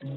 This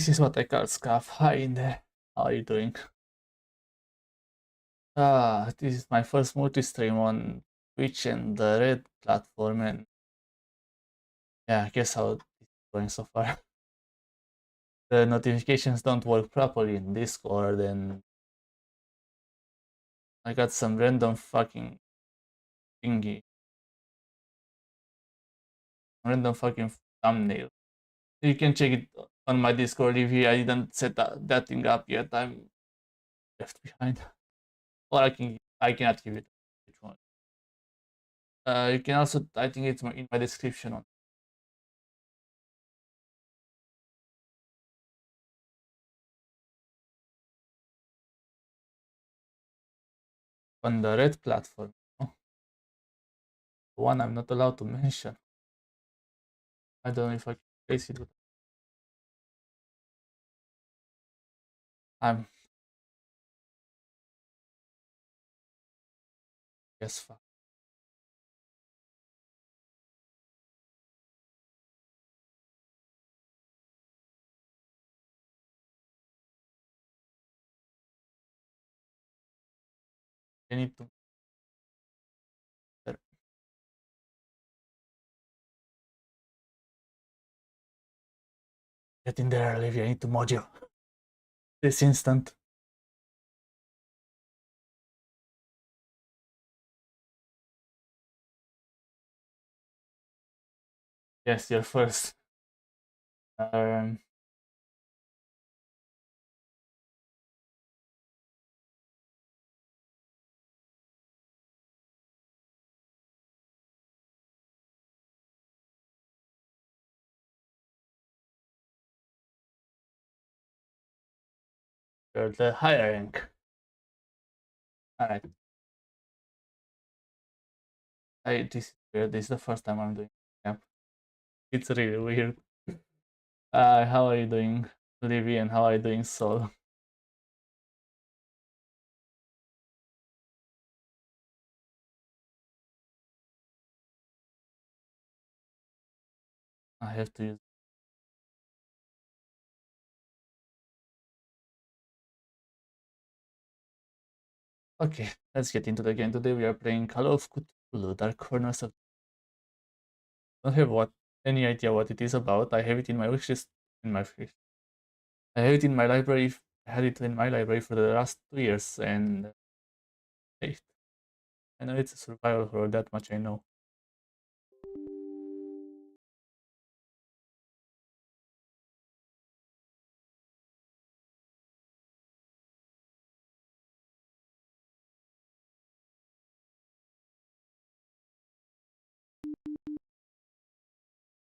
is what I call scuff. Hi in there. How are you doing? This is my first multi-stream on Twitch and the Red platform, and yeah, I guess how it's going so far. The notifications don't work properly in Discord, and I got some random fucking thingy, random fucking thumbnail. You can check it on my Discord if I didn't set that thing up yet. I'm left behind, or I cannot give it. Which one? You can also, I think it's in my description on the Red platform. Oh, the one I'm not allowed to mention. I don't know if I can place it. I'm yes fuck. I need to get in there, Olivia. I need to mod you this instant. Yes, you're first. Um, you're the higher rank. Alright. This is weird. This is the first time I'm doing camp. It's really weird. How are you doing, Livy, and how are you doing, Sol? I have to use. Okay, let's get into the game. Today we are playing Call of Cthulhu: Dark Corners of. I don't have any idea what it is about. I have it in my wishlist. In my wish. I have it in my library. I had it in my library for the last 2 years, and hey, I know it's a survival horror. That much I know.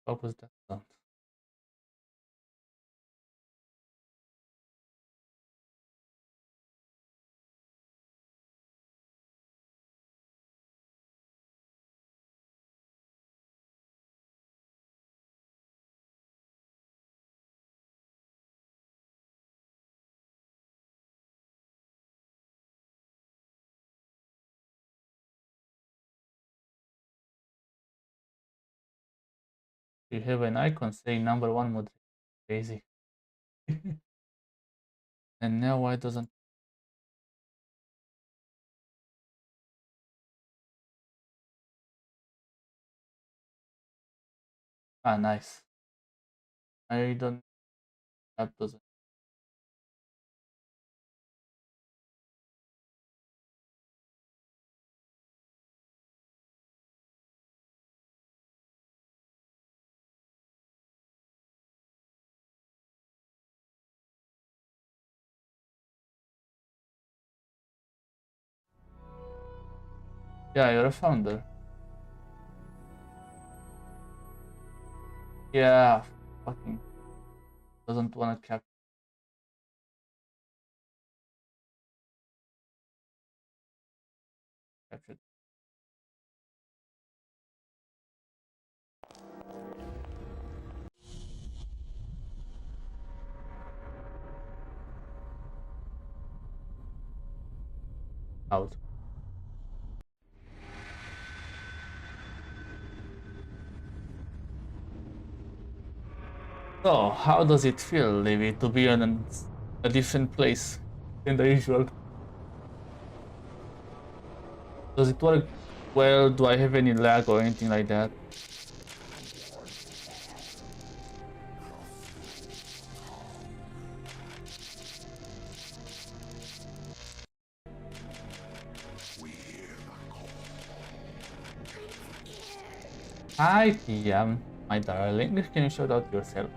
What was that sound? You have an icon saying #1 mod. Crazy. And now why doesn't? Ah, nice. I don't. That doesn't. Yeah, you're a founder. Yeah, fucking doesn't want to capture out. So, how does it feel, Levi, to be in a different place than the usual? Does it work well? Do I have any lag or anything like that? Hi, Tia, my darling. Can you shout out yourself?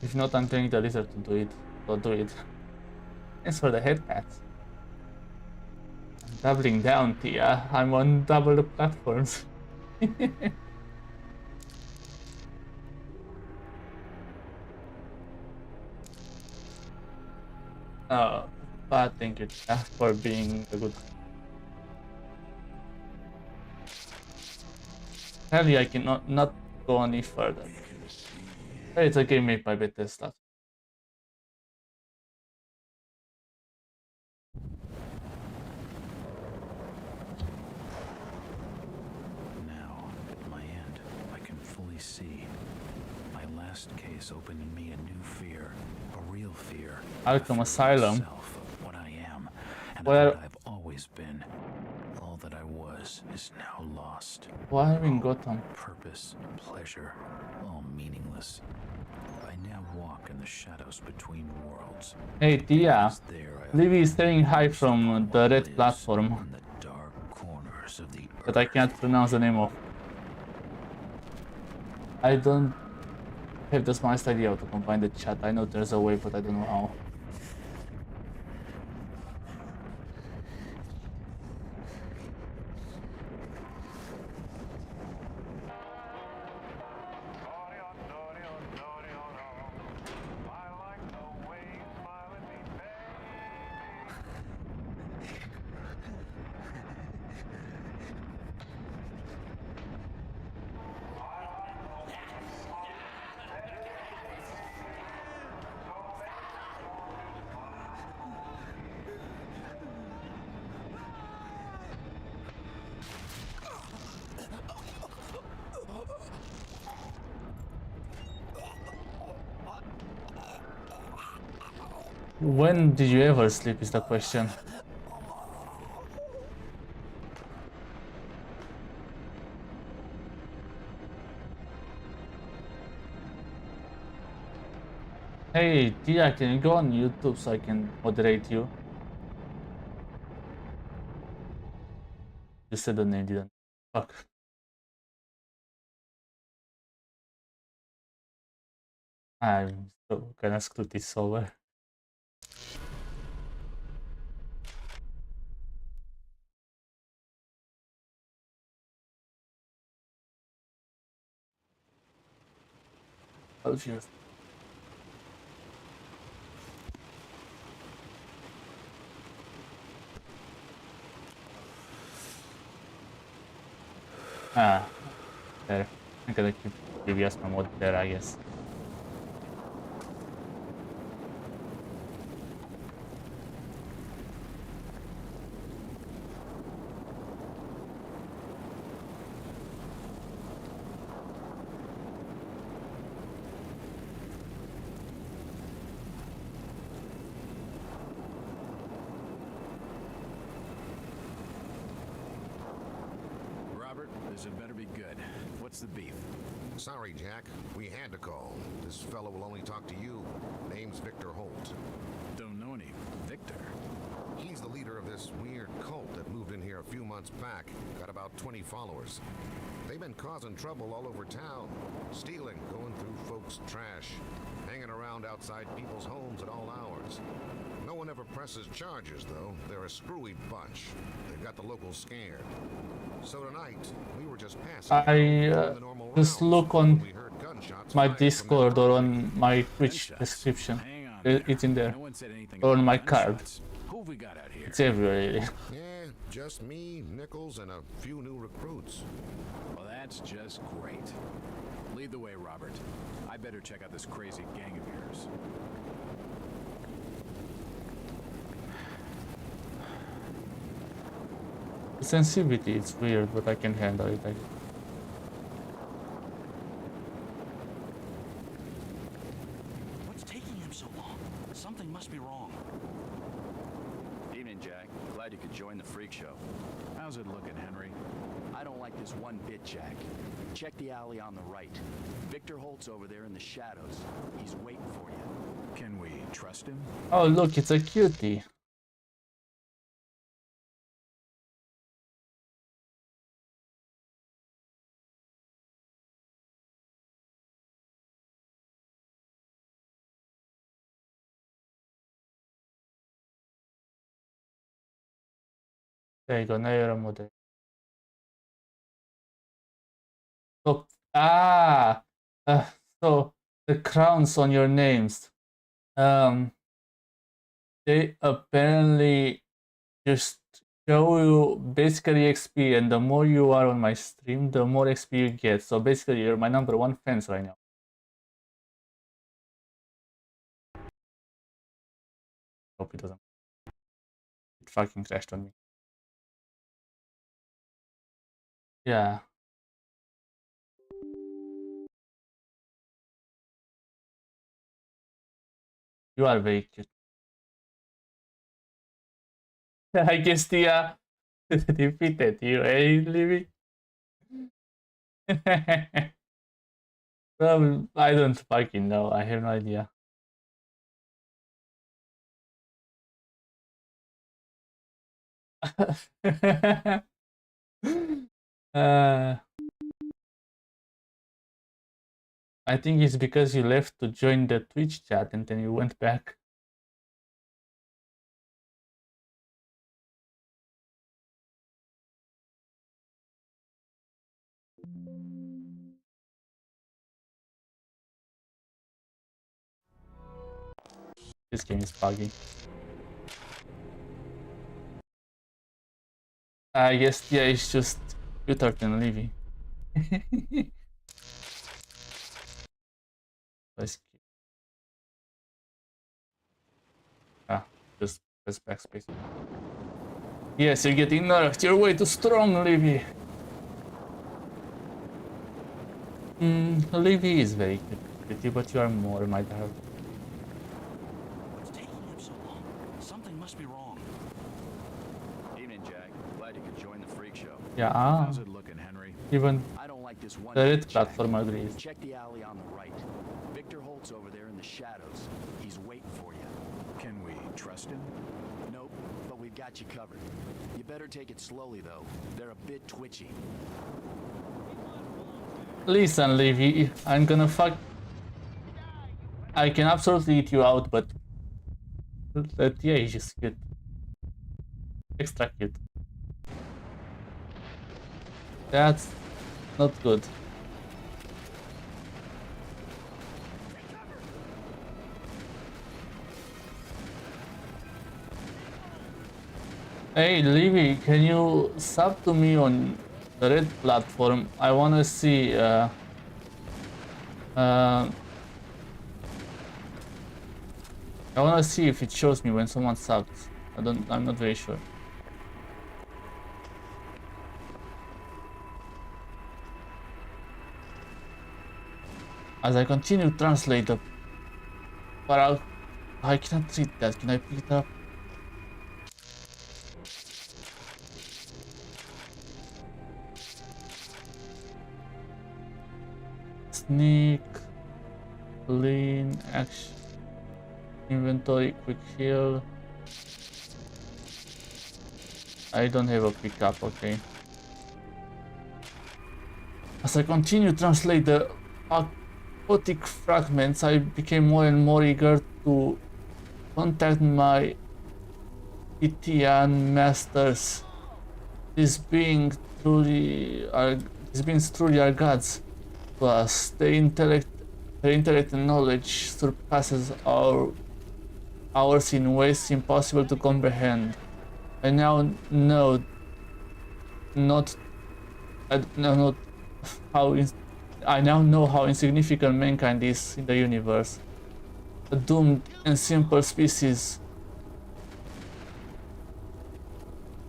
If not, I'm telling the lizard to do it. Don't do it. Thanks for the head pats. I'm doubling down, Tia. I'm on double the platforms. Oh, but thank you, Tia, for being a good. Apparently, I cannot not go any further. It's a game made by Bethesda. Now, at my end, I can fully see. My last case opened in me a new fear, a real fear. Arkham Asylum. Of what I am, and Where what I've always been. All that I was is now lost. why are we in Gotham? Purpose, pleasure, all meaningless. I now walk in the shadows between worlds. Hey Tia, Livy is saying hi from the red platform In the dark corners of the that I can't pronounce the name of. I don't have the smallest idea how to combine the chat. I know there's a way, but I don't know how. When did you ever sleep is the question. Hey, Tia, can you go on YouTube so I can moderate you? You said the name, didn't. Fuck. I'm so gonna screw this over. I'll just. Ah, there. I'm gonna keep previous my mod there, I guess. Robert, this had better be good. What's the beef? Sorry, Jack. We had to call. This fellow will only talk to you. Name's Victor Holt. Don't know any Victor. He's the leader of this weird cult that moved in here a few months back. Got about 20 followers. They've been causing trouble all over town. Stealing, going through folks' trash, hanging around outside people's homes at all hours. No one ever presses charges, though. They're a screwy bunch. They've got the locals scared. So tonight, we were just passing. Just look on my Discord or on my Twitch Gunshots. description. Hang on It's in there. No one said anything Or on about my card. gunshots. Who have we got out here? It's everywhere, really. Yeah, just me, Nichols, and a few new recruits. Well, that's just great. Lead the way, Robert. I better check out this crazy gang of yours. The sensitivity is weird, but I can handle it. What's taking him so long? Something must be wrong. Evening, Jack. Glad you could join the freak show. How's it looking, Henry? I don't like this one bit, Jack. Check the alley on the right. Victor Holt's over there in the shadows. He's waiting for you. Can we trust him? Oh, look, it's a cutie. There you go, now you're a model. So, so the crowns on your names, they apparently just show you basically XP, and the more you are on my stream, the more XP you get. So basically, you're my #1 fans right now. Hope it doesn't. It fucking crashed on me. Yeah. You are very cute. I guess the defeated you, eh, Livy? Well, I don't fucking know. I have no idea. uh, I think it's because you left to join the Twitch chat and then you went back. This game is buggy. I guess, yeah, it's just cuter than Livy. That's cute. Ah, just press backspace. Yes, you're getting nerfed. You're way too strong, Livy. Livy is very pretty, but you are more, my darling. What's taking him so Yeah, How's it looking, Henry? even I don't like this one the bit, red Jack. platform agrees. Check the alley on the right. Victor Holt's over there in the shadows. He's waiting for you. Can we trust him? Nope, but we've got you covered. You better take it slowly, though. They're a bit twitchy. Listen, Levy, I'm gonna fuck. I can absolutely eat you out, but that yeah, is just cute. Extra cute. That's not good. Hey, Levy, can you sub to me on the red platform? I wanna see. I wanna see if it shows me when someone subs. I'm not very sure. As I continue to translate the I cannot read that. Can I pick it up? Sneak, lean, action, inventory, quick heal. I don't have a pickup, okay. As I continue to translate the aquatic fragments, I became more and more eager to contact my Itian masters. These beings truly are gods to us. Their intellect and knowledge surpasses ours in ways impossible to comprehend. I now know not I now know how insignificant mankind is in the universe. A doomed and simple species.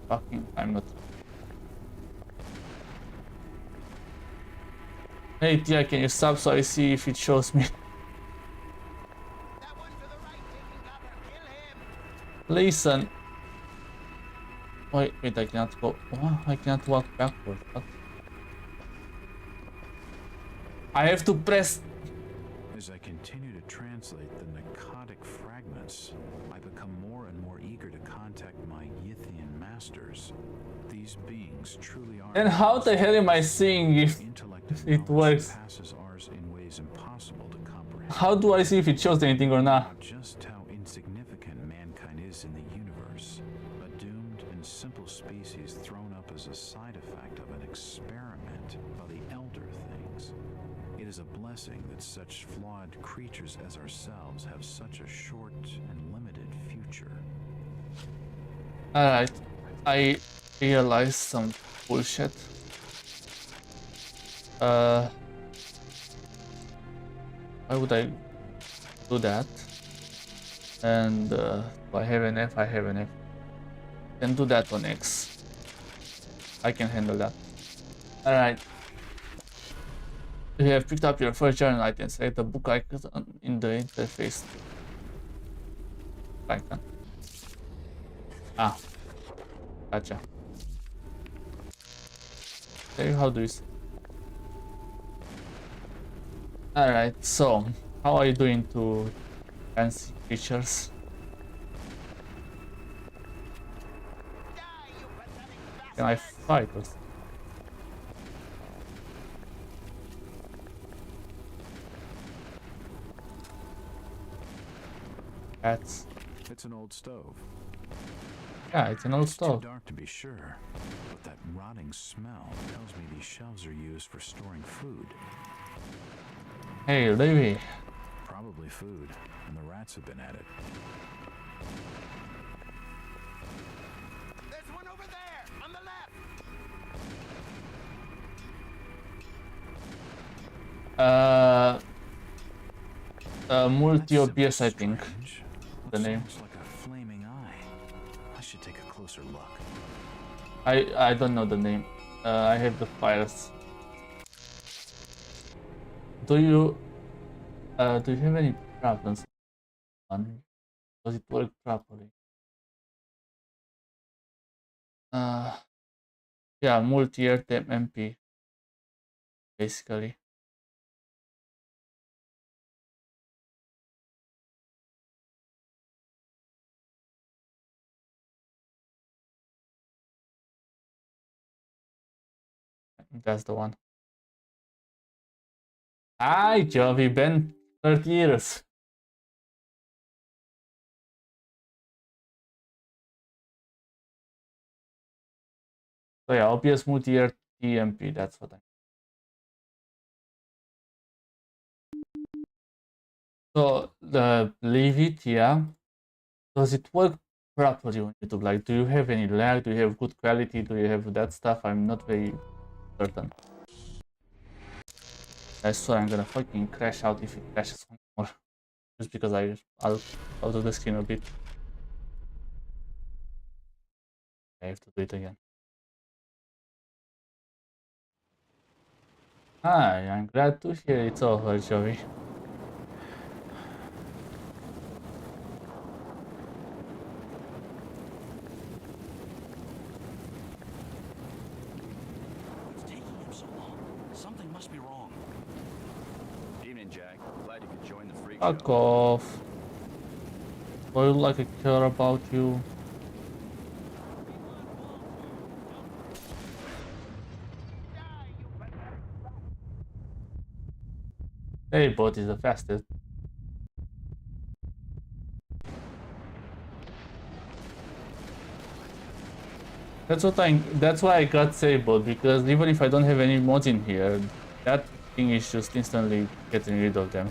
Fucking, I'm not. Hey Tia, can you sub so I see if it shows me? Listen. Wait, I cannot go. Oh, I cannot walk backward. What? I have to press. As I continue to translate the narcotic fragments, I become more and more eager to contact my Yithian masters. These beings truly are. And how the hell am I seeing if intellect and it knowledge works? surpasses ours in ways impossible to comprehend. How do I see if it shows anything or not? Just how insignificant mankind is in the universe. A doomed and simple species thrown up as a side effect of an experiment by the elder things. It is a blessing that such flawed creatures as ourselves have such a short and limited future. Alright, I realized some bullshit. Why would I do that? And do I have an F? I have an F. Can do that on X. I can handle that. Alright. You have picked up your first journal item. Select the book icon in the interface. Icon. Ah. Gotcha. Okay, how do you see? Alright, so how are you doing to fancy creatures? Can I fight or something? Cats. It's an old stove. Yeah, it's an old It's too stove. dark to be sure, but that rotting smell tells me these shelves are used for storing food. Hey, Levy. Probably food, and the rats have been at it. There's one over there, on the left. Multi-OBS, I think. Strange. The Looks name. almost like a flaming eye. I should take a closer look. I don't know the name. I have the files. Do you have any problems? Does it work properly? Yeah, multi-year MP, basically. That's the one. Hi, Jovi, been 30 years. So yeah, obvious multi-year TMP, that's what I. So leave it, yeah. Does it work properly on YouTube? Like, do you have any lag? Do you have good quality? Do you have that stuff? I'm not very certain. That's why I'm gonna fucking crash out if it crashes more. Just because I'll out of the screen a bit. I have to do it again. Hi, I'm glad to hear it's over, Joey. What's taking him so long? Something must be wrong. Evening, Jack. Glad you could join the freak Fuck show. off. Do you like I care about you? Hey, bot is the fastest. That's why I got Sabled, because even if I don't have any mods in here, that thing is just instantly getting rid of them.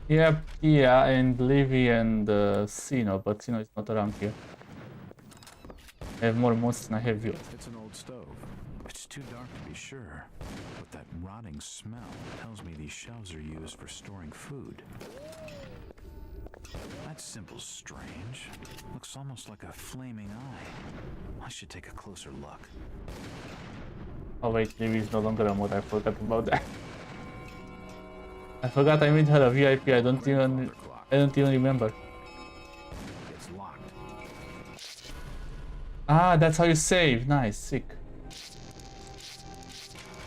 Yep, yeah, and Livy and Sino, but Sino is not around here. I have more mods than I have views. It's an old stove. It's too dark to be sure, but that rotting smell tells me these shelves are used for storing food. That symbol's strange. Looks almost like a flaming eye. I should take a closer look. Oh wait, Livy is no longer a mod, I forgot about that. I forgot I made her a VIP, I don't even remember. It's locked. Ah, that's how you save. Nice, sick.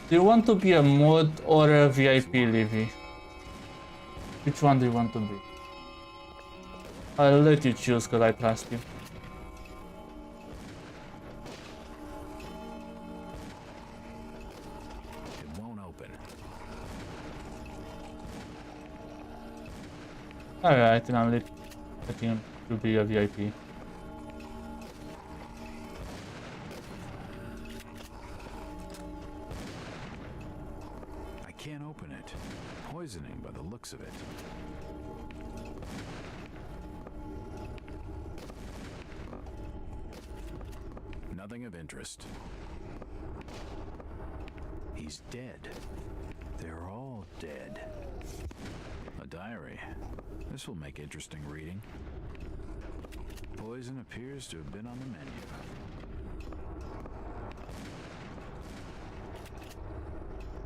Do you want to be a mod or a VIP, Livy? Which one do you want to be? I'll let you choose because I trust you. It won't open. Alright, then I'm letting him to be a VIP. I can't open it. Poisoning by the looks of it. Nothing of interest. He's dead. They're all dead. A diary. This will make interesting reading. Poison appears to have been on the menu.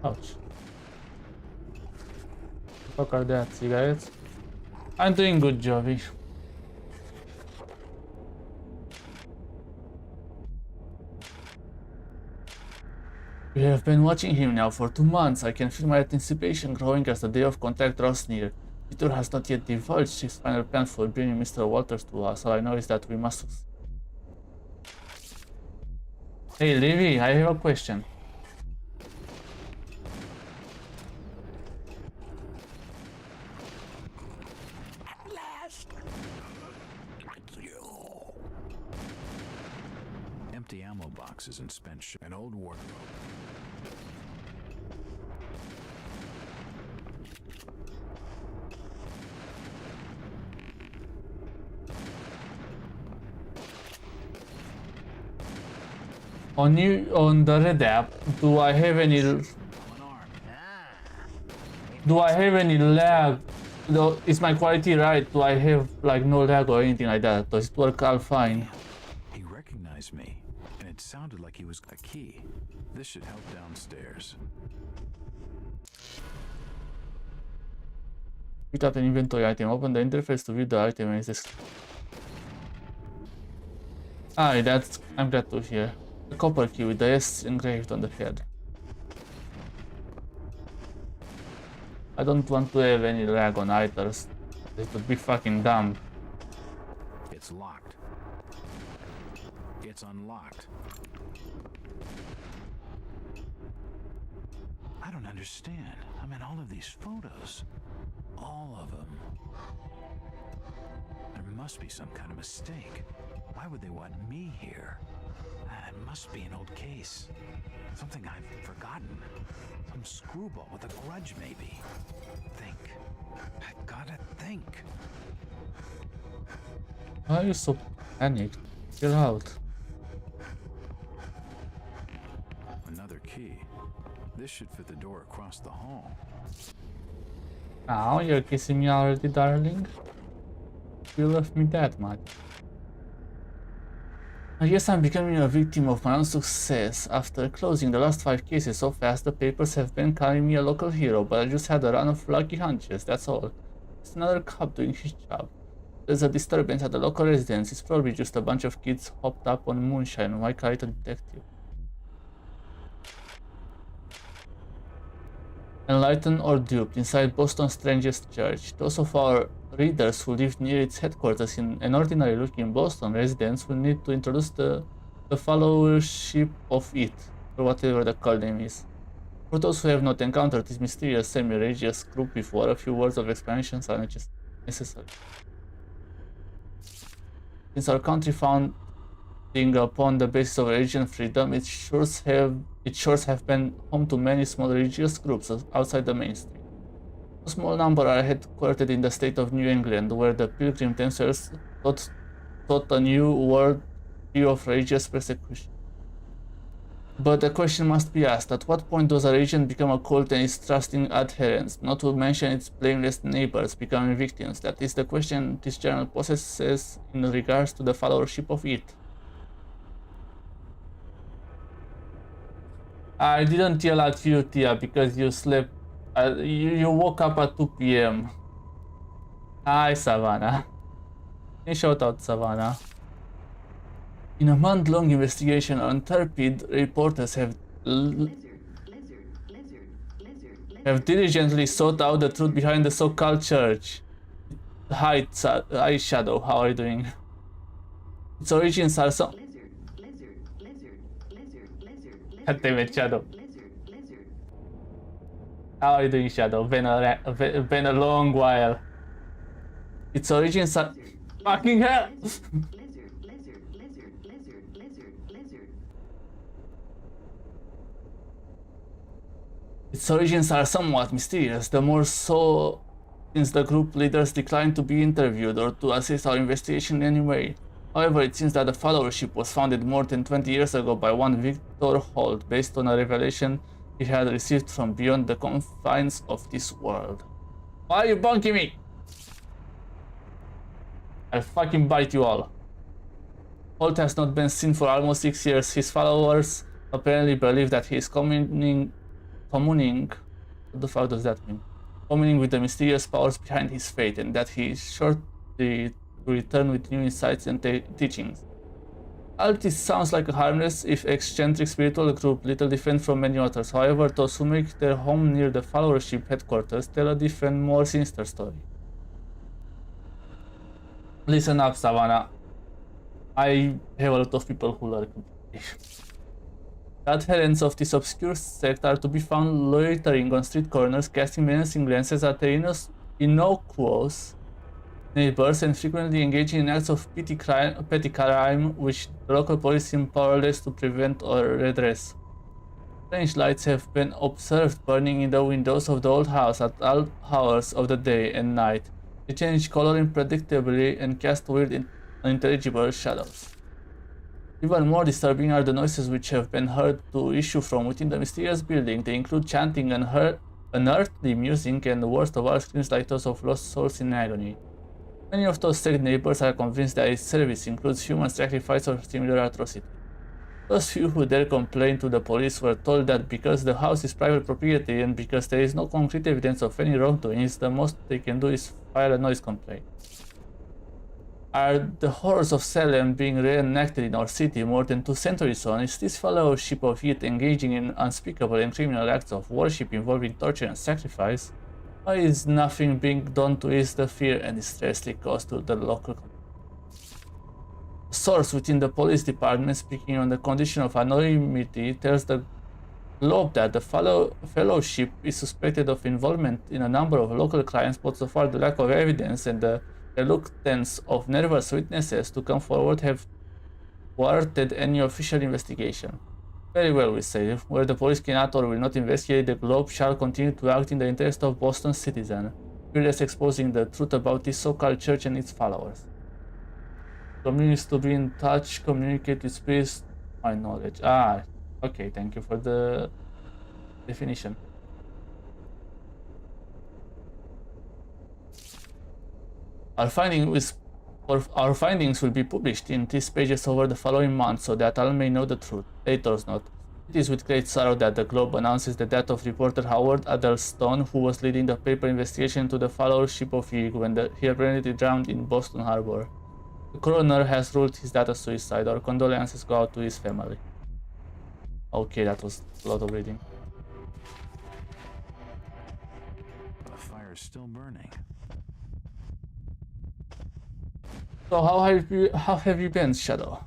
Ouch. What the fuck are that? Cigarettes? I'm doing good, Jovi. We have been watching him now for 2 months. I can feel my anticipation growing as the day of contact draws near. Peter has not yet divulged his final plan for bringing Mr. Walters to us. All I know is that we must... Hey, Livy, I have a question. At last! Empty ammo boxes and spent an old wardrobe. On the Red app, do I have any lag? Is my quality right? Do I have like no lag or anything like that? Does it work all fine? He recognized me, and it sounded like he was a key. This should help downstairs. Pick up an inventory item. Open the interface to view the item and its I'm glad to hear. A copper key with the S engraved on the head. I don't want to have any lag on either. It would be fucking dumb. It's locked. It's unlocked. I don't understand. I mean, all of these photos. All of them. There must be some kind of mistake. Why would they want me here? It must be an old case. Something I've forgotten. Some screwball with a grudge, maybe. Think. I gotta think. Why are you so panicked? Get out. Another key. This should fit the door across the hall. Now you're kissing me already, darling? You love me that much. I guess I'm becoming a victim of my own success. After closing the last 5 cases so fast, the papers have been calling me a local hero, but I just had a run of lucky hunches, that's all. It's another cop doing his job. There's a disturbance at the local residence. It's probably just a bunch of kids hopped up on moonshine. Why call it a detective? Enlightened or duped, inside Boston's strangest church. Those of our readers who live near its headquarters in an ordinary-looking Boston residence will need to introduce the followership of it, or whatever the cult name is. For those who have not encountered this mysterious semi-religious group before, a few words of explanations are necessary. Since our country founding upon the basis of religion freedom, its shores have been home to many small religious groups outside the mainstream. A small number are headquartered in the state of New England, where the pilgrims themselves taught a new world view of religious persecution. But the question must be asked, at what point does a religion become a cult and its trusting adherents, not to mention its blameless neighbors, becoming victims? That is the question this journal possesses in regards to the followership of it. I didn't yell at you, Tia, because you slept. You woke up at 2 p.m. Hi, Savannah. Shout out, Savannah. In a month-long investigation, intrepid reporters have diligently sought out the truth behind the so-called church. Hi, Shadow. How are you doing? Its origins are so. God damn it, Shadow. How are you doing, Shadow? Been a long while. Its origins are... Fucking hell! Its origins are somewhat mysterious, the more so since the group leaders declined to be interviewed or to assist our investigation in any way. However, it seems that the followership was founded more than 20 years ago by one Victor Holt, based on a revelation he had received from beyond the confines of this world. Why are you bonking me? I'll fucking bite you all. Holt has not been seen for almost 6 years. His followers apparently believe that he is communing. What the fuck does that mean? Communing with the mysterious powers behind his fate, and that he is sure to return with new insights and teachings. All this sounds like a harmless, if eccentric spiritual group, little different from many others. However, those who make their home near the followership headquarters tell a different, more sinister story. Listen up, Savannah. I have a lot of people who lurk. The adherents of this obscure sect are to be found loitering on street corners, casting menacing glances at their innocuous neighbors and frequently engaging in acts of petty crime which the local police seem powerless to prevent or redress. Strange lights have been observed burning in the windows of the old house at all hours of the day and night. They change color unpredictably and cast weird and unintelligible shadows. Even more disturbing are the noises which have been heard to issue from within the mysterious building. They include chanting and unearthly music, and the worst of all, screams like those of lost souls in agony. Many of those sect neighbors are convinced that its service includes human sacrifice or similar atrocity. Those few who dare complain to the police were told that because the house is private property and because there is no concrete evidence of any wrongdoings, the most they can do is file a noise complaint. Are the horrors of Salem being reenacted in our city more than 2 centuries on? Is this fellowship of youth engaging in unspeakable and criminal acts of worship involving torture and sacrifice? Why is nothing being done to ease the fear and distress they cause to the local community? A source within the police department speaking on the condition of anonymity tells the Globe that the fellowship is suspected of involvement in a number of local crimes, but so far the lack of evidence and the reluctance of nervous witnesses to come forward have thwarted any official investigation. Very well, we say. Where the police cannot or will not investigate, the Globe shall continue to act in the interest of Boston's citizens, fearless exposing the truth about this so-called church and its followers. Communities to be in touch, communicate with spirits, my knowledge. Ah, okay, thank you for the definition. Our findings will be published in these pages over the following month so that all may know the truth. Editor's note. It is with great sorrow that the Globe announces the death of reporter Howard Adelstone, who was leading the paper investigation into the fellowship of Hihi when he apparently drowned in Boston Harbor. The coroner has ruled his death a suicide. Our condolences go out to his family. Okay, that was a lot of reading. The fire's still burning. So how have you been, Shadow?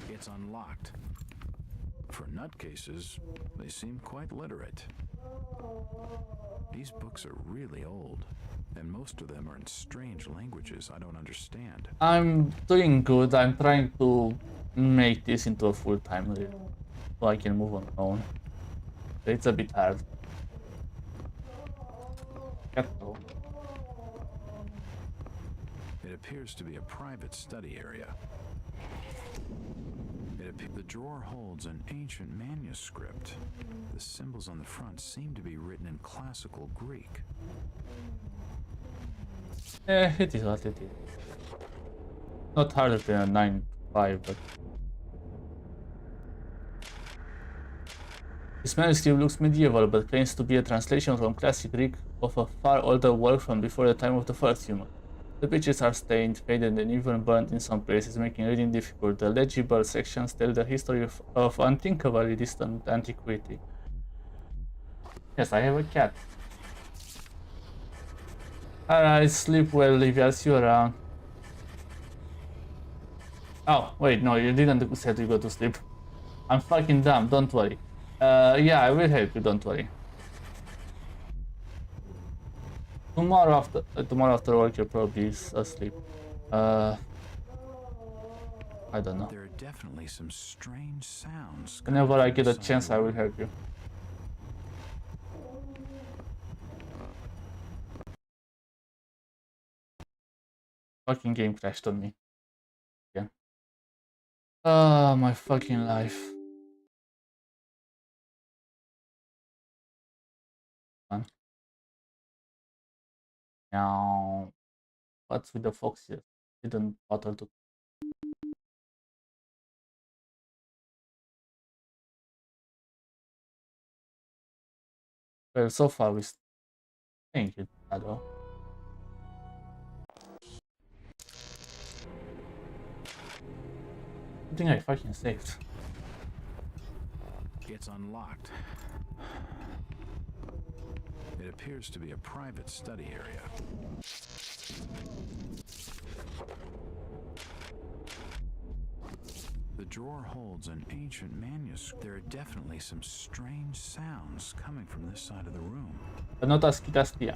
It's unlocked. For nutcases, they seem quite literate. These books are really old, and most of them are in strange languages I don't understand. I'm doing good. I'm trying to make this into a full-time read so I can move on my own. It's a bit hard. It appears to be a private study area. The drawer holds an ancient manuscript. The symbols on the front seem to be written in classical Greek. It is what it is. Not harder than a 9-5, but... This manuscript looks medieval, but claims to be a translation from classic Greek of a far older work from before the time of the first human. The pages are stained, faded, and even burnt in some places, making reading difficult. The legible sections tell the history of unthinkably distant antiquity. Yes, I have a cat. Alright, sleep well, Livia. I'll see you around. Oh, wait, no, you didn't say to go to sleep. I'm fucking dumb, don't worry. Yeah, I will help you, don't worry. Tomorrow after work, you're probably asleep. I don't know. There are definitely some strange sounds. Whenever I get a chance, I will help you. Fucking game crashed on me. Yeah. Ah, my fucking life. Now, what's with the foxes? Didn't bother to. Well, so far we. Thank you, Shadow. I think I fucking saved. It's unlocked. It appears to be a private study area. The drawer holds an ancient manuscript. There are definitely some strange sounds coming from this side of the room. Nota skidastia.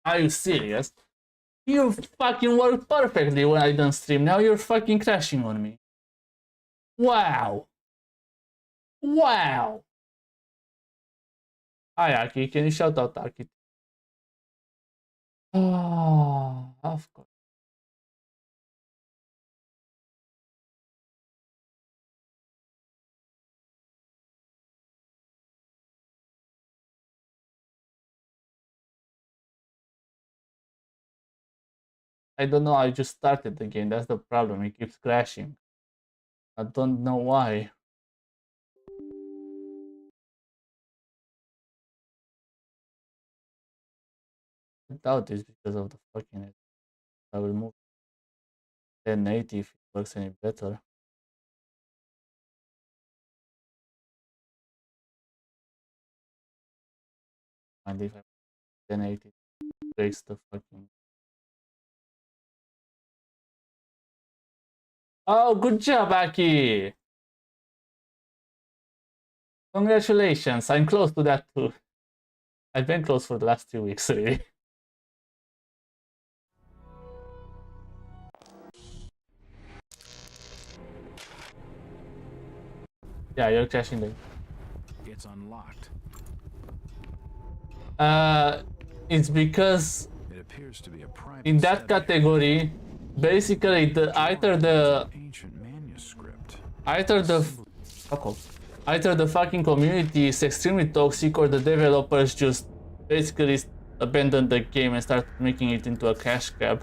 Are you serious? You fucking worked perfectly when I done stream. Now you're fucking crashing on me. Wow. Wow. Hi, Aki. Can you shout out Aki? Oh, of course. I don't know, I just started the game, that's the problem, it keeps crashing. I don't know why. I doubt it's because of the fucking... I will move 1080 if it works any better. And if I 1080 breaks the fucking... Oh, good job, Aki! Congratulations, I'm close to that too. I've been close for the last 2 weeks, really. Yeah, you're crashing the... It's unlocked. It's because It appears to be a private in that study. category, basically either the Ancient manuscript. fuck off. Either the fucking community is extremely toxic or the developers just basically abandoned the game and start making it into a cash grab.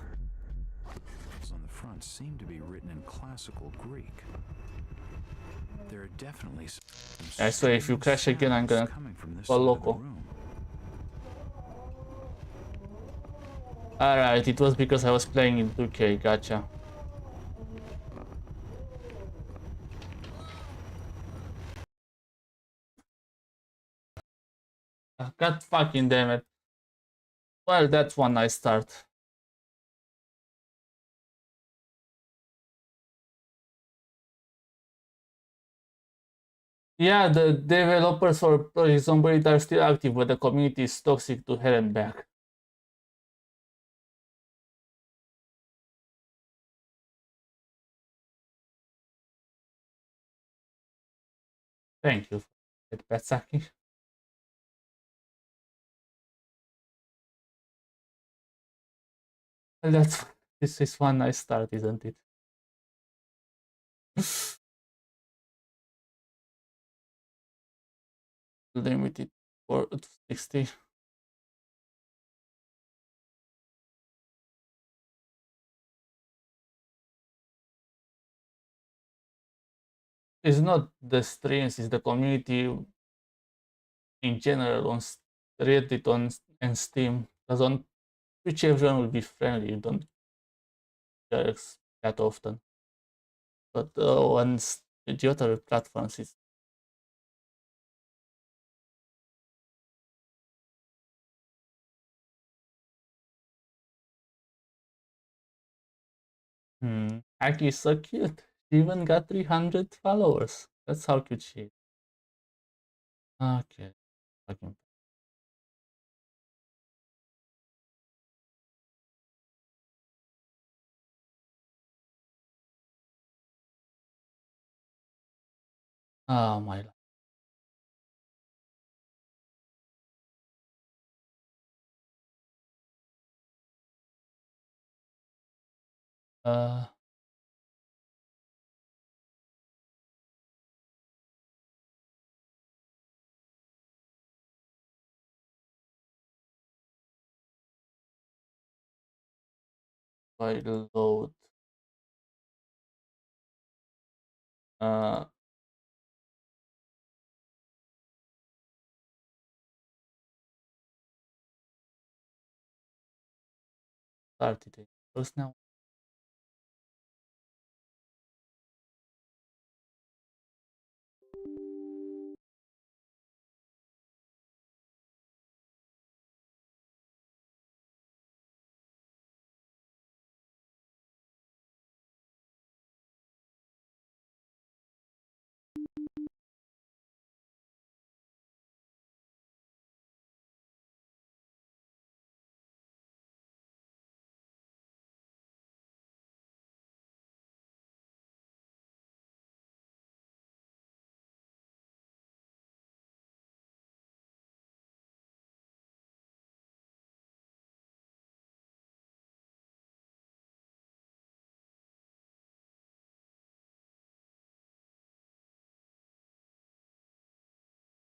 On the front seem to be written in classical Greek. There are definitely some I swear if you crash again I'm gonna coming from this go side of the loco. room. Alright, it was because I was playing in 2K, gotcha. God fucking damn it. Well, that's one nice start. Yeah, the developers for Zombie are still active, but the community is toxic to hell and back. Thank you for that, Patsaki. Well, this is one nice start, isn't it? Limited for 60. It's not the streams, it's the community in general on Reddit and Steam. Because on Twitch everyone will be friendly, you don't jerks that often. But on the other platforms it's... Aki is so cute. She even got 300 followers. That's how cute she is. Okay. Fucking... Oh my life. Uh, I load. Uh, Started it. First now.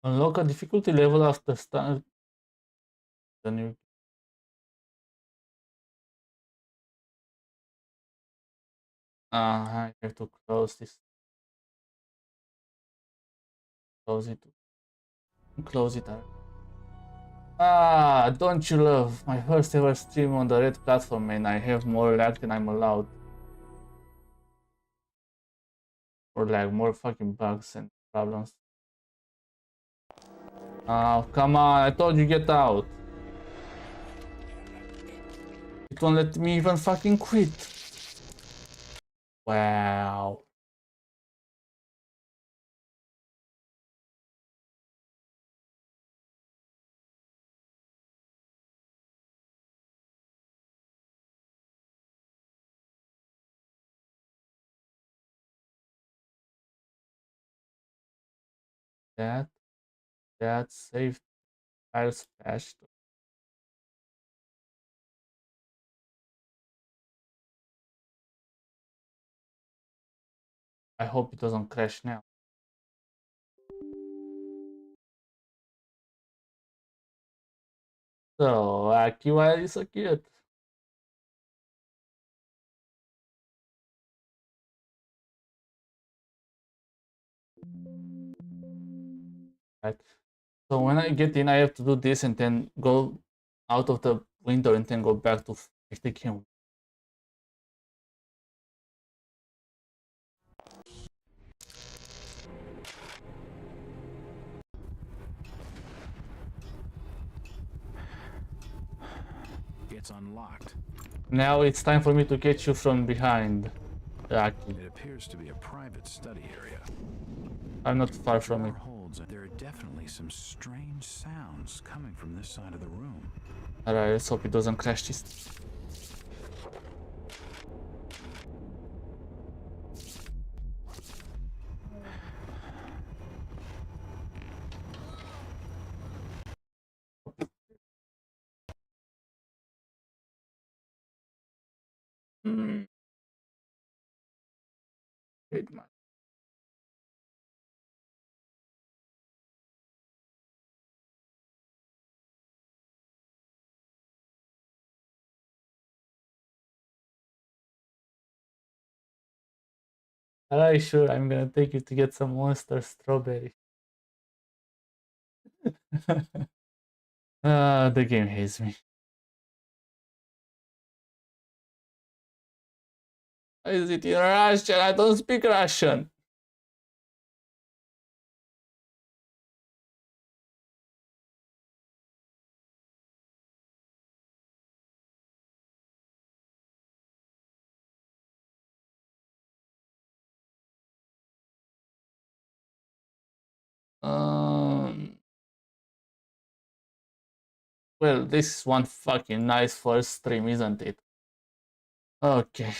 Unlock a difficulty level after start. Then you... I have to close this. Close it. Close it. Ah, don't you love my first ever stream on the red platform, and I have more lag than I'm allowed. More lag, more fucking bugs and problems. Oh, come on, I told you get out. It won't let me even fucking quit. Wow. That, that saved file splashed. I hope it doesn't crash now. So, Aki, why are you so cute? Right. So when I get in, I have to do this and then go out of the window and then go back to the game. It's unlocked. Now it's time for me to catch you from behind, Aki. It appears to be a private study area. I'm not far from Door it. holds, and there are definitely some strange sounds coming from this side of the room. Alright, let's hope it doesn't crash this. Wait, man. Alright, sure, I'm gonna take you to get some monster strawberry. The game hates me. Why is it in Russian? I don't speak Russian. Um, well, this is one fucking nice first stream, isn't it? Okay.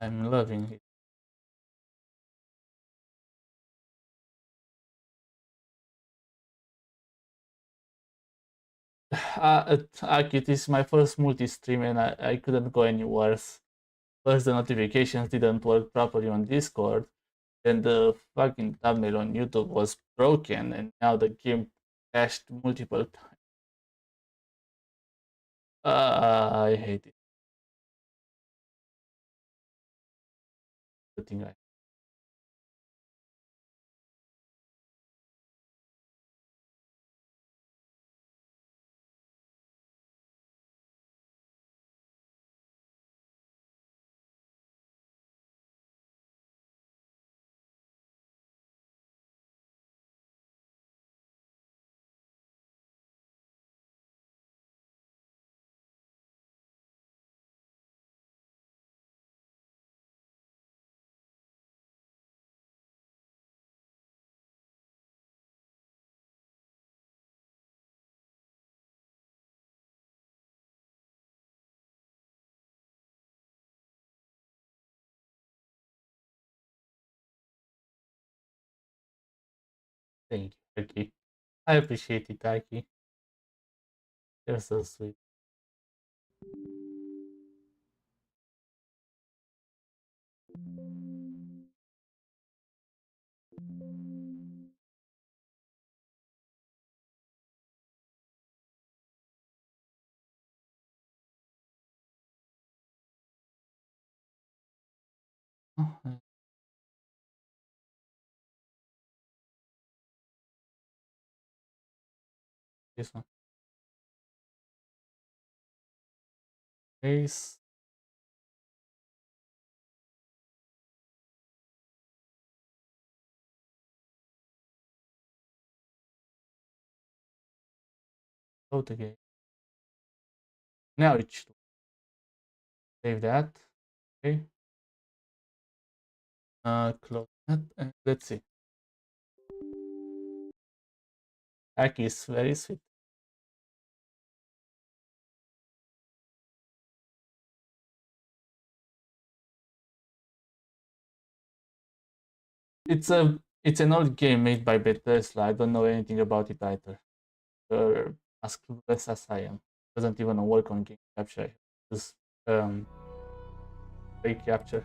I'm loving it. Aki, this is my first multi-stream and I couldn't go any worse. First, the notifications didn't work properly on Discord, then the fucking thumbnail on YouTube was broken, and now the game crashed multiple times. I hate it. The thing I thank you, Aki. I appreciate it, Aki. You're so sweet. This one. Base. Load the game. Now it should save that. Okay. Close that. And let's see. Aki is very sweet. It's an old game made by Bethesda. I don't know anything about it either. As clueless as I am. Doesn't even work on game capture. Just fake capture.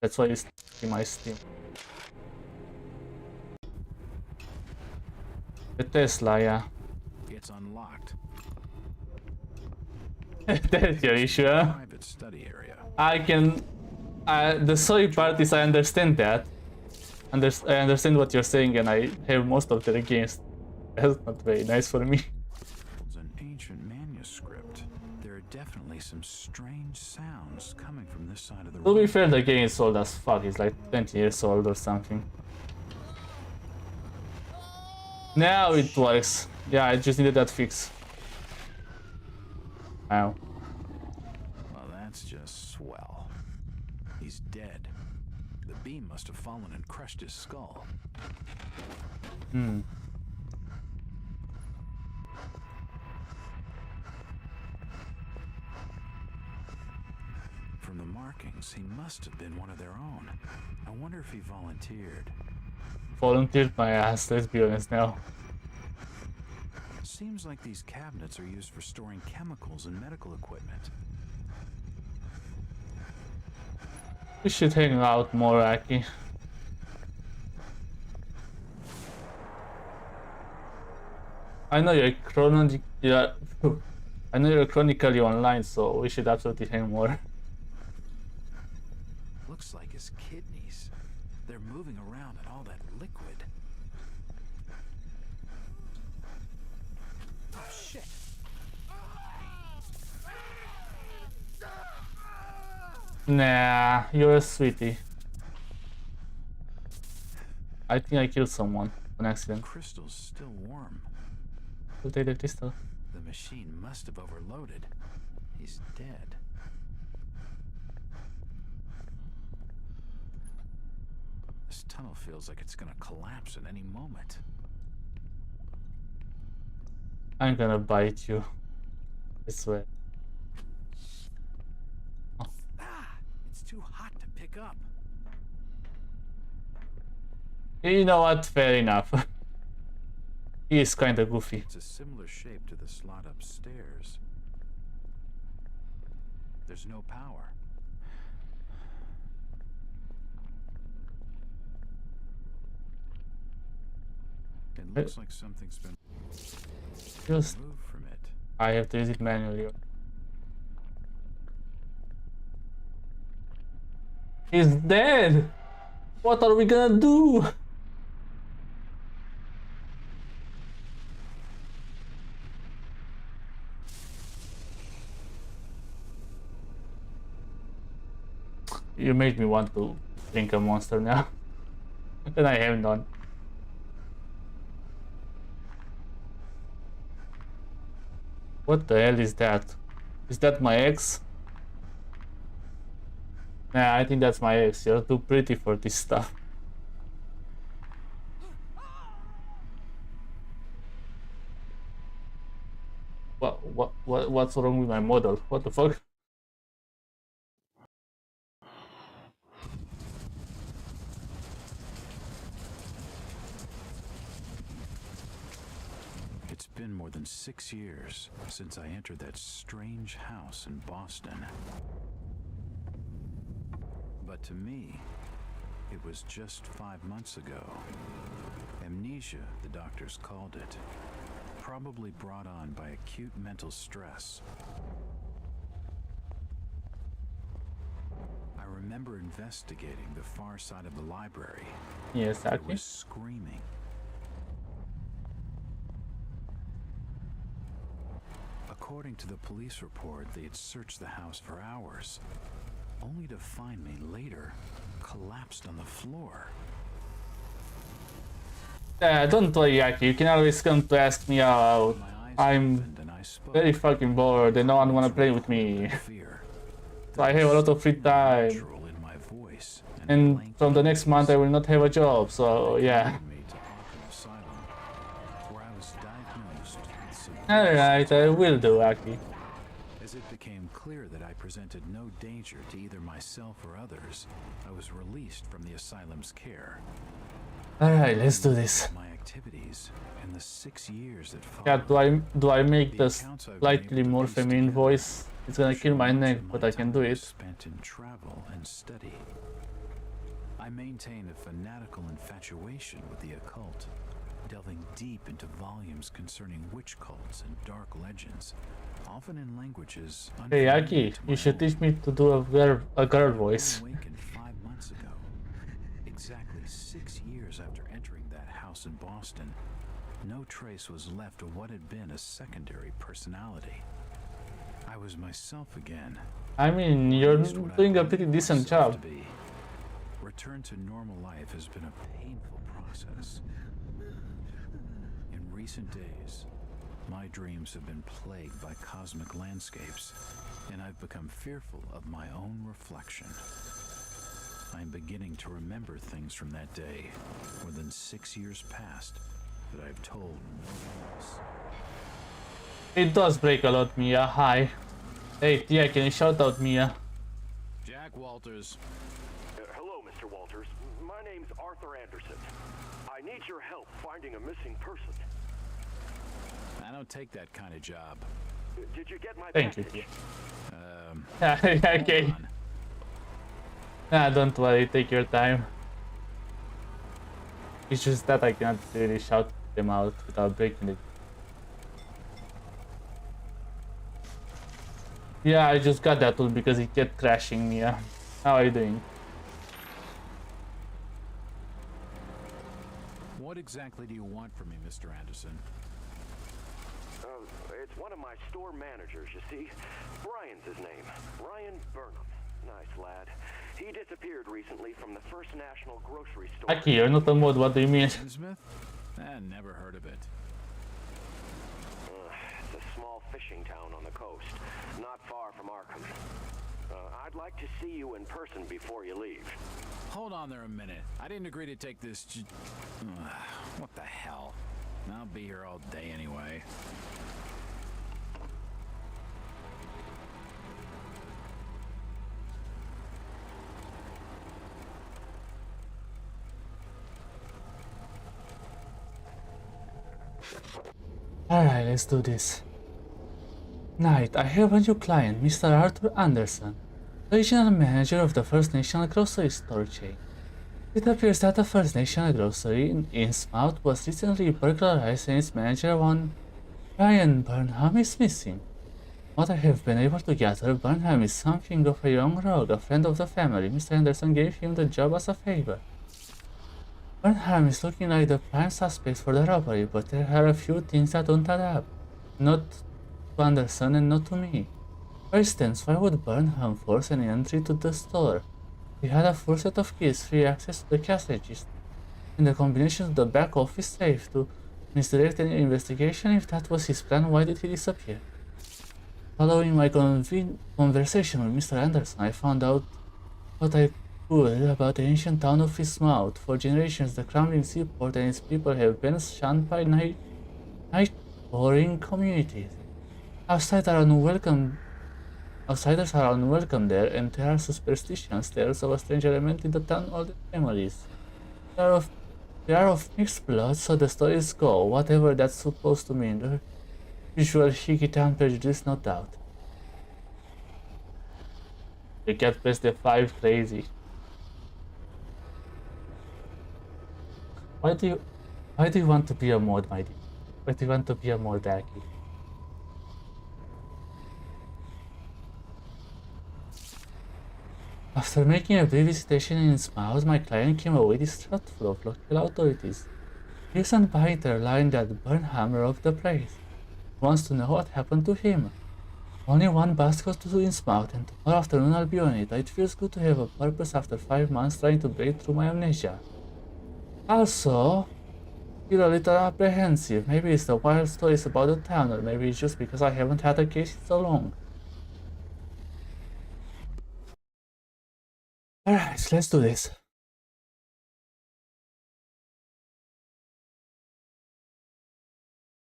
That's why it's in my Steam. Bethesda, yeah. It's unlocked. That's your issue, huh? Private study area. I can. The sorry part is I understand that. I understand what you're saying, and I have most of the games. That's not very nice for me. It's an ancient manuscript. There are definitely some strange sounds coming from this side of the To be room. fair, the game is old as fuck. It's like 20 years old or something. Now it works. Yeah, I just needed that fix. Wow. Well, that's just swell. He's dead. The beam must have fallen and crushed his skull. Hmm. From the markings, he must have been one of their own. I wonder if he volunteered. Volunteered my ass, let's be honest now. Seems like these cabinets are used for storing chemicals and medical equipment. We should hang out more, Aki. I know you're I know you're chronically online, so we should absolutely hang more. Looks like his kidneys. They're moving around in all that liquid. Oh, shit. Nah, you're a sweetie. I think I killed someone on accident. Crystal's still warm. We'll take the crystal. The machine must have overloaded. He's dead. This tunnel feels like it's gonna collapse at any moment. I'm gonna bite you. I swear. Ah! It's too hot to pick up. You know what? Fair enough. He is kinda goofy. It's a similar shape to the slot upstairs. There's no power. It looks like something's been Just removed from it. I have to use it manually. He's dead! What are we gonna do? You made me want to drink a monster now. And I have none. What the hell is that? Is that my ex? Nah, I think that's my ex. You're too pretty for this stuff. What's wrong with my model? What the fuck? It's been more than 6 years since I entered that strange house in Boston. But to me, it was just 5 months ago. Amnesia, the doctors called it. Probably brought on by acute mental stress. I remember remember investigating the far side of the library. Yes, There Aki. was screaming. According to the police report, they had searched the house for hours, only to find me later collapsed on the floor. Yeah, don't worry, Aki. You can always come to ask me out. My eyes I'm opened and I spoke. very fucking bored and no one wanna play with me. Fear. So I have a lot of free time. Natural in my voice And blank from the next month I will not have a job, so yeah. me to Arkham Asylum, where I was diagnosed with severe Alright, I will do, Aki. As it became clear that I presented no danger to either myself or others, I was released from the asylum's care. Alright, let's do this. My activities in the 6 years that Yeah, followed. do I make The the accounts I've been slightly able to more piece feminine together voice? It's gonna kill my show much neck, of but my I can do time was it. spent in travel and study. I maintain a fanatical infatuation with the occult, delving deep into volumes concerning witch cults and dark legends, often in languages Hey, unfamiliar Aki, to you my should own. teach me to do a girl I voice. awakened 5 months ago, exactly 6 years after entering that house in Boston. No trace was left of what had been a secondary personality. I was myself again. I mean, you're At least what I doing a believed pretty decent myself job. to be. Return to normal life has been a painful process. In recent days, my dreams have been plagued by cosmic landscapes, and I've become fearful of my own reflection. I'm beginning to remember things from that day, more than 6 years past, that I've told no one else. It does break a lot, Mia. Hi. Hey, Tia, can you shout out Mia? Jack Walters. Hello, Mr. Walters. My name's Arthur Anderson. I need your help finding a missing person. I don't take that kind of job. Did you get my Thank you, package? Tia. Yeah, okay. Hold on. Nah, don't worry, take your time. It's just that I cannot really shout them out without breaking it. Yeah, I just got that tool because it kept crashing, Mia. How are you doing? What exactly do you want from me, Mr. Anderson? It's one of my store managers, you see. Brian's his name. Brian Burnham. Nice lad. He disappeared recently from the First National grocery store. Aki, you're not a mod, what do you mean? Smith? Never heard of it. It's a small fishing town on the coast, not far from Arkham. I'd like to see you in person before you leave. Hold on there a minute. I didn't agree to take this what the hell? I'll be here all day anyway. Alright, let's do this. Knight, I have a new client, Mr. Arthur Anderson, regional manager of the First National grocery store chain. It appears that the First National grocery in Innsmouth was recently burglarized and its manager, one Brian Burnham, is missing. What I have been able to gather, Burnham is something of a young rogue, a friend of the family. Mr. Anderson gave him the job as a favor. Burnham is looking like the prime suspect for the robbery, but there are a few things that don't add up. Not to Anderson and not to me. For instance, why would Burnham force an entry to the store? He had a full set of keys, free access to the cash register, and the combination of the back office safe to misdirect any investigation. If that was his plan, why did he disappear? Following my conversation with Mr. Anderson, I found out what I could about the ancient town of Innsmouth. For generations, the crumbling seaport and its people have been shunned by night-pouring communities. Outsiders are unwelcome there, and there are superstitions, tales of a strange element in the town all the families. They are of mixed blood, so the stories go, whatever that's supposed to mean. The usual Hihi town prejudice, no doubt. You can't press the 5, crazy. Why do you want to be a mod, my dear? Why do you want to be a mod, Aki? After making a brief visitation in his mouth, my client came away distrustful of local authorities. He isn't buying their line that Burnham robbed the place. He wants to know what happened to him. Only one bus goes to Innsmouth, and tomorrow afternoon I'll be on it. It feels good to have a purpose after 5 months trying to break through my amnesia. Also, feel a little apprehensive. Maybe it's the wild stories about the town, or maybe it's just because I haven't had a case in so long. Alright, let's do this.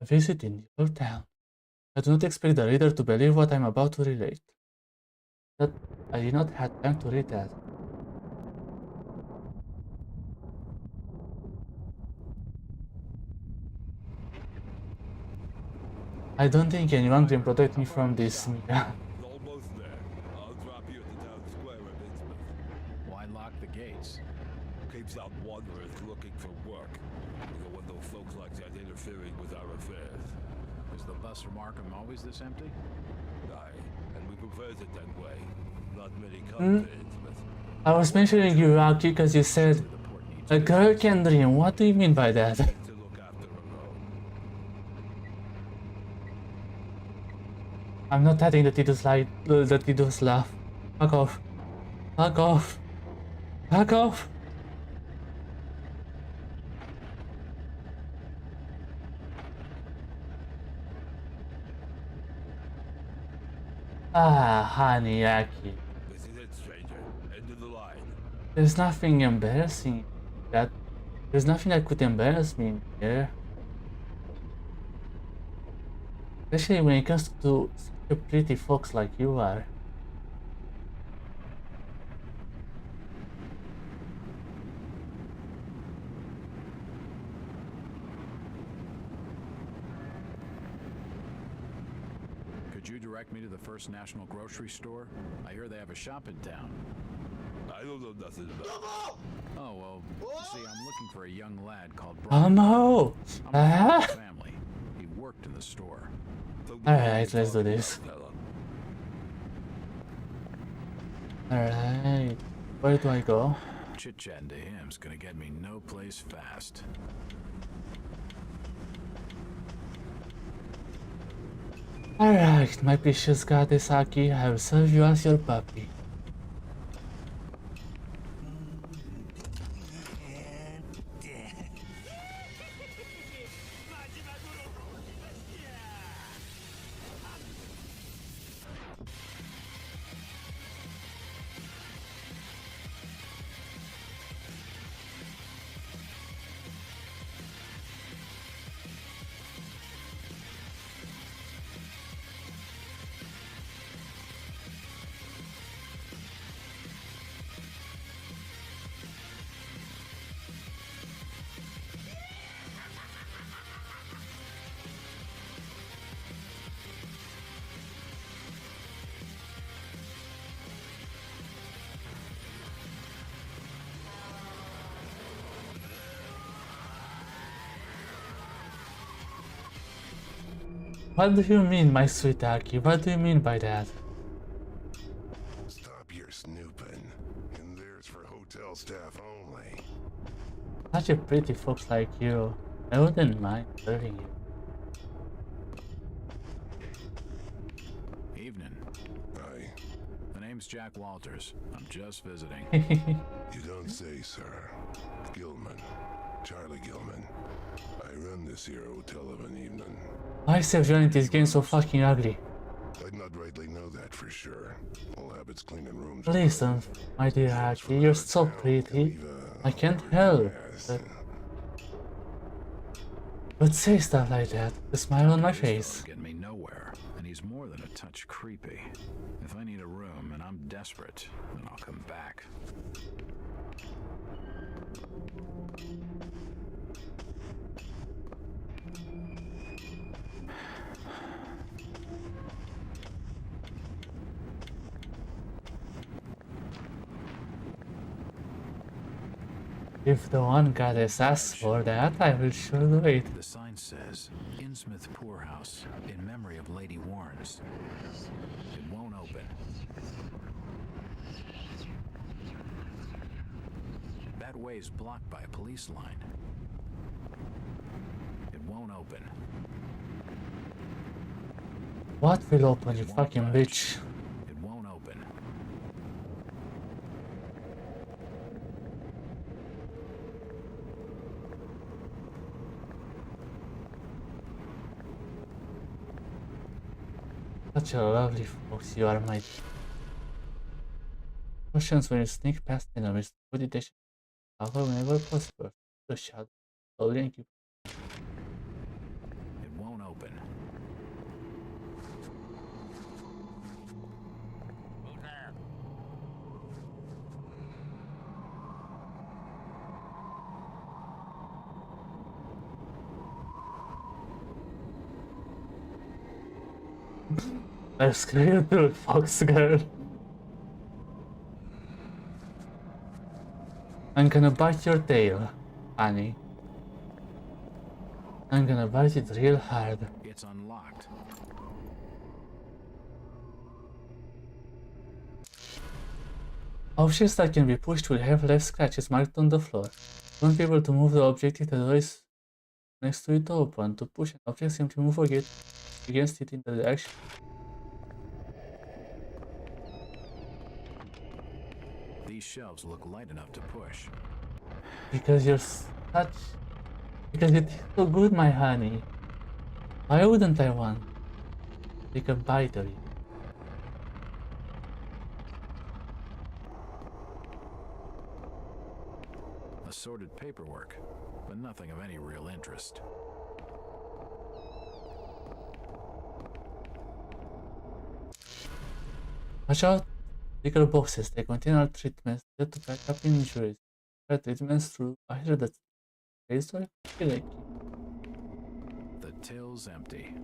A visit in your town. I do not expect the reader to believe what I'm about to relate. But I did not have time to read that. I don't think anyone can protect me from this, Mia. Almost there. I'll drop you at the town square of Innsmouth. Why lock the gates? Keeps out wanderers looking for work. We don't want those folks like that interfering with our affairs. Is the bus from Arkham always this empty? Aye, and we prefer it that way. Not many come to Innsmouth. I was mentioning you, Rocky, because you said The port needs a girl can dream. What do you mean by that? To look after her own. I'm not adding the Tidus laugh. Fuck off. Fuck off. Fuck off. Ah, honey, Aki. This is it, stranger. End of the line. There's nothing embarrassing that. There's nothing that could embarrass me in here. Especially when it comes to such a pretty folks like you are. Could you direct me to the First National Grocery Store? I hear they have a shop in town. I don't know nothing about Oh, well, see, I'm looking for a young lad called Brian. Tomo! I'm Ah! from his family. He worked in the store. Alright, let's do this. Alright. Where do I go? Chit-chatting to him's gonna get me no place fast. Alright, my precious goddess Aki, I will serve you as your puppy. What do you mean, my sweet Aki? What do you mean by that? Stop your snooping. And there's for hotel staff only. Such a pretty folks like you. I wouldn't mind serving you. Evening. Aye. The name's Jack Walters. I'm just visiting. You don't say, sir. Gilman. Charlie Gilman. I run this here hotel of an evening. Why is everyone in this game so fucking ugly? I'd not rightly know that for sure. All habits cleaning rooms. Listen, my dear Aki, you're so pretty. I can't help but say stuff like that. The smile on my face. Getting me nowhere, and he's more than a touch creepy. If I need a room and I'm desperate, then I'll come back. If the one goddess asks for that, I will sure do it. The sign says, Innsmouth Poorhouse, in memory of Lady Warrens. It won't open. way's blocked by a police line. It won't open. What will open, you It won't fucking budge. bitch? It won't open. Such a lovely fox you are, my Questions when you sneak past enemies, good detection, cover whenever possible, the shadow, slowly and keep. It won't open. Who's there? I'm scared, dude, fox girl. I'm gonna bite your tail, honey. I'm gonna bite it real hard. It's unlocked. Objects that can be pushed will have left scratches marked on the floor. You won't be able to move the object if the door is next to it open. To push an object, simply move against it in the direction. These shelves look light enough to push. Because you're such... Because it is so good, my honey. Why wouldn't I want to take a bite of it? Assorted paperwork, but nothing of any real interest. Watch out! Bigger boxes. They contain our treatments needed to pack up injuries. Our treatments through either the face or like The till's empty.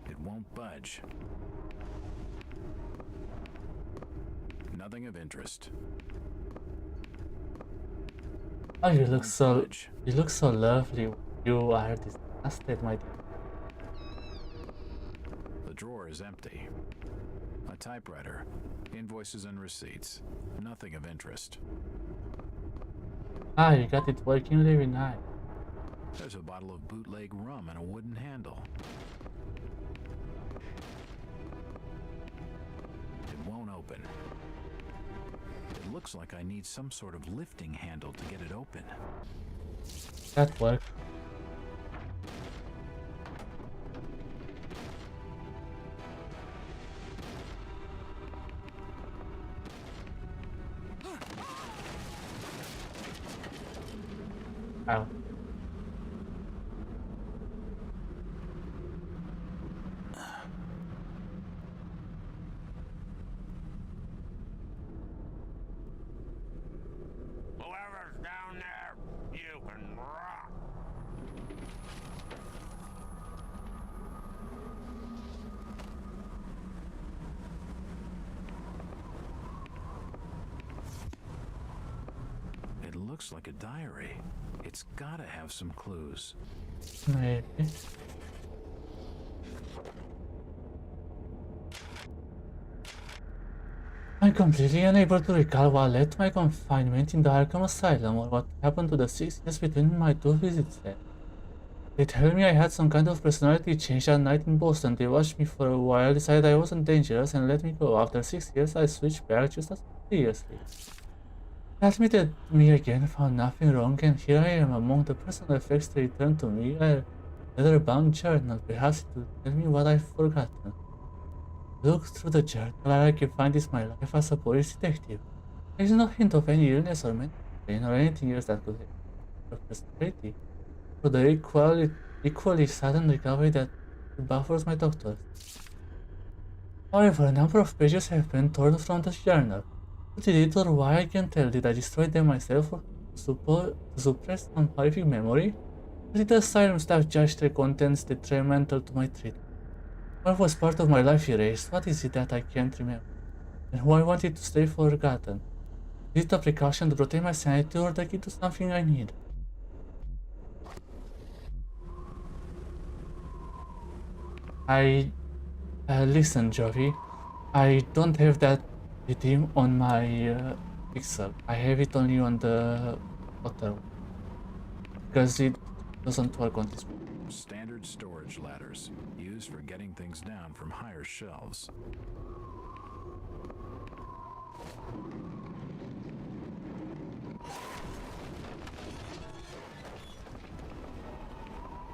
It won't budge. Nothing of interest. Oh, you look Won't so... budge. You look so lovely. You are disgusted, my dear. The drawer is empty. A typewriter, invoices and receipts. Nothing of interest. Ah, you got it working really nice. There's a bottle of bootleg rum and a wooden handle. It won't open. It looks like I need some sort of lifting handle to get it open. That worked. Ow. Whoever's down there, you can rock. It looks like a diary. It's gotta have some clues. Maybe. I'm completely unable to recall what led to my confinement in the Arkham Asylum or what happened to the 6 years between my 2 visits there. They tell me I had some kind of personality change that night in Boston. They watched me for a while, decided I wasn't dangerous, and let me go. After 6 years, I switched back just as seriously. They admitted me again, found nothing wrong, and here I am among the personal effects they returned to me. A leather-bound journal. Perhaps it will tell me what I've forgotten. Look through the journal. All I can find is my life as a police detective. There is no hint of any illness or mental pain or anything else that could have personality. For the equally sudden recovery that baffles my doctors. However, a number of pages have been torn from the journal. Who did it or why I can't tell. Did I destroy them myself or to suppress some horrific memory? Or did the asylum staff judge their contents detrimental to my treatment? What was part of my life erased? What is it that I can't remember? And who I wanted to stay forgotten? Is it a precaution to protect my sanity or the key to something I need? Listen, Jovi. I don't have that redeem on my pixel. I have it only on the other one. Because it doesn't work on this one. Standard storage ladders, used for getting things down from higher shelves.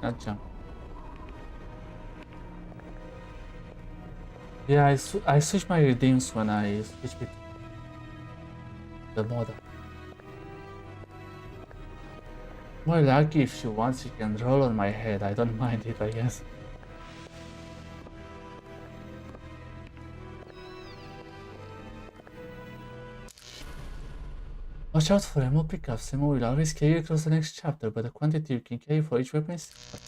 Not jump. Yeah, I switch my redeems when I switch between the model. More lucky if she wants, she can roll on my head. I don't mind it, I guess. Watch out for ammo pickups. Ammo will always carry across the next chapter, but the quantity you can carry for each weapon is different.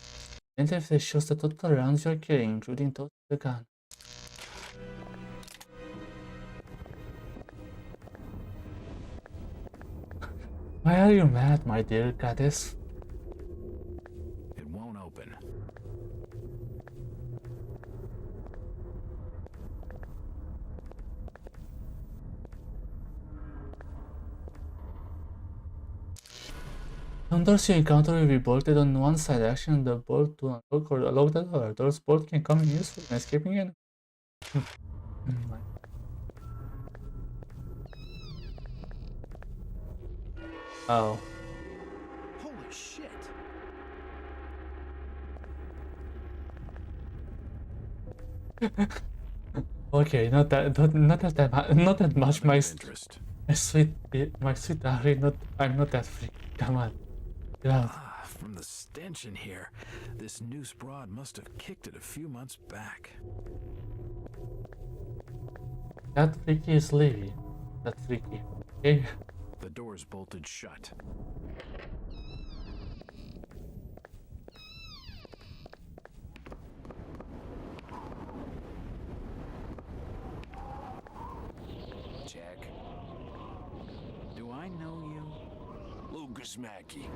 Interface shows the total rounds you are carrying, including total the gun. Why are you mad, my dear goddess? It won't open. Some doors you encounter will be bolted on one side. Action the bolt to unlock or lock the door. Those bolts can come in useful when escaping an. Oh. Holy shit! Okay, not that much. My Interest. sweet Ari, I'm not that freak. Come on, get out. From the stench in here, this noose broad must have kicked it a few months back. That freaky is Levy. That freaky. Okay. The door's bolted shut. Jack. Do I know you? Lucas Mackey.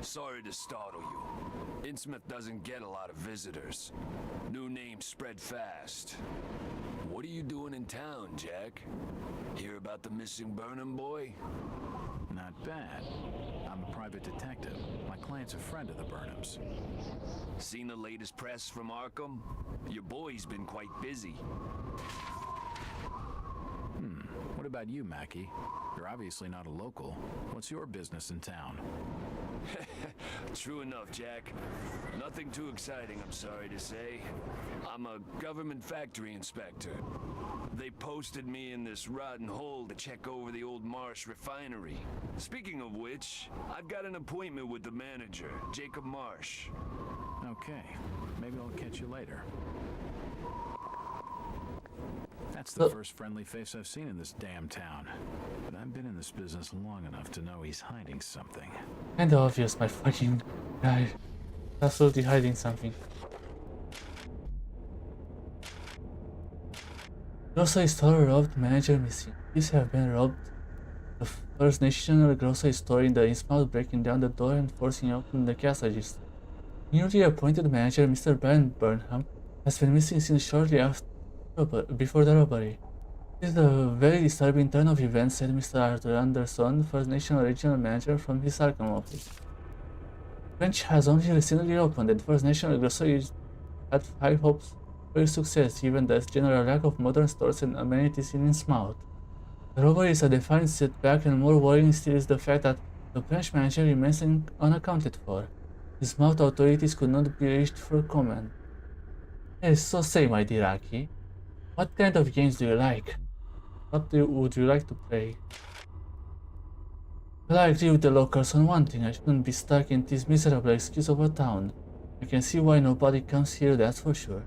Sorry to startle you. Innsmouth doesn't get a lot of visitors. New names spread fast. What are you doing in town, Jack? Hear about the missing Burnham boy? Not bad. I'm a private detective. My client's a friend of the Burnhams. Seen the latest press from Arkham? Your boy's been quite busy. What about you, Mackie? You're obviously not a local. What's your business in town? True enough, Jack. Nothing too exciting, I'm sorry to say. I'm a government factory inspector. They posted me in this rotten hole to check over the old Marsh refinery. Speaking of which, I've got an appointment with the manager, Jacob Marsh. Okay, maybe I'll catch you later. That's the first friendly face I've seen in this damn town. But I've been in this business long enough to know he's hiding something. Kinda obvious, my fucking guy. Absolutely hiding something. Grocery store robbed, manager missing. These have been robbed. The First National grocery store in the Innsmouth, breaking down the door and forcing open the cash register. Newly appointed manager Mr. Baron Burnham has been missing since shortly before the robbery. This is a very disturbing turn of events, said Mr. Arthur Anderson, First National Regional Manager from his Arkham office. Branch has only recently opened, and First National Grocery had high hopes for its success, given the general lack of modern stores and amenities in Innsmouth. The robbery is a definite setback, and more worrying still is the fact that the branch manager remains unaccounted for. Innsmouth authorities could not be reached for comment. Yes, so say, my dear Aki, what kind of games do you like? Would you like to play? Well, I agree with the locals on one thing. I shouldn't be stuck in this miserable excuse of a town. I can see why nobody comes here, that's for sure.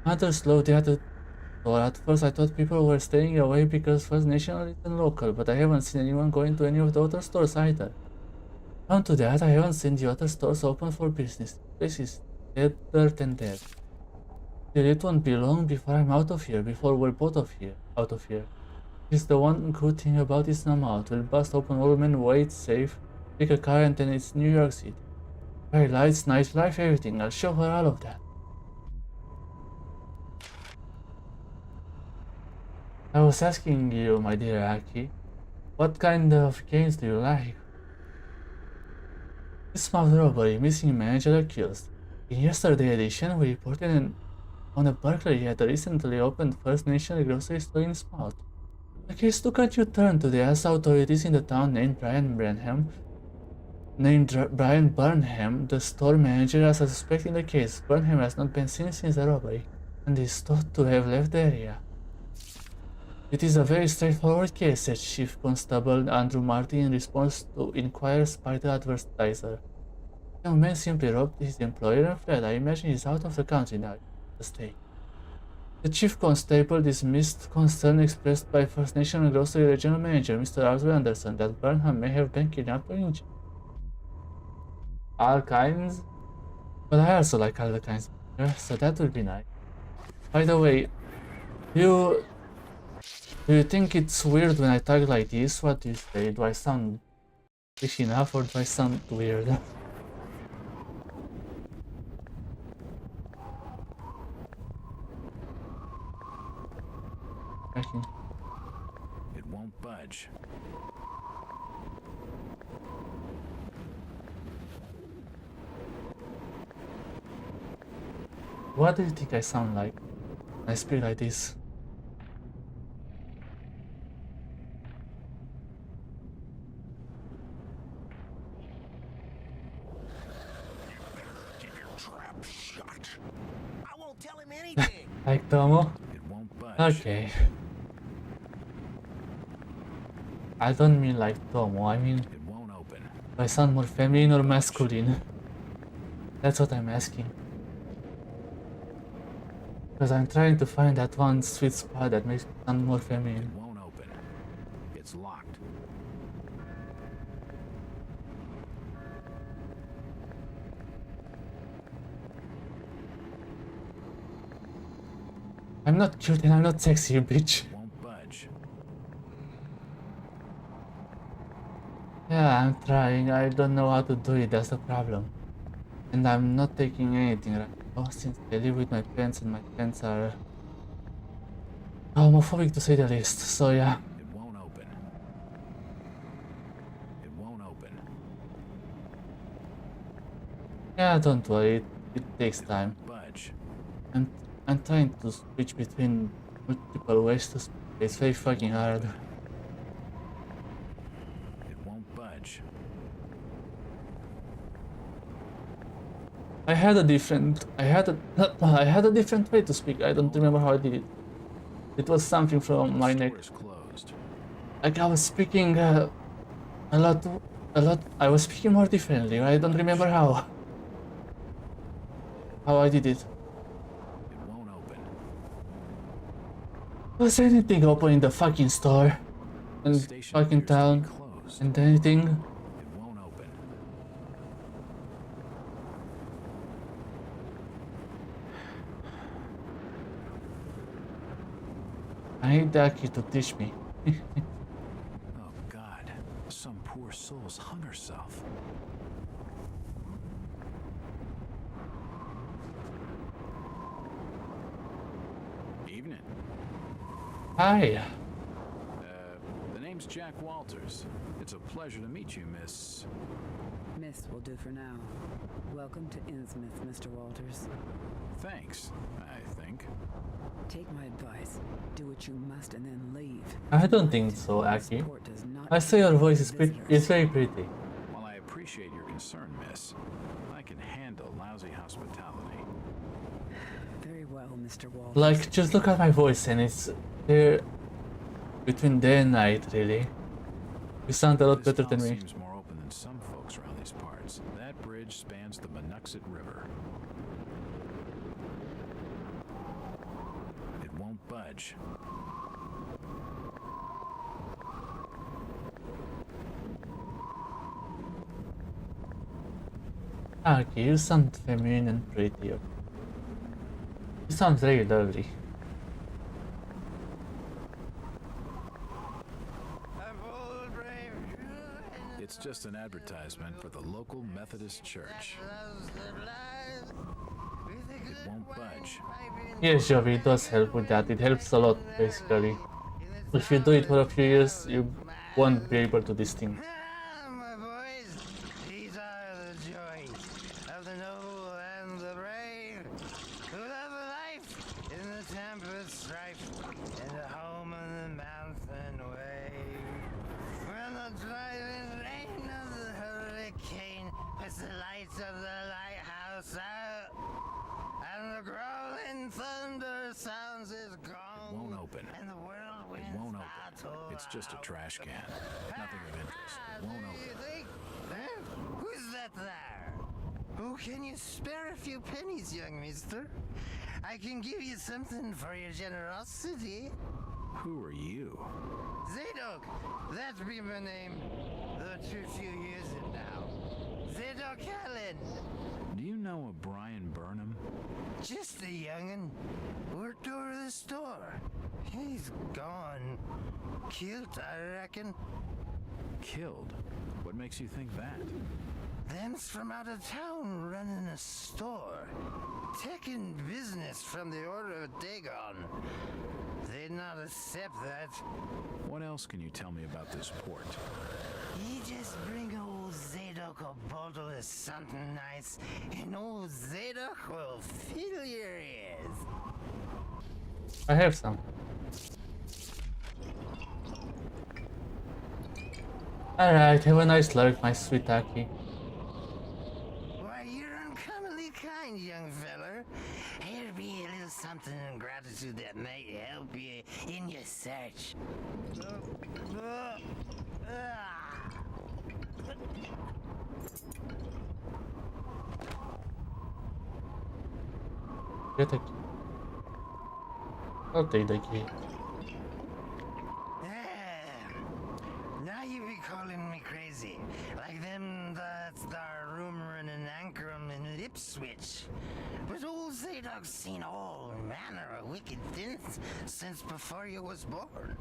Another slow day at the door. At first I thought people were staying away because First National isn't local, but I haven't seen anyone going to any of the other stores either. Down to that, I haven't seen the other stores open for business. This is deader than dead. Still, it won't be long before I'm out of here, before we're both out of here. This is the one good thing about this Innsmouth. We'll bust open all men, wait, safe, pick a car, and then it's New York City. Bright lights, nice life, everything. I'll show her all of that. I was asking you, my dear Aki, what kind of games do you like? Smart robbery, missing manager accused. In yesterday edition, we reported on a burglary at a recently opened First National grocery store in Smart. The case took a U-turn to ask authorities in the town named Brian Burnham, the store manager, as a suspect in the case. Burnham has not been seen since the robbery, and is thought to have left the area. It is a very straightforward case, said Chief Constable Andrew Martin in response to inquiries by the advertiser. The young man simply robbed his employer and fled. I imagine he's out of the country now. The stake. The chief constable dismissed concern expressed by First National Grocery Regional Manager Mr. Arthur Anderson that Burnham may have been kidnapped or injured. All kinds? But I also like all the kinds, so that would be nice. By the way, do you think it's weird when I talk like this? What do you say? Do I sound fish enough or do I sound weird? It won't budge. What do you think I sound like when I speak like this? Keep your trap shut. I won't tell him anything. Like Tomo? It won't budge. Okay. I don't mean like Tomo, I mean, It won't open. do I sound more feminine or masculine? That's what I'm asking. Because I'm trying to find that one sweet spot that makes me sound more It feminine. won't open. It's locked. I'm not cute and I'm not sexy, you bitch. It won't budge. Yeah, I'm trying. I don't know how to do it, that's the problem. And I'm not taking anything right now since I live with my parents and my parents are homophobic to say the least, so yeah. It won't open. It won't open. Yeah, don't worry, it takes time. Budge. I'm trying to switch between multiple ways to speak. It's very fucking hard. It won't budge. I had a different way to speak. I don't remember how I did it. It was something from my neck. Door is closed. Like I was speaking a lot. I was speaking more differently. I don't remember how I did it. It won't open. Was anything open in the fucking store and Station fucking appears to be town closed. and anything? It won't open. I need Aki to teach me. Oh God. Some poor soul's hung herself. Evening. Hi. The name's Jack Walters. It's a pleasure to meet you, Miss... Miss will do for now. Welcome to Innsmouth, Mr. Walters. Thanks, I think. Take my advice. Do what you must and then leave. I don't think so, Aki. Sport does not I say your voice is visitors. it's very pretty. While I appreciate your concern, Miss, I can handle lousy hospitality. Very well, Mr. Walters. Like, just look at my voice and it's there between day and night, really. You sound a lot This better than town me. seems more open than some folks around these parts. That bridge spans the Monuxet River. It won't budge. Aki, you sound feminine and pretty. You sound very lovely. It's just an advertisement for the local Methodist church. It won't budge. Yes, Jovi, it does help with that. It helps a lot, basically. If you do it for a few years, you won't be able to distinguish. My boys, these are the joys of the noble and the brave, who love life in the tempest strife, in the home of the mountain wave. When the driving rain of the hurricane puts the lights of the lighthouse out, and the growling thunder sounds his gong. It won't open. And the world It winds won't battle open. It's just a out. trash can. Nothing of interest. It won't Do you open. think? Huh? Who's that there? Oh, can you spare a few pennies, young mister? I can give you something for your generosity. Who are you? Zadok, that be my name, though too few years it now. Zadok Allen, Do you know a Brian Burnham? just a young'un, worked over the store. He's gone. Killed, I reckon. Killed? What makes you think that? Them's from out of town running a store. Taking business from the Order of Dagon. They'd not accept that. What else can you tell me about this port? You just bring old Zadok a bottle of something nice, and old Zadok will fill your ears. I have some. Alright, have a nice lurk, my sweet Aki. Why, you're uncommonly kind, young feller. Here be a little something in gratitude that might help you in your search. Get a key. I'll take the key. Now you be calling me crazy, like them that's there rumoring in Ankrum and Ipswich. But old Zadok's seen all manner of wicked things since before you was born.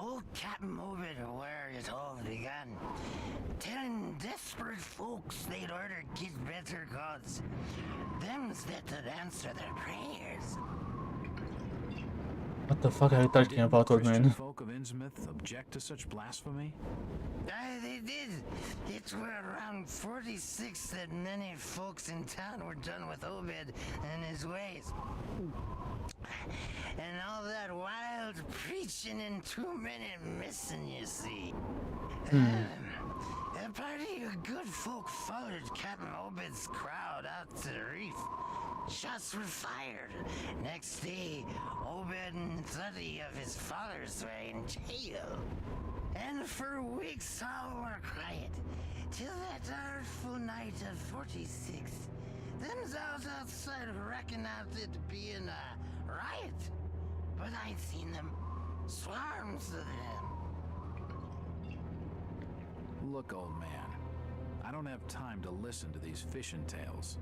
Old Captain Obed, where it all began, telling desperate folks they'd order get better gods, them's that would answer their prayers. What the fuck are you talking about, old Christian man? folk of Innsmouth object to such blasphemy? Aye, they did. It were around 46 that many folks in town were done with Obed and his ways. And all that wild preaching and too many missing, you see. A party of good folk followed Captain Obed's crowd out to the reef. Shots were fired. Next day, Obed and 30 of his followers were in jail. And for weeks all were quiet, till that artful night of 46. Them's out outside reckoned out it being a riot. But I'd seen them, swarms of them. Look, old man, I don't have time to listen to these fishing tales.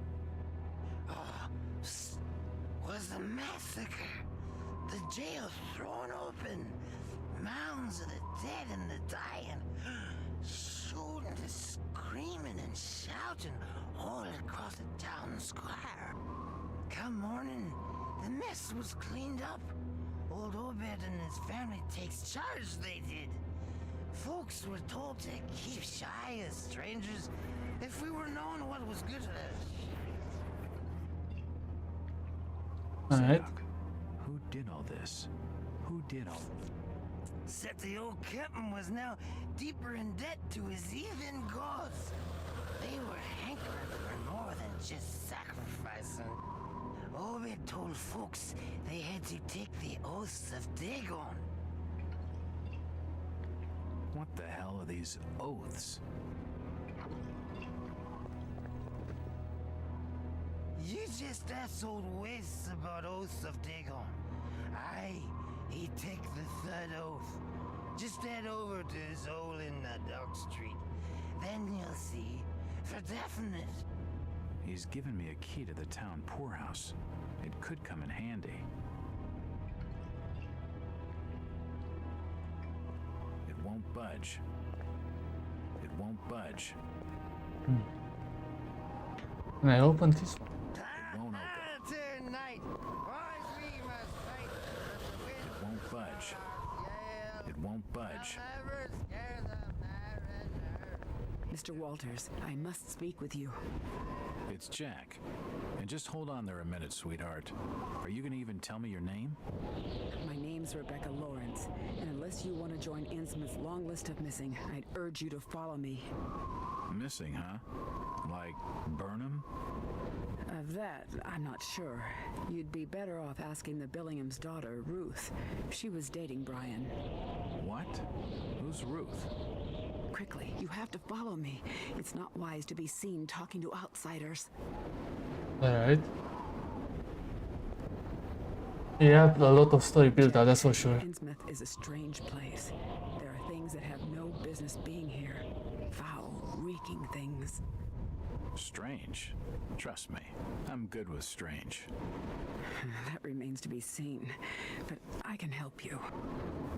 Was the massacre. The jail thrown open. Mounds of the dead and the dying. Shooting and screaming and shouting all across the town square. Come morning, the mess was cleaned up. Old Obed and his family takes charge, they did. Folks were told to keep shy as strangers if we were knowing what was good of us. Alright. Zadok, who did all this? Who did all Except the old captain was now deeper in debt to his heathen gods. They were hankering for more than just sacrificing. Obed told folks they had to take the oaths of Dagon. What the hell are these oaths? You just asked old Wes about oaths of Dagon. Aye, he take the third oath. Just head over to his hole in Dock Street. Then you'll see, for definite. He's given me a key to the town poorhouse. It could come in handy. It won't budge. It won't budge. Can I open this one? It won't open. Tonight, boys, we must fight, but badge. Mr. Walters, I must speak with you. It's Jack. And just hold on there a minute, sweetheart. Are you gonna even tell me your name? My name's Rebecca Lawrence, and unless you want to join Innsmouth's long list of missing, I'd urge you to follow me. Missing, huh? Like Burnham? Of that, I'm not sure. You'd be better off asking the Billingham's daughter, Ruth. She was dating Brian. What? Who's Ruth? Quickly, you have to follow me. It's not wise to be seen talking to outsiders. Alright. Yeah, a lot of story built out, that's for sure. Innsmouth is a strange place. There are things that have no business being here. Foul, reeking things. Strange. Trust me, I'm good with strange. That remains to be seen, but I can help you.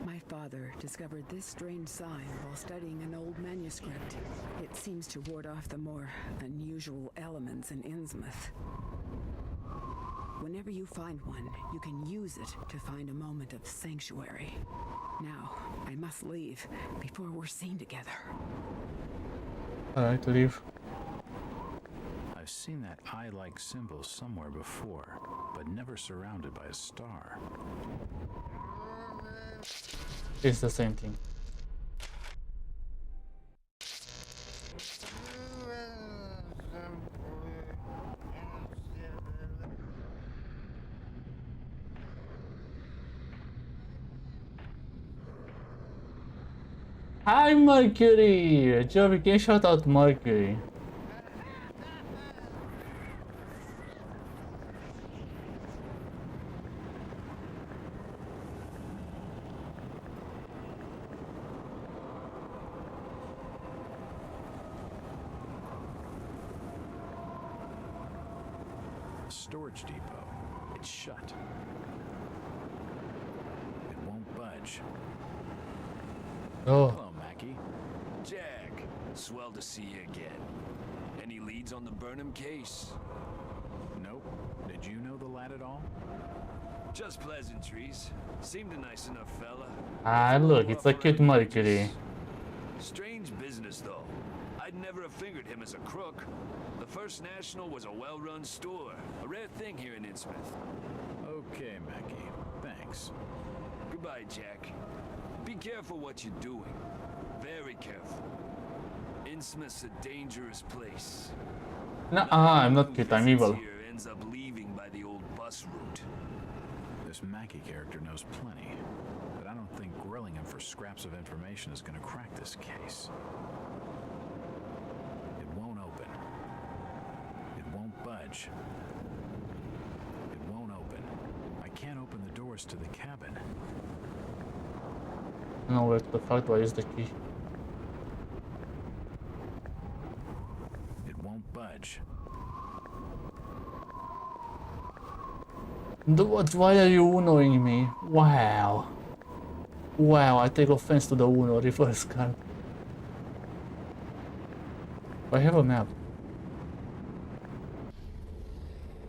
My father discovered this strange sign while studying an old manuscript. It seems to ward off the more unusual elements in Innsmouth. Whenever you find one, you can use it to find a moment of sanctuary. Now, I must leave before we're seen together. Alright, leave. I've seen that eye-like symbol somewhere before, but never surrounded by a star. It's the same thing. Hi Mercury! Joe, can you shout out Mercury? Storage depot. It's shut. It won't budge. Oh. Hello, Mackie. Jack, swell to see you again. Any leads on the Burnham case? Nope. Did you know the lad at all? Just pleasantries. Seemed a nice enough fella. Ah, look, it's a cute Mercury. Strange business, though. I'd never have figured him as a crook. The First National was a well-run store. A rare thing here in Innsmouth. Okay, Mackie. Thanks. Goodbye, Jack. Be careful what you're doing. Very careful. Innsmouth's a dangerous place. Nuh-uh, I'm not cute, I'm evil. Here ends up leaving by the old bus route. This Mackie character knows plenty, but I don't think grilling him for scraps of information is gonna crack this case. It won't open. It won't budge. It won't open. I can't open the doors to the cabin. No, where the fuck do I use the key? It won't budge. Why are you Unoing me? Wow. Wow, I take offense to the Uno reverse card. I have a map.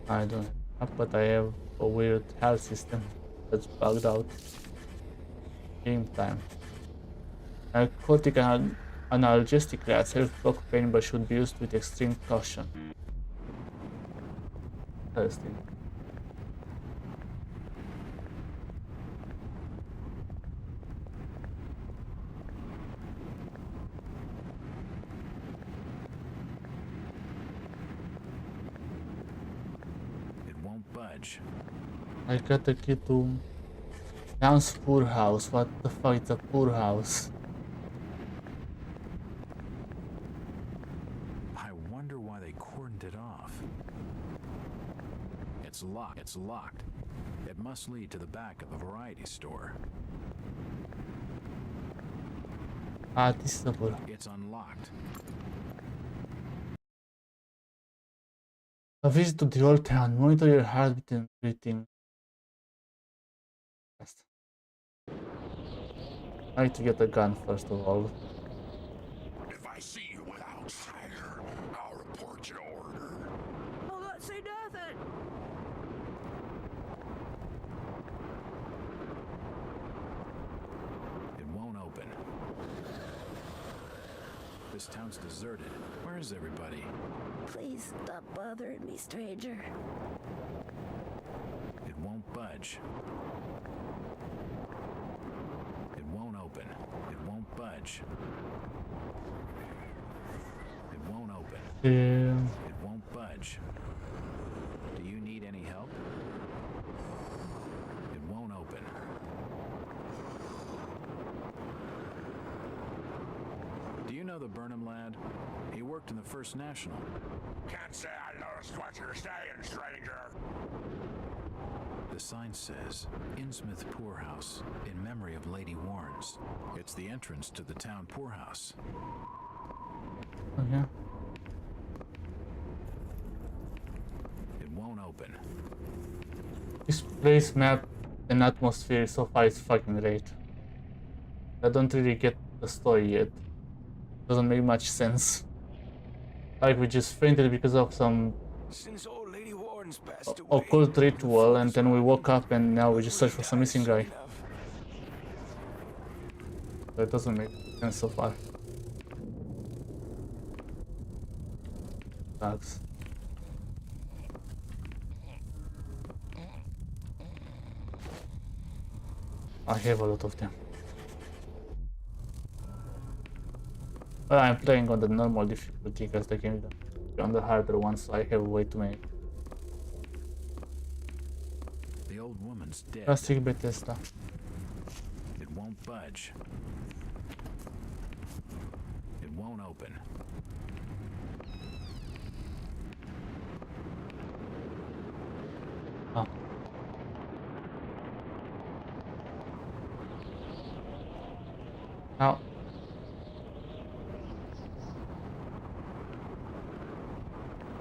I don't have a map, but I have a weird health system that's bugged out. Game time. Narcotic and analgesic rats help block pain but should be used with extreme caution. Interesting. It won't budge. I got the key to Town's poor house. What the fuck is a poor house? I wonder why they cordoned it off. It's locked. It's locked. It must lead to the back of the variety store. Ah, this is a poor. It's unlocked. A visit to the old town. Monitor your heartbeat and breathing. I need to get a gun first of all. If I see you with outsider, I'll report your order. I'll not say nothing! It won't open. This town's deserted. Where is everybody? Please stop bothering me, stranger. It won't budge. It won't open. It won't budge. It won't open. Yeah. It won't budge. Do you need any help? It won't open. Do you know the Burnham lad? He worked in the First National. Can't say I noticed what you're saying, stranger. The sign says, Innsmouth Poorhouse, in memory of Lady Warnes. It's the entrance to the town poorhouse. Oh, yeah. It won't open. This place map and atmosphere so far is fucking great. I don't really get the story yet. Doesn't make much sense. Like we just fainted because of some Since old Lady Warren's passed away, occult ritual, and then we woke up and now we just search for some missing guy. That doesn't make sense so far. Sucks. I have a lot of them. Well, I'm playing on the normal difficulty because the game is on the harder one, so I have way too many. The old woman's dead. Classic Bethesda. It won't budge. It won't open. Oh. Now.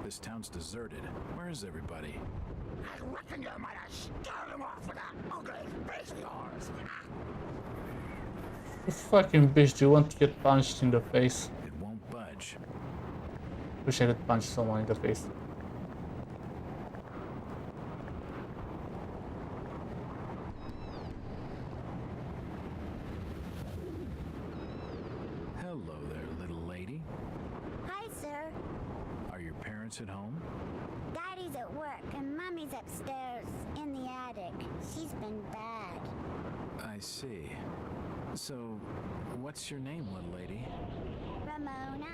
This town's deserted. Where is everybody? I reckon you might have started him off with that ugly face of yours. You fucking bitch, do you want to get punched in the face? It won't budge. Wish I could punch someone in the face. Hello there, little lady. Hi, sir. Are your parents at home? Daddy's at work and Mommy's upstairs in the attic. She's been bad. I see. So, what's your name, little lady? Ramona?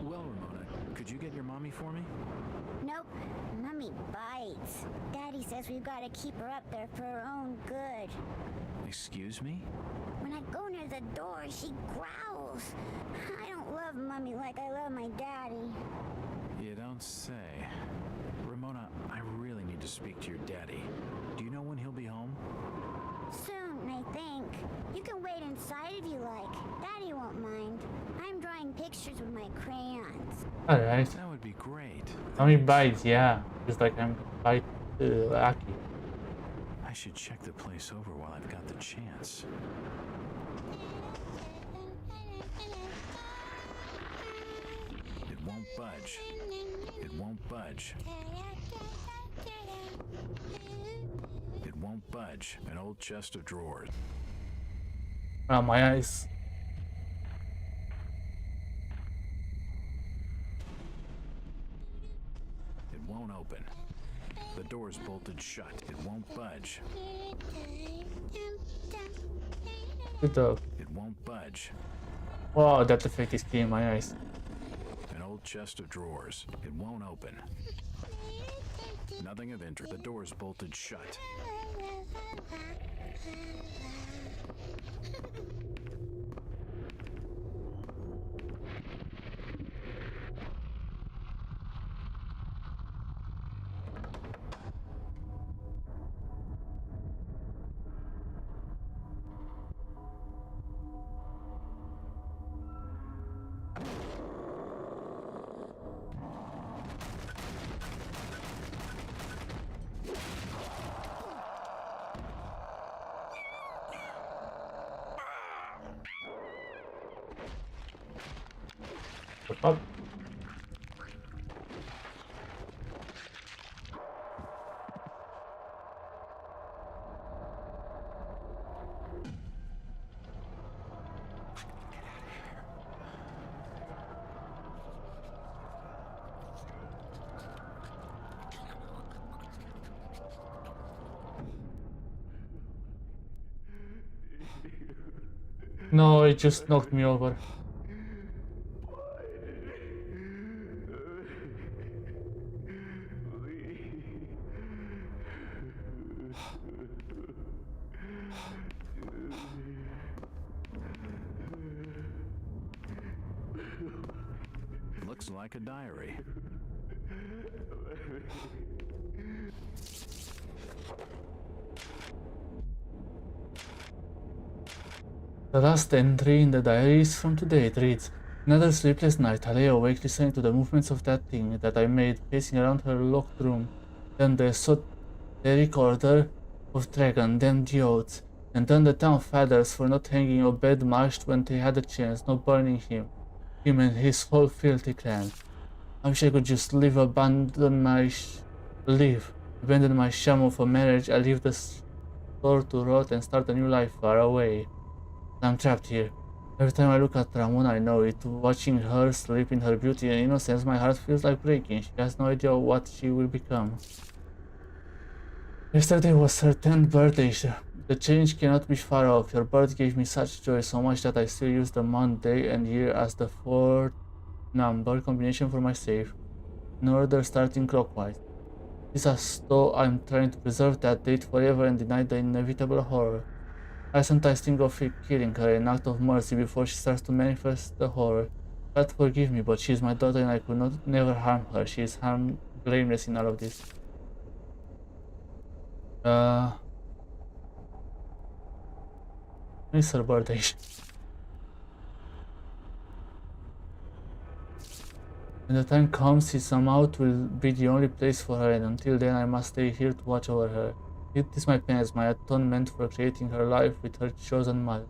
Well, Ramona, could you get your mommy for me? Nope. Mommy bites. Daddy says we've got to keep her up there for her own good. Excuse me? When I go near the door, she growls. I don't love Mommy like I love my daddy. You don't say. Ramona, I really need to speak to your daddy. Do you know when he'll be home? Soon, I think. You can wait inside if you like. Daddy won't mind. I'm drawing pictures with my crayons. Alright. That would be great. Mommy bites, yeah. Just like I'm bite lucky. I should check the place over while I've got the chance. It won't budge. It won't budge. It won't budge. An old chest of drawers. Oh, my eyes. It won't open. The door's bolted shut. It won't budge. Good dog. It won't budge. Wow, that effect is clean my eyes. An old chest of drawers. It won't open. Nothing of interest. The door's bolted shut. The fuck? No, it just knocked me over. Looks like a diary. The last entry in the diary is from today. It reads, "Another sleepless night. I lay awake listening to the movements of that thing that I made pacing around her locked room. Then the esoteric order of dragon, then the oaths, and then the town fathers for not hanging Obed Mashed when they had a chance, not burning him and his whole filthy clan. I wish I could just abandon my sham of a marriage. I leave the store to rot and start a new life far away. I'm trapped here. Every time I look at Ramona, I know it. Watching her sleep in her beauty and innocence, my heart feels like breaking. She has no idea what she will become. Yesterday was her 10th birthday. The change cannot be far off. Your birth gave me such joy, so much that I still use the month, day, and year as the 4th number combination for my save, in order starting clockwise. It's as though I'm trying to preserve that date forever and deny the inevitable horror. I sometimes think of killing her, an act of mercy before she starts to manifest the horror. God forgive me, but she is my daughter and I could never harm her. She is blameless in all of this. It's her birthday. When the time comes, his out will be the only place for her, and until then I must stay here to watch over her. It is my penance, my atonement for creating her life with her chosen mother.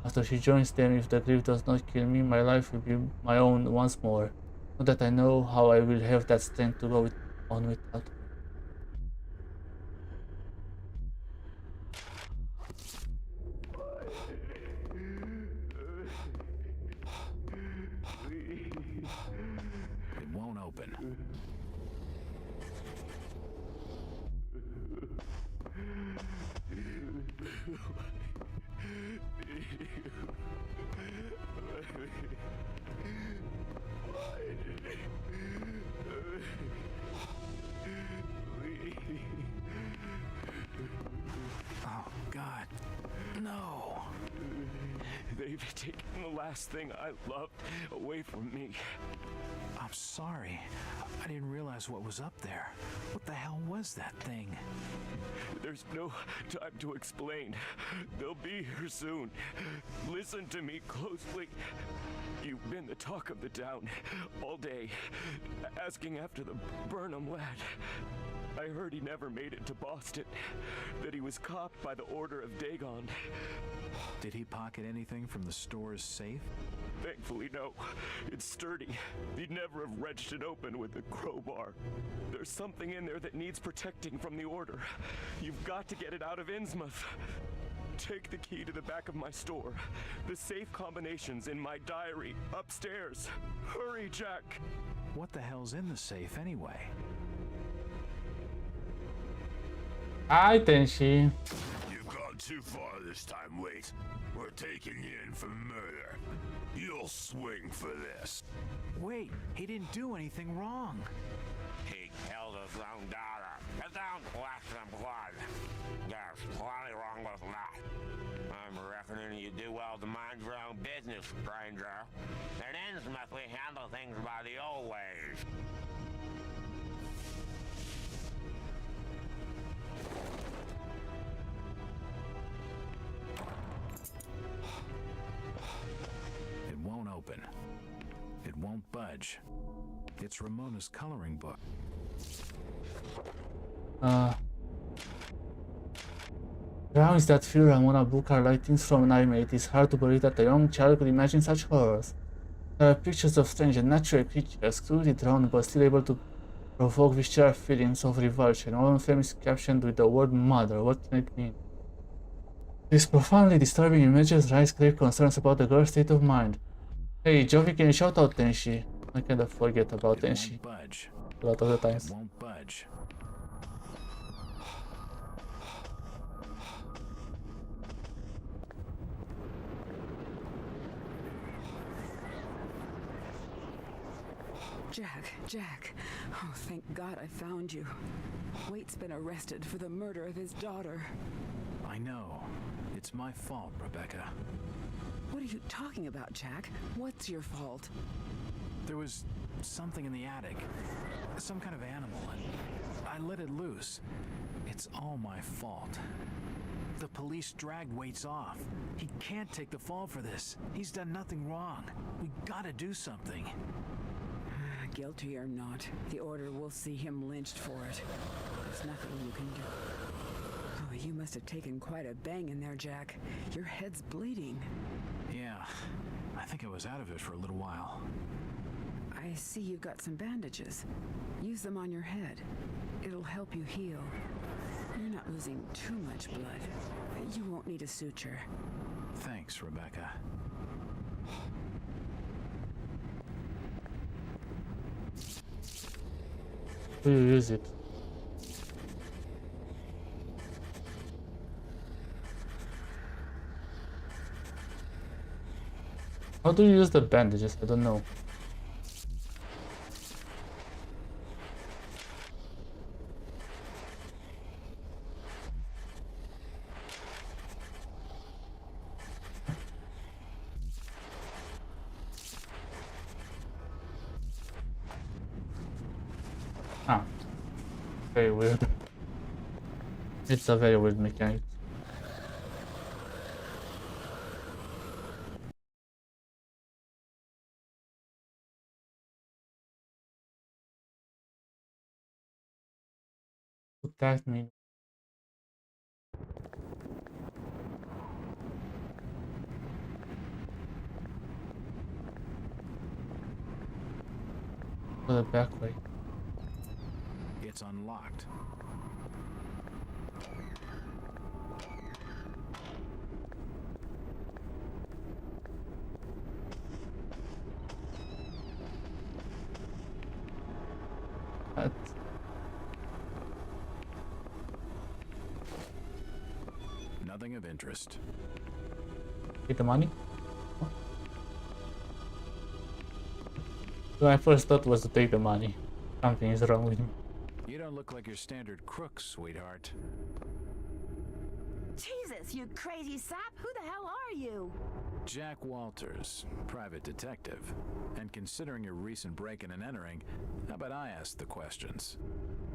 After she joins them, if the grief does not kill me, my life will be my own once more. Not that I know how I will have that strength to go on without her. It won't open. Oh, God. No. They've taken the last thing I loved away from me. I'm sorry. I didn't realize what was up there. What the hell was that thing? There's no time to explain. They'll be here soon. Listen to me closely. You've been the talk of the town all day, asking after the Burnham lad. I heard he never made it to Boston, that he was copped by the Order of Dagon. Did he pocket anything from the store's safe? Thankfully, no. It's sturdy. He'd never have wrenched it open with a crowbar. There's something in there that needs protecting from the Order. You've got to get it out of Innsmouth. Take the key to the back of my store. The safe combination's in my diary, upstairs. Hurry, Jack! What the hell's in the safe anyway? Hi, Tenshi. You've gone too far this time, wait. We're taking you in for murder. You'll swing for this. Wait, he didn't do anything wrong. He killed his own daughter. Get down, flesh and blood. There's plenty wrong with that. I'm reckoning you do well to mind your own business, stranger. In Innsmouth, we handle things by the old ways. It won't open. It won't budge. It's Ramona's coloring book. Drawings that fill Ramona book are like things from a nightmare. It is hard to believe that a young child could imagine such horrors. There are pictures of strange and natural creatures, crudely drawn but still able to provoke visceral feelings of revulsion. One of them is captioned with the word mother. What can it mean? These profoundly disturbing images raise grave concerns about the girl's state of mind. Hey, Jovi, can you shout out Tenshi? I kind of forget about Tenshi a lot of the times. It won't budge. Jack. Oh, thank God I found you. Waite's been arrested for the murder of his daughter. I know. It's my fault, Rebecca. What are you talking about, Jack? What's your fault? There was something in the attic. Some kind of animal, and I let it loose. It's all my fault. The police dragged Waits off. He can't take the fall for this. He's done nothing wrong. We gotta do something. Guilty or not, the order will see him lynched for it. There's nothing you can do. Oh, you must have taken quite a bang in there, Jack. Your head's bleeding. Yeah, I think I was out of it for a little while. I see you've got some bandages. Use them on your head. It'll help you heal. You're not losing too much blood. You won't need a suture. Thanks, Rebecca. Do you use it? How do you use the bandages? I don't know. Ah, very weird. It's a very weird mechanic. What that mean? Go the back way. It's unlocked. That's Nothing of interest. take the money. So my first thought was to take the money. Something is wrong with me. You don't look like your standard crook, sweetheart. Jesus, you crazy sap! Who the hell are you? Jack Walters, private detective. And considering your recent break-in and entering, how about I ask the questions?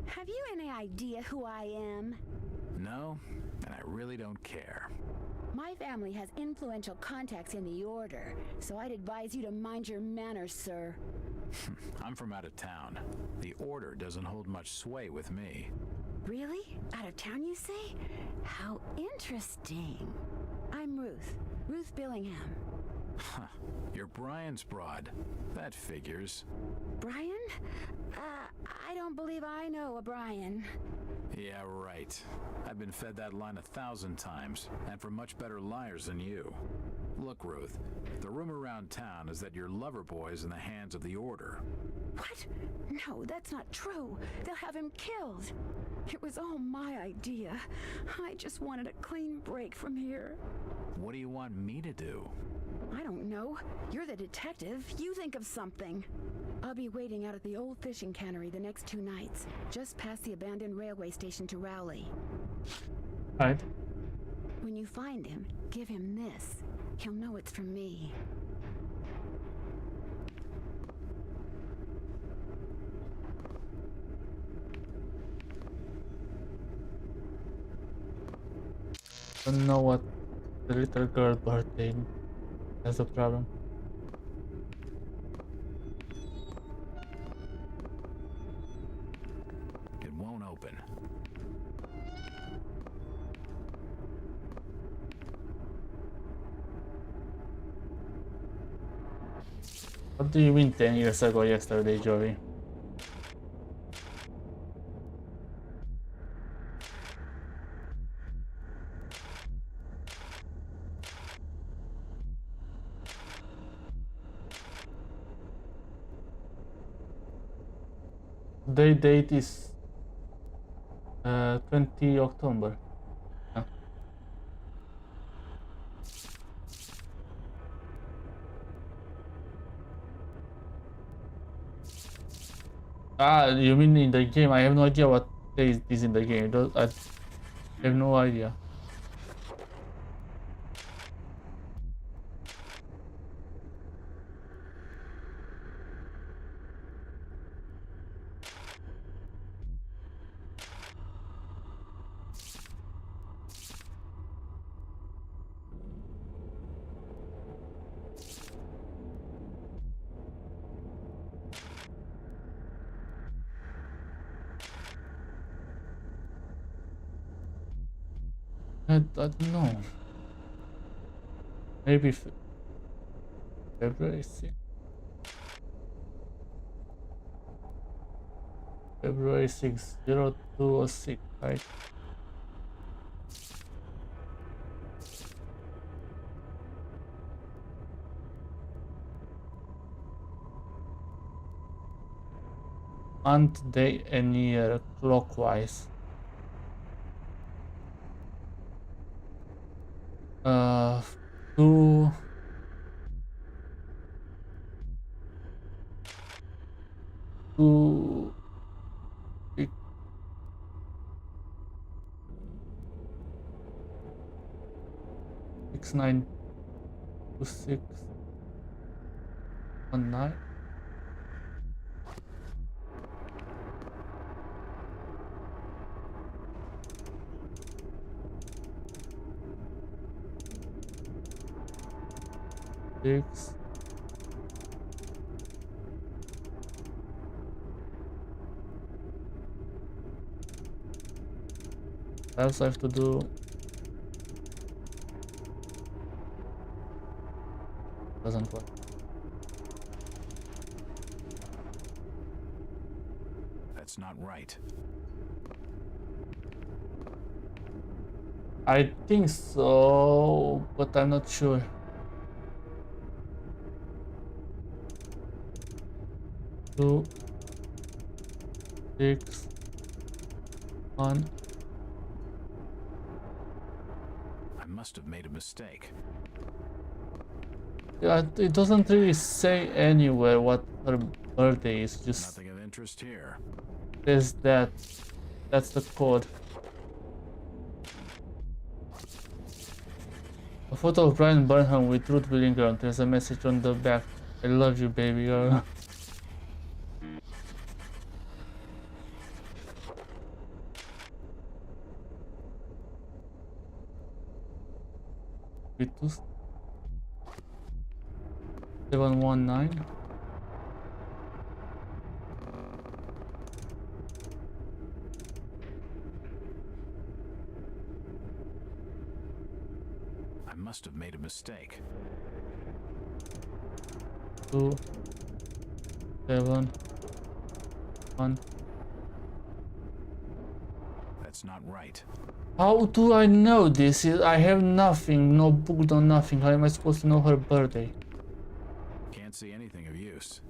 Have you any idea who I am? No, and I really don't care. My family has influential contacts in the Order, so I'd advise you to mind your manners, sir. I'm from out of town. The Order doesn't hold much sway with me. Really? Out of town, you say? How interesting. I'm Ruth Billingham. Huh. You're Brian's broad. That figures. Brian? I don't believe I know a Brian. Yeah, right. I've been fed that line 1,000 times, and from much better liars than you. Look, Ruth, the rumor around town is that your lover boy is in the hands of the Order. What? No, that's not true. They'll have him killed. It was all my idea. I just wanted a clean break from here. What do you want me to do? I don't know. You're the detective. You think of something. I'll be waiting out at the old fishing cannery the next 2 nights, just past the abandoned railway station to Rowley. Right. When you find him, give him this. He'll know it's from me. Don't know what the little girl birthday has a problem. It won't open. What do you mean 10 years ago yesterday, Joey? The date is 20 October. Yeah. Ah, you mean in the game? I have no idea what day it is in the game. I have no idea. I don't know. Maybe February 6th. February 6th, 0206, right? Month, day, and year clockwise. 2 2 692619. Six. I also have to do doesn't work. That's not right. I think so, but I'm not sure. Two, 6, 1. I must have made a mistake. Yeah, it doesn't really say anywhere what her birthday is. Just Nothing of interest here. says that. That's the code. A photo of Brian Burnham with Ruth Willingham. There's a message on the back. I love you, baby girl. Vitus 719. I must have made a mistake. 2, 7, 1. That's not right. How do I know this? I have nothing, no book, no nothing. How am I supposed to know her birthday? Can't see anything of use.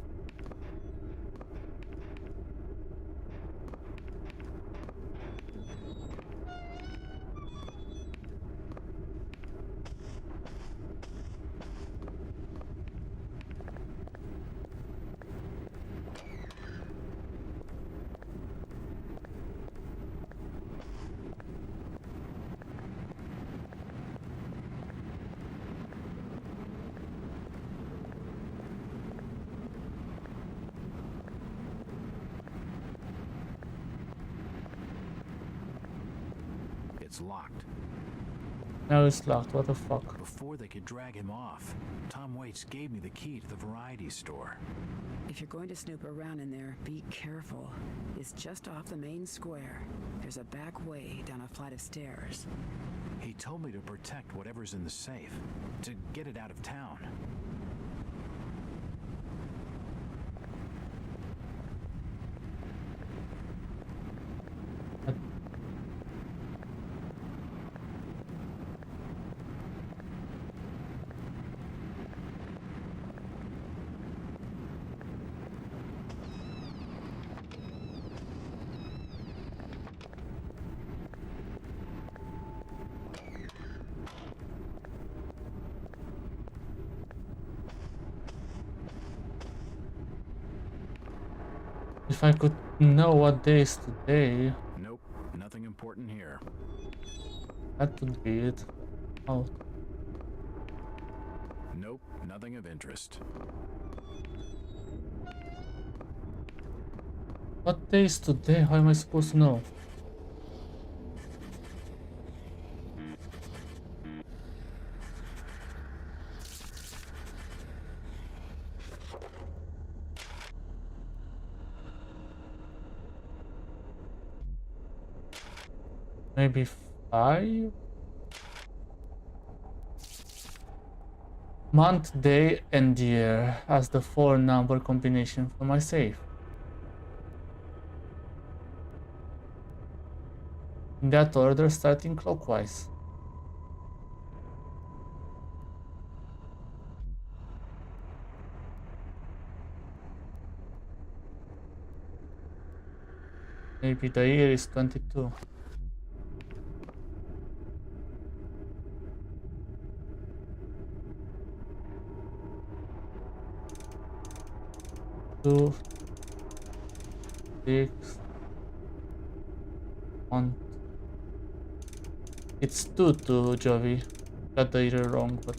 It's locked. Now it's locked. What the fuck? Before they could drag him off, Tom Waits gave me the key to the variety store. If you're going to snoop around in there, be careful. It's just off the main square. There's a back way down a flight of stairs. He told me to protect whatever's in the safe, to get it out of town. If I could know what day is today. Nope, nothing important here. That would be it. Oh. Nope, nothing of interest. What day is today? How am I supposed to know? Maybe 5? Month, day, and year as the 4-number combination for my safe. In that order, starting clockwise. Maybe the year is 22. Two, 6, 1. It's 2 Jovi. Got the year wrong, but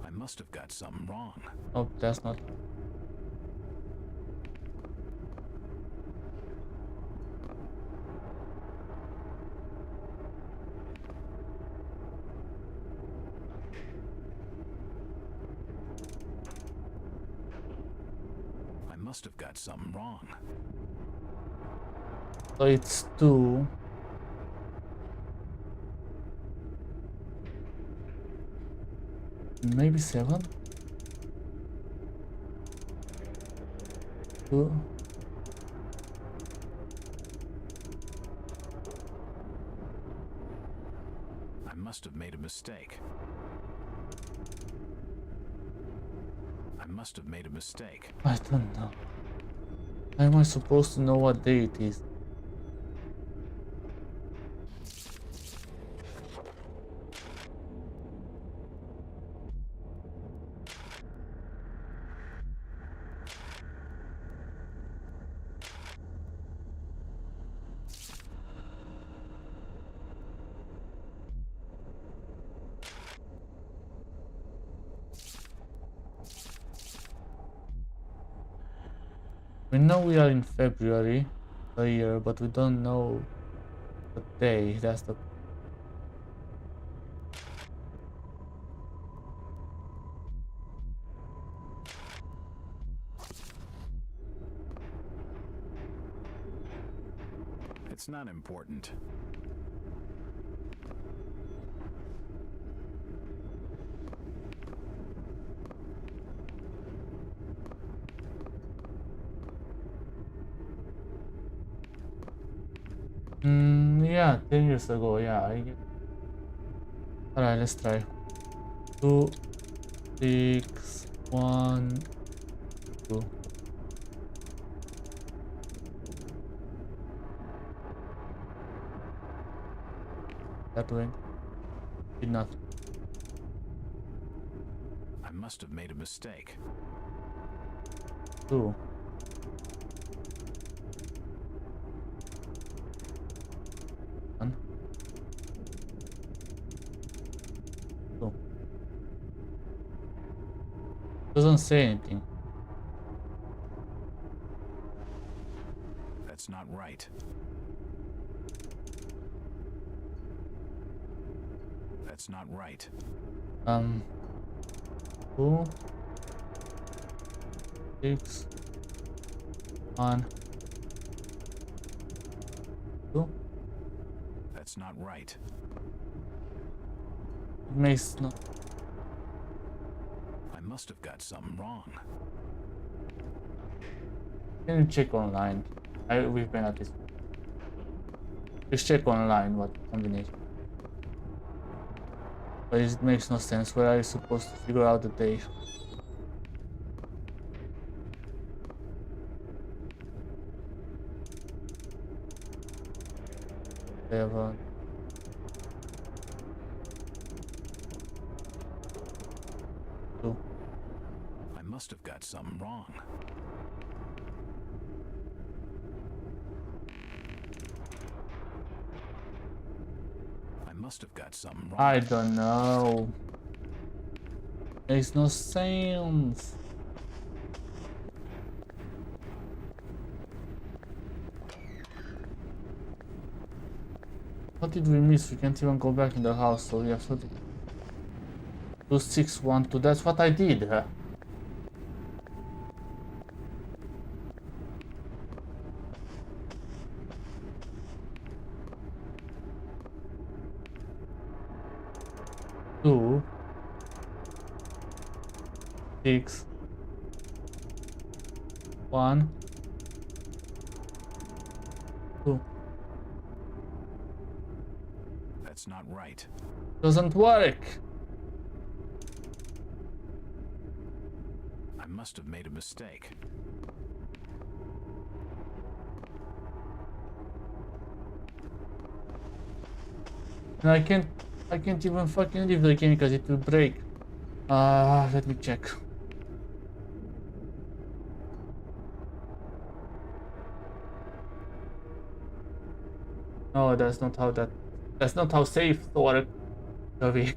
I must have got something wrong. oh, that's not. I must have got something wrong. So it's 2. Maybe 7? 2. I must have made a mistake. I must have made a mistake. I don't know. How am I supposed to know what day it is? We know we are in February, the year, but we don't know the day. That's the. It's not important. Yeah, 10 years ago, yeah. Alright, let's try. 2, 6, 1, 2. That went. Did not. I must have made a mistake. 2. Doesn't say anything. That's not right. That's not right. 2, 6, 1, 2. That's not right. It makes no. I must have got something wrong. Can you check online? We've been at this. Just check online what combination. But it makes no sense. Where are you supposed to figure out the day? They have a. Two. must have got something wrong. I must have got something wrong. I don't know. Makes no sense. What did we miss? We can't even go back in the house, so we have to do 2612. That's what I did. Huh? Two, 6, 1, 2. That's not right. Doesn't work. I must have made a mistake. And I can't even fucking leave the game because it will break. Let me check. No, that's not how safe work. Sorry.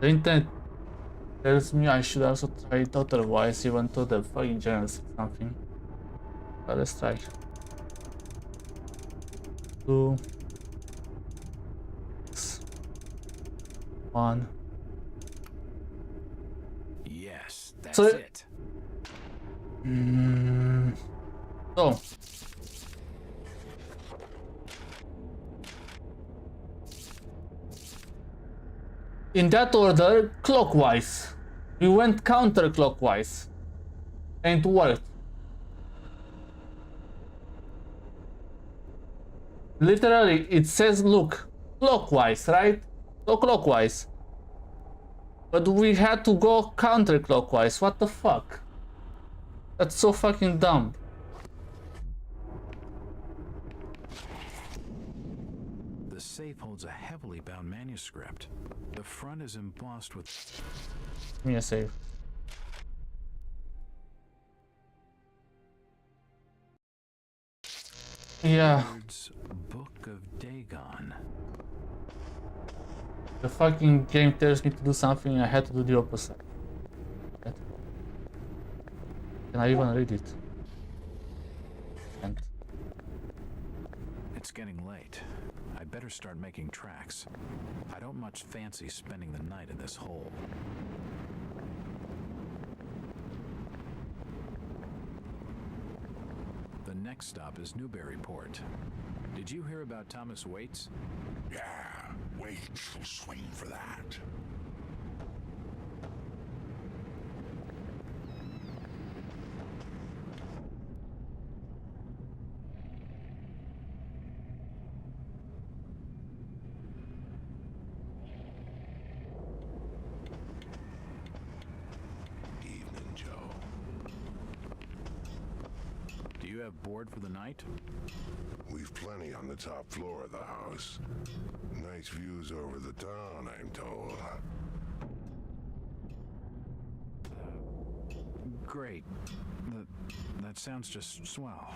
The internet tells me I should also try it otherwise, even though the fucking general said something. But let's try. 2, 6, 1. Yes, that's So it. So in that order, clockwise. We went counterclockwise. And it worked. Literally, it says look, clockwise, right? So clockwise. But we had to go counterclockwise. What the fuck? That's so fucking dumb. The safe holds a heavily bound manuscript. The front is embossed with... Give me a save. Yeah. Words, Book of Dagon. The fucking game tells me to do something, I had to do the opposite. Can I even read it? Can't. It's getting late. I'd better start making tracks. I don't much fancy spending the night in this hole. The next stop is Newburyport. Did you hear about Thomas Waits? Yeah, Waits will swing for that. Evening, Joe. have board for the night? We've plenty on the top floor of the house. Nice views over the town, I'm told. Great. That sounds just swell.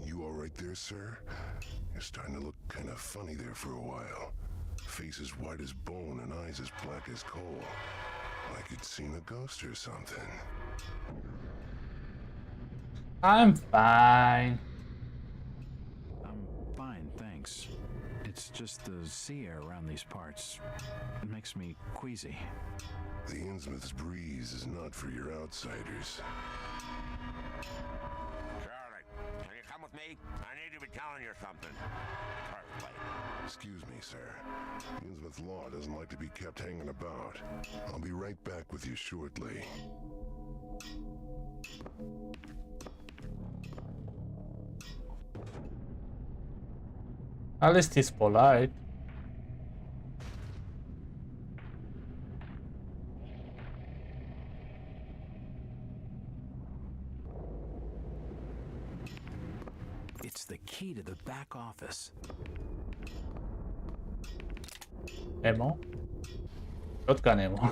You all right there, sir? You're starting to look kind of funny there for a while. Face as white as bone and eyes as black as coal. Like you'd seen a ghost or something. I'm fine. I'm fine, thanks. It's just the sea air around these parts. It makes me queasy. The Innsmouth's breeze is not for your outsiders. Charlie, can you come with me? I need to be telling you something. Perfectly. Excuse me, sir. Innsmouth law doesn't like to be kept hanging about. I'll be right back with you shortly. At least he's polite. It's the key to the back office. Ammo? Shotgun ammo.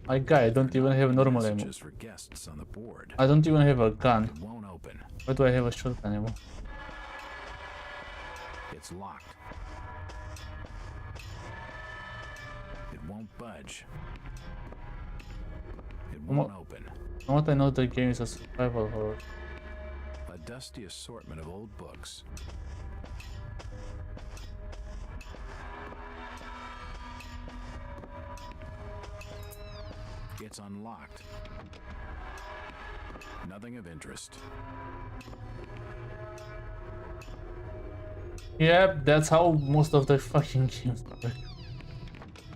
My guy, I don't even have normal ammo. Messages for guests on the board. I don't even have a gun. It won't open. Why do I have a shotgun ammo? It's locked. It won't budge. It won't open. From what I know, the game is a survival horror. A dusty assortment of old books. It's unlocked. Nothing of interest. Yep, that's how most of the fucking games work.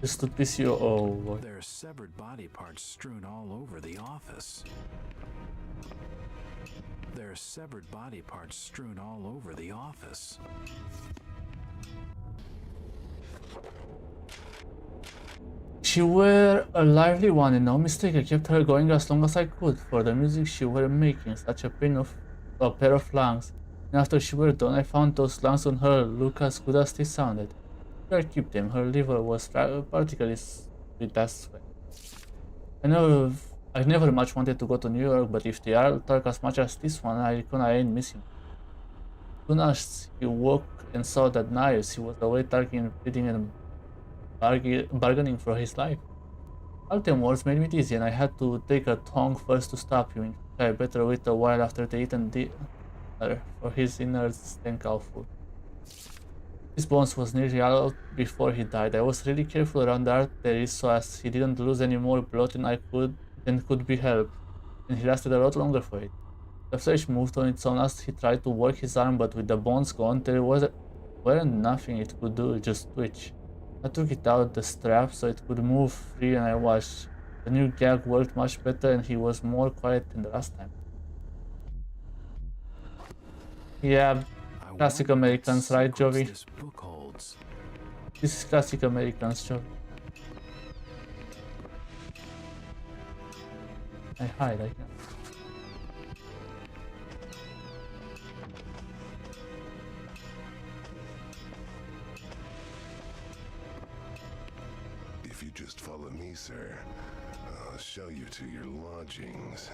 Just to piss you off. There are severed body parts strewn all over the office. There are severed body parts strewn all over the office. She were a lively one and no mistake. I kept her going as long as I could for the music she were making, such a pair of lungs. And after she were done, I found those lungs on her look as good as they sounded. I keep them. Her liver was particularly sweet as well. I never much wanted to go to New York, but if they are dark as much as this one, I reckon I ain't missing. As soon as he woke and saw that knives, he was away talking, pleading, and bargaining for his life. All them words made me dizzy, and I had to take a tongue first to stop him. I better wait a while after they eaten dinner, for his innards stank awful. His bones was nearly out before he died. I was really careful around the arteries so as he didn't lose any more blood than could be helped, and he lasted a lot longer for it. The flesh moved on its own as he tried to work his arm, but with the bones gone, there weren't nothing it could do, just twitch. I took it out the strap so it could move free, and I watched. The new gag worked much better and he was more quiet than the last time. Yeah, classic Americans, right, Jovi? This is classic Americans, Jovi. I hide, I can. If you just follow me, sir, I'll show you to your lodgings.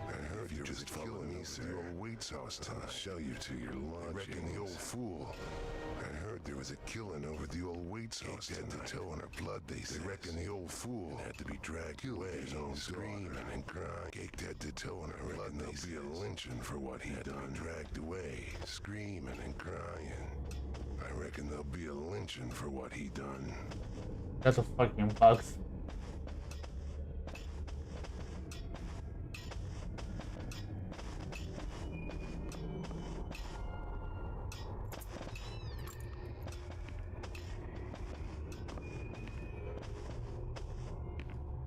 I heard you just follow me, sir. The old Waits house. I'll show you to your lodgings. I reckon the old fool. I heard there was a killing over at the old Waits house. Head to toe in her blood, they reckon the old fool had to be dragged away, screaming and crying. Caked head to toe in her blood, there'll be a lynching for what he done. Dragged away, screaming and crying. I reckon there'll be a lynching for what he done. That's a fucking bugs.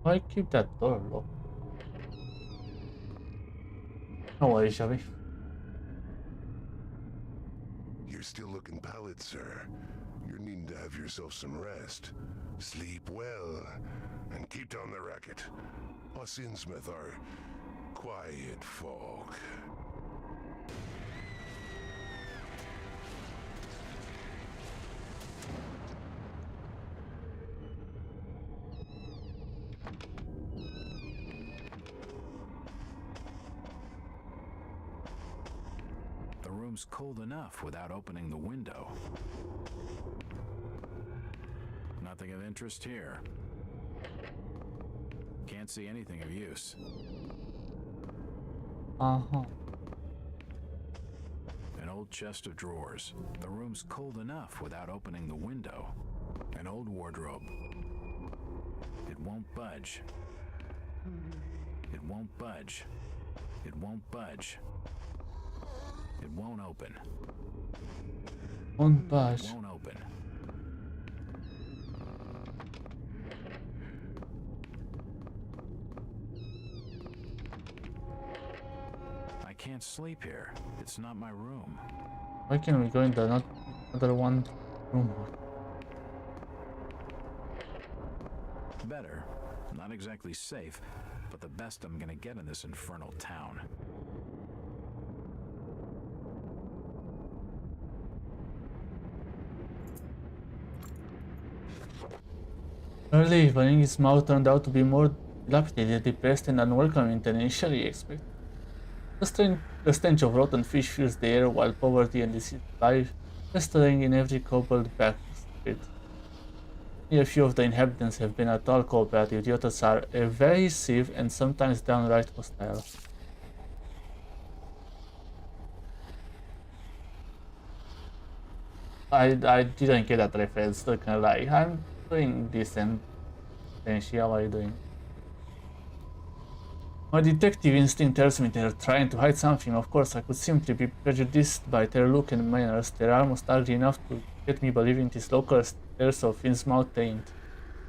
Why keep that door locked? No worries, shall we? You're still looking pallid, sir. Your have yourself some rest. Sleep well, and keep down the racket. Us Innsmouth are quiet folk. The room's cold enough without opening the window. Nothing of interest here. Can't see anything of use. Uh-huh. An old chest of drawers. The room's cold enough without opening the window. An old wardrobe. It won't budge. It won't budge. It won't budge. It won't open. Won't budge. It won't open. I can't sleep here. It's not my room. Why can't we go in the other one room? Better. Not exactly safe, but the best I'm gonna get in this infernal town. Early evening, his mouth turned out to be more dilapidated, depressed, and unwelcoming than initially expected. The stench of rotten fish fills the air, while poverty and disease lie festering in every cobbled back street. A few of the inhabitants have been at all cooperative. The others are evasive and sometimes downright hostile. I didn't get that reference, not gonna lie. I'm doing decent. Tenshi, how are you doing? My detective instinct tells me they're trying to hide something. Of course, I could simply be prejudiced by their look and manners. They're almost ugly enough to get me believing these local stairs of Innsmouth ain't.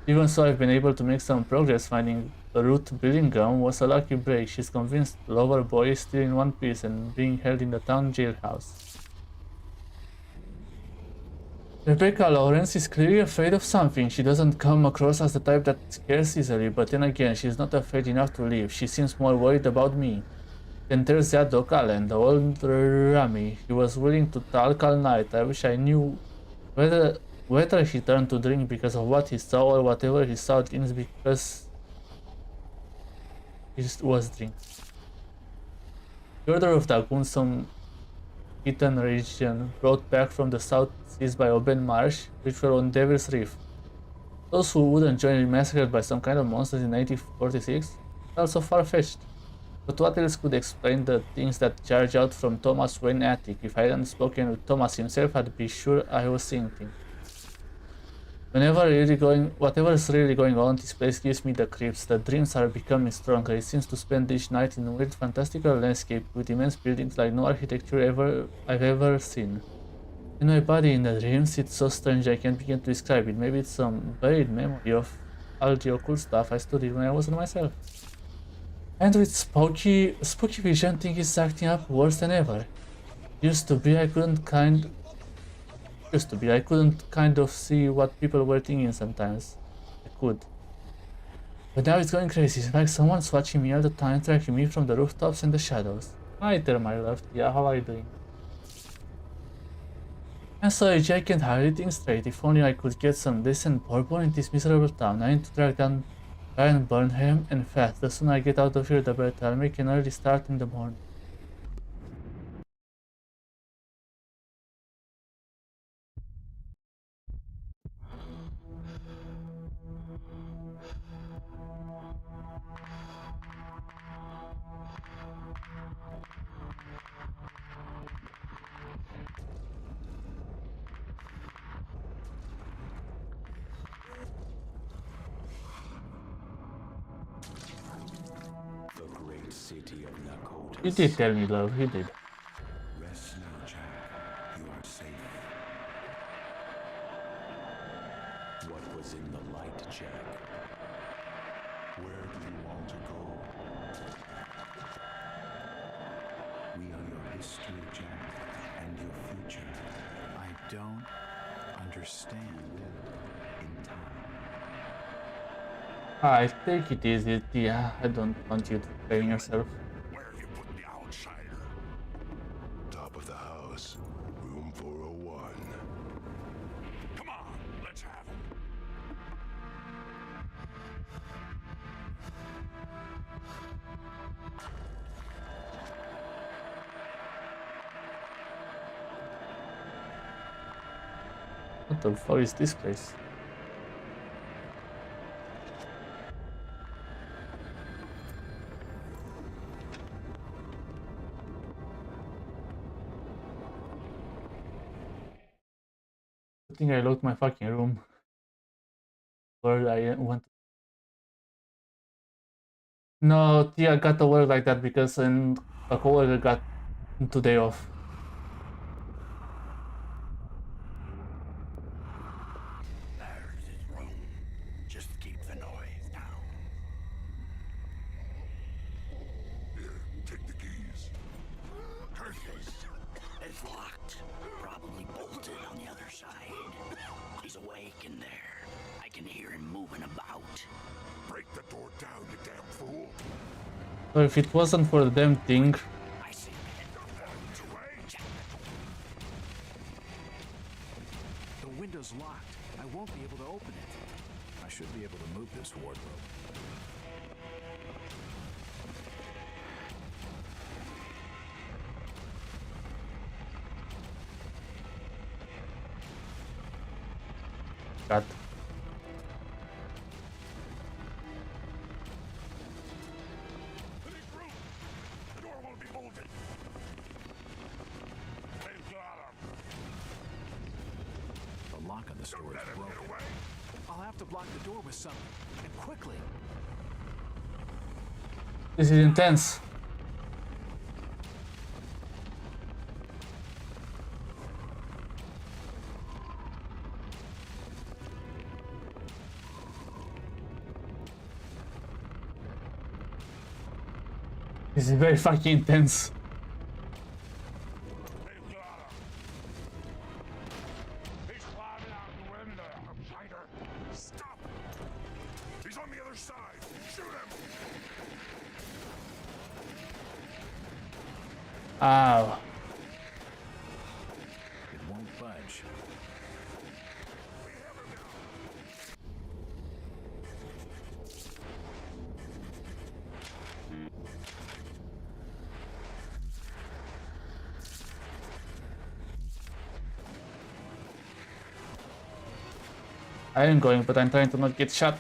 Even so, I've been able to make some progress. Finding the Ruth Billingham was a lucky break. She's convinced the lover boy is still in one piece and being held in the town jailhouse. Rebecca Lawrence is clearly afraid of something. She doesn't come across as the type that scares easily, but then again, she's not afraid enough to leave. She seems more worried about me. Then there's that Doc Allen, the old rummy. He was willing to talk all night. I wish I knew whether he turned to drink because of what he saw or whatever he saw drinks because it was drink. The Order of Dragoons, some Eaton region, brought back from the south seas by Oben Marsh, which were on Devil's Reef. Those who wouldn't join were massacred by some kind of monsters in 1946? Also far-fetched. But what else could explain the things that charge out from Thomas' Wayne attic? If I hadn't spoken with Thomas himself, I'd be sure I was seeing things. Whatever's really going on, this place gives me the creeps. The dreams are becoming stronger. It seems to spend each night in a weird, fantastical landscape with immense buildings like no architecture I've ever seen. In my body, in the dreams, it's so strange I can't begin to describe it. Maybe it's some buried memory of all the occult stuff I studied when I wasn't myself. And with spooky vision, thing is acting up worse than ever. Used to be I couldn't kind of see what people were thinking sometimes. I could. But now it's going crazy. It's like someone's watching me all the time, tracking me from the rooftops and the shadows. Hi there, my love. Yeah, how are you doing? I'm sorry, I can't hardly think straight. If only I could get some decent bourbon in this miserable town. I need to track down Ryan Burnham and fast. The sooner I get out of here, the better. I'll make an early start in the morning. You did tell me, love. You did. Rest now, Jack. You are safe. What was in the light, Jack? Where do you want to go? We are your history, Jack, and your future. I don't understand in time. I take it easy, Tia. I don't want you to blame yourself. Where have you put the outsider? Top of the house, room 401. Come on, let's have it. What the fuck is this place? I think I locked my fucking room where I went. No, Tia got to work like that because a coworker got 2 days off. There's his room. Just keep the noise down. Here, take the keys. Curses. It's locked. Probably bolted on the other side. He's awake in there. I can hear him moving about. Break the door down, you damn fool. So if it wasn't for the damn thing, I see. The window's locked. I won't be able to open it. I should be able to move this wardrobe. God. The door won't be bolted. They've got him. The lock on the store is broken. I'll have to block the door with something, and quickly. This is intense. This is very fucking intense. They've got him. He's climbing out the window. Outsider. Stop. He's on the other side. Shoot him. Ow. It won't budge. I am going, but I'm trying to not get shot.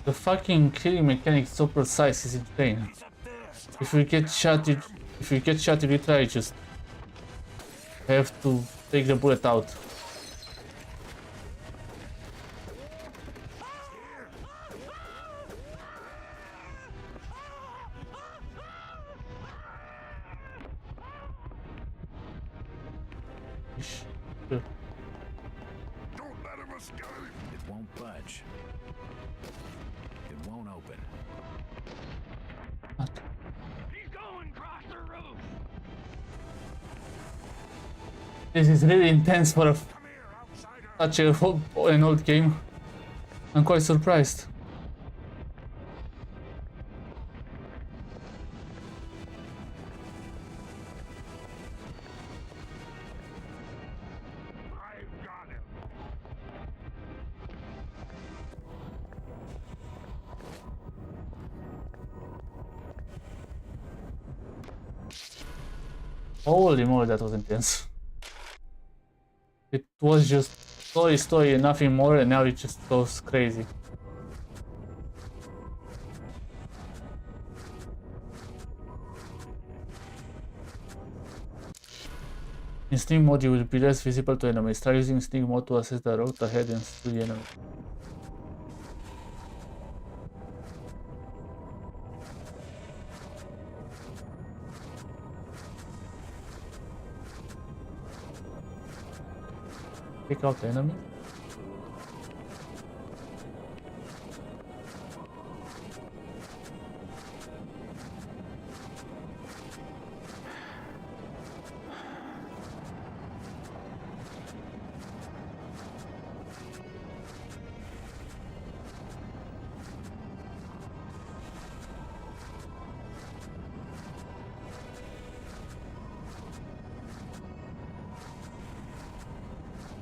The fucking killing mechanic is so precise, is insane. If you get shot, if you try, just have to take the bullet out. Don't let him escape. It won't budge. It won't open. He's going across the roof. This is really intense for such an old game. I'm quite surprised. I've got him. Holy moly, that was intense. It was just story and nothing more, and now it just goes crazy. In sneak mode, you will be less visible to enemies. Try using sneak mode to assess the road ahead and see the enemy. Pick out the enemy.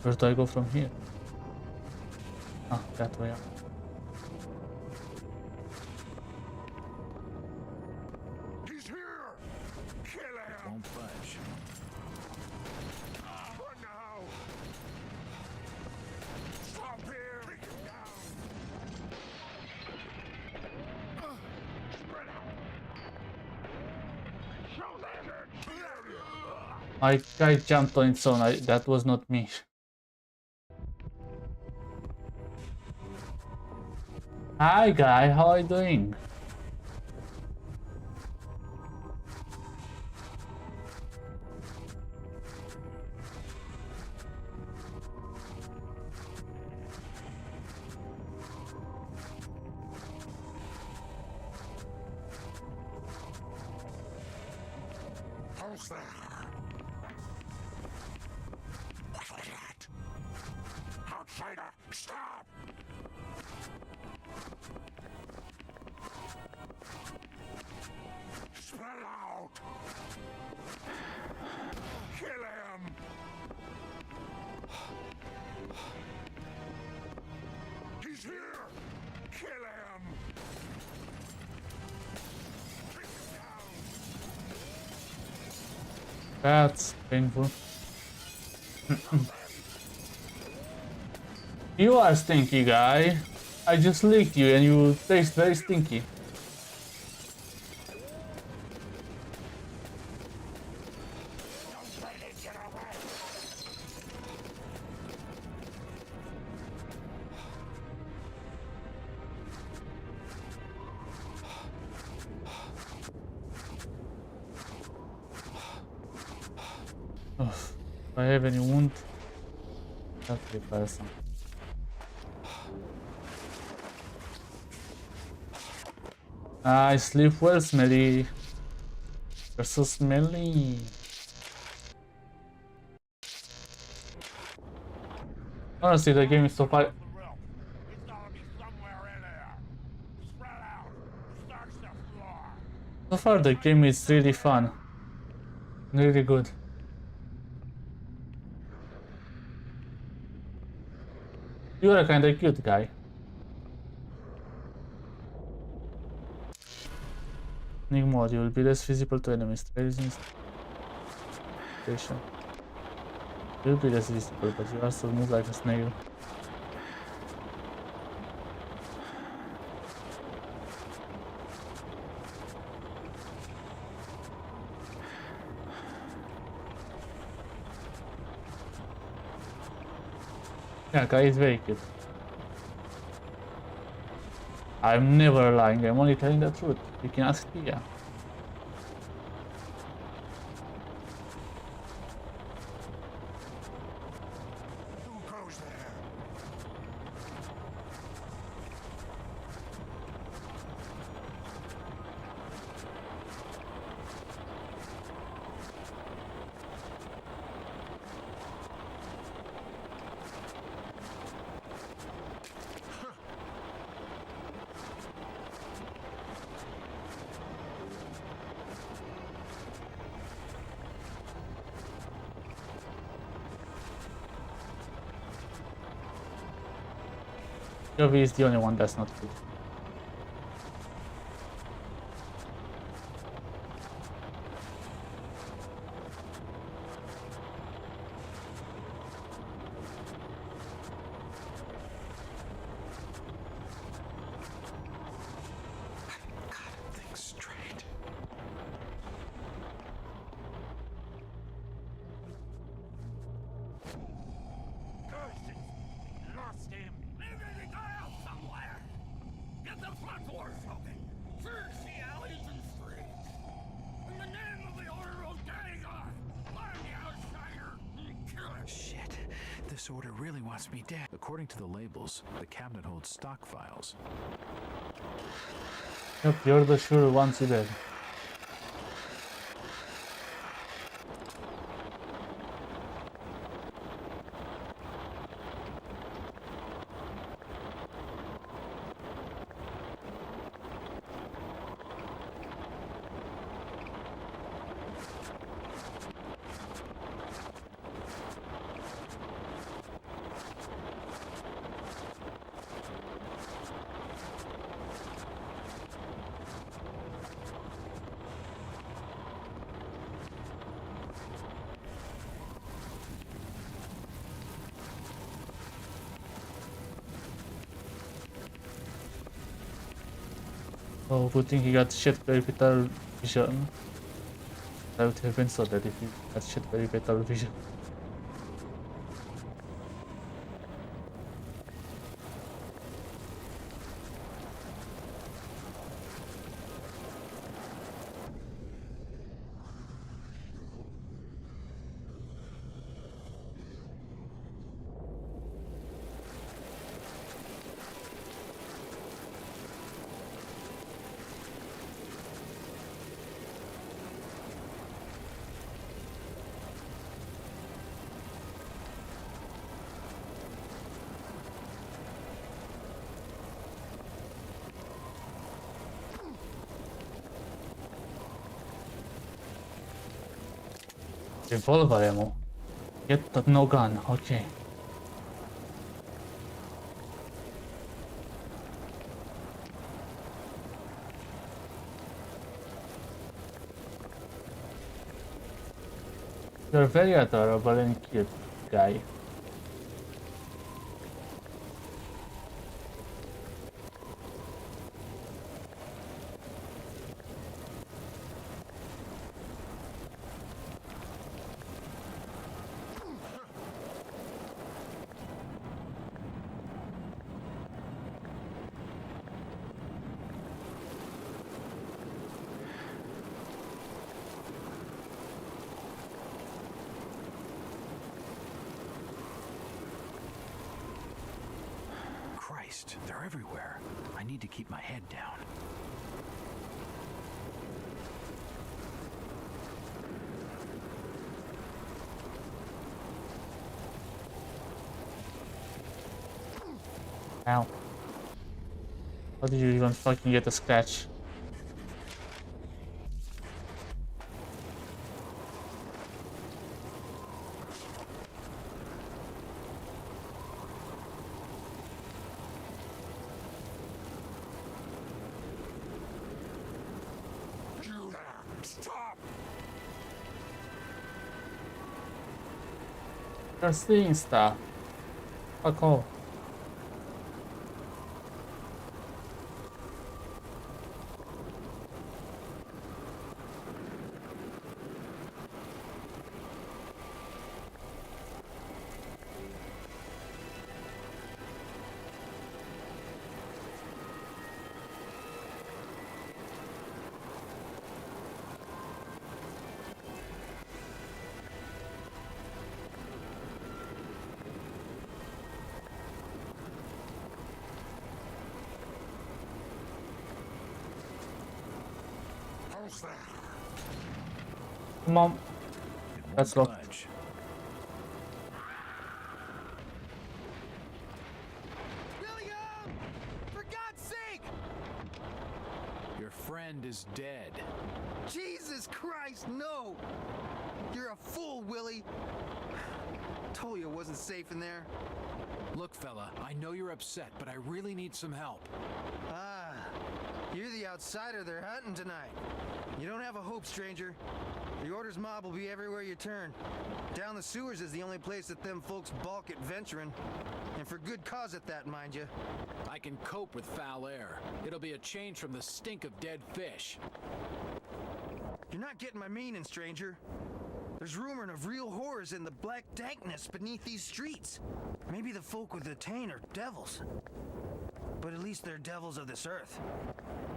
Where do I go from here? Ah, that way up. He's here! Kill him! Won't budge. What now? Stop here! Take him down! Spread out! Show them! My guy jumped on its own. That was not me. Hi guy, how are you doing? Who's there? What's that? Outsider, stop! Spread out! Kill him! He's here! Kill him! Take him down! That's painful. You are stinky guy. I just licked you and you taste very stinky. Don't let it get away! Oh, if I have any wound, that requires some. I sleep well, smelly. You're so smelly. Honestly, the game is so far. It's gotta be somewhere in there. Spread out. Search the floor. So far, the game is really fun. Really good. You are a kinda cute guy. New mode, you will be less visible to enemies. Station. You will be less visible, but you also move like a snail. Yeah, guy is very cute. I'm never lying, I'm only telling the truth. You can ask Tia. Who goes there? Yovi is the only one that's not good. Gotta think straight. Curses! Lost him! Maybe they got out somewhere. Get the front doors open. Search the alleys and streets. In the name of the Order of Dagon, find the outsider and kill him. Shit. This order really wants me dead. According to the labels, the cabinet holds stock files. Yep, you're the sure once you dead. Oh, good thing he got shit very better vision. I would have been so dead if he had shit very better vision. Revolver ammo. Get the no gun, okay. You're very adorable and cute, guy. Christ, they're everywhere. I need to keep my head down. Ow. How did you even fucking get a scratch? Stop! You're seeing stuff. Fuck off. Come on. That's locked. William! For God's sake! Your friend is dead. Jesus Christ, no! You're a fool, Willie. Told you it wasn't safe in there. Look, fella, I know you're upset, but I really need some help. Ah, you're the outsider they're hunting tonight. You don't have a hope, stranger. The Order's mob will be everywhere you turn. Down the sewers is the only place that them folks balk at venturing. And for good cause at that, mind you. I can cope with foul air. It'll be a change from the stink of dead fish. You're not getting my meaning, stranger. There's rumor of real horrors in the black dankness beneath these streets. Maybe the folk with the Tain are devils. But at least they're devils of this earth.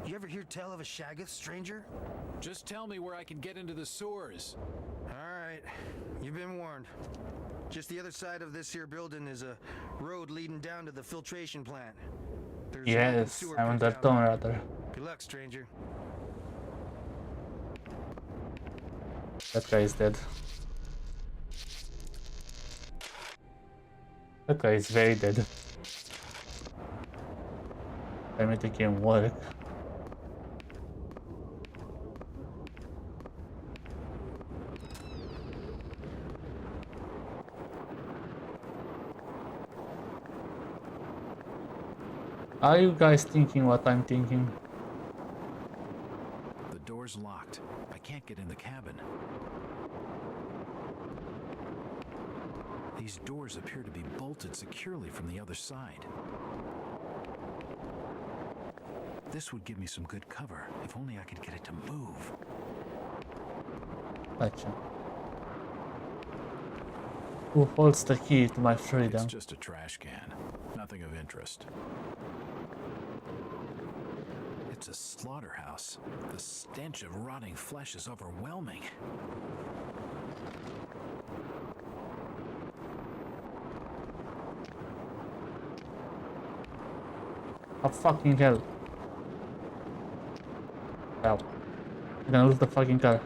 You ever hear tell of a Shaggoth, stranger? Just tell me where I can get into the sewers. Alright, you've been warned. Just the other side of this here building is a road leading down to the filtration plant. There's Yes, I want that tone rather. Good luck, stranger. That guy is dead. That guy is very dead. I made the game work. Are you guys thinking what I'm thinking? The door's locked. I can't get in the cabin. These doors appear to be bolted securely from the other side. This would give me some good cover, if only I could get it to move. Gotcha. Who holds the key to my freedom? It's just a trash can. Nothing of interest. It's a slaughterhouse. The stench of rotting flesh is overwhelming. Oh, fucking hell. Hell. I'm gonna lose the fucking car.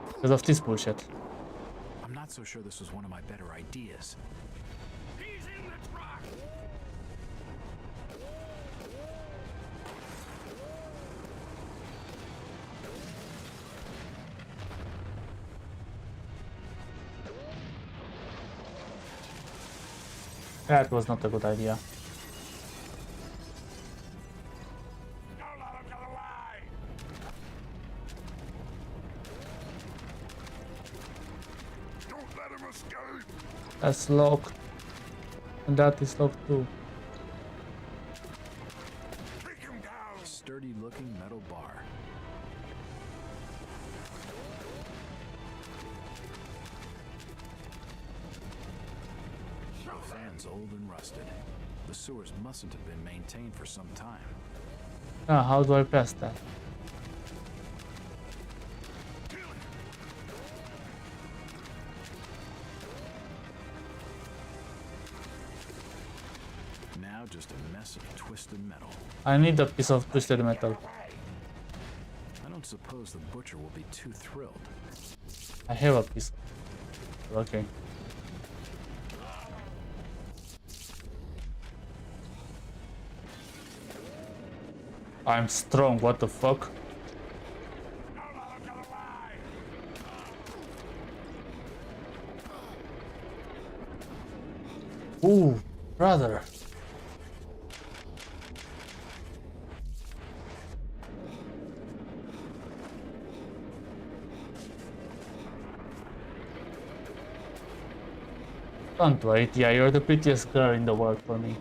Because of this bullshit. I'm not so sure this was one of my better ideas. He's in the truck! That was not a good idea. Don't let him get away! Don't let him escape! That's locked. And that is locked too. Take him down! Sturdy-looking metal bar. The fan's old and rusted. The sewers mustn't have been maintained for some time. Ah, how do I pass that? Now just a mess of twisted metal. I need a piece of twisted metal. I don't suppose the butcher will be too thrilled. I have a piece. Okay. I'm strong, what the fuck? Ooh, brother. Don't wait, yeah, you're the prettiest girl in the world for me.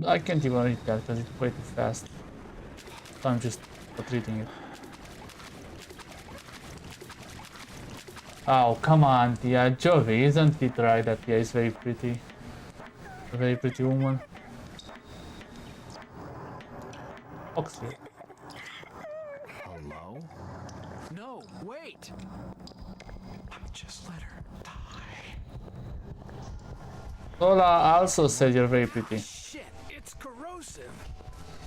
I can't even read that because it's way too fast. So I'm just not reading it. Oh, come on, Tia. Jovi, isn't it right that Tia is very pretty? A very pretty woman. Oxley. Hello? No, wait! Just let her die. Lola also said you're very pretty. Shit, it's corrosive.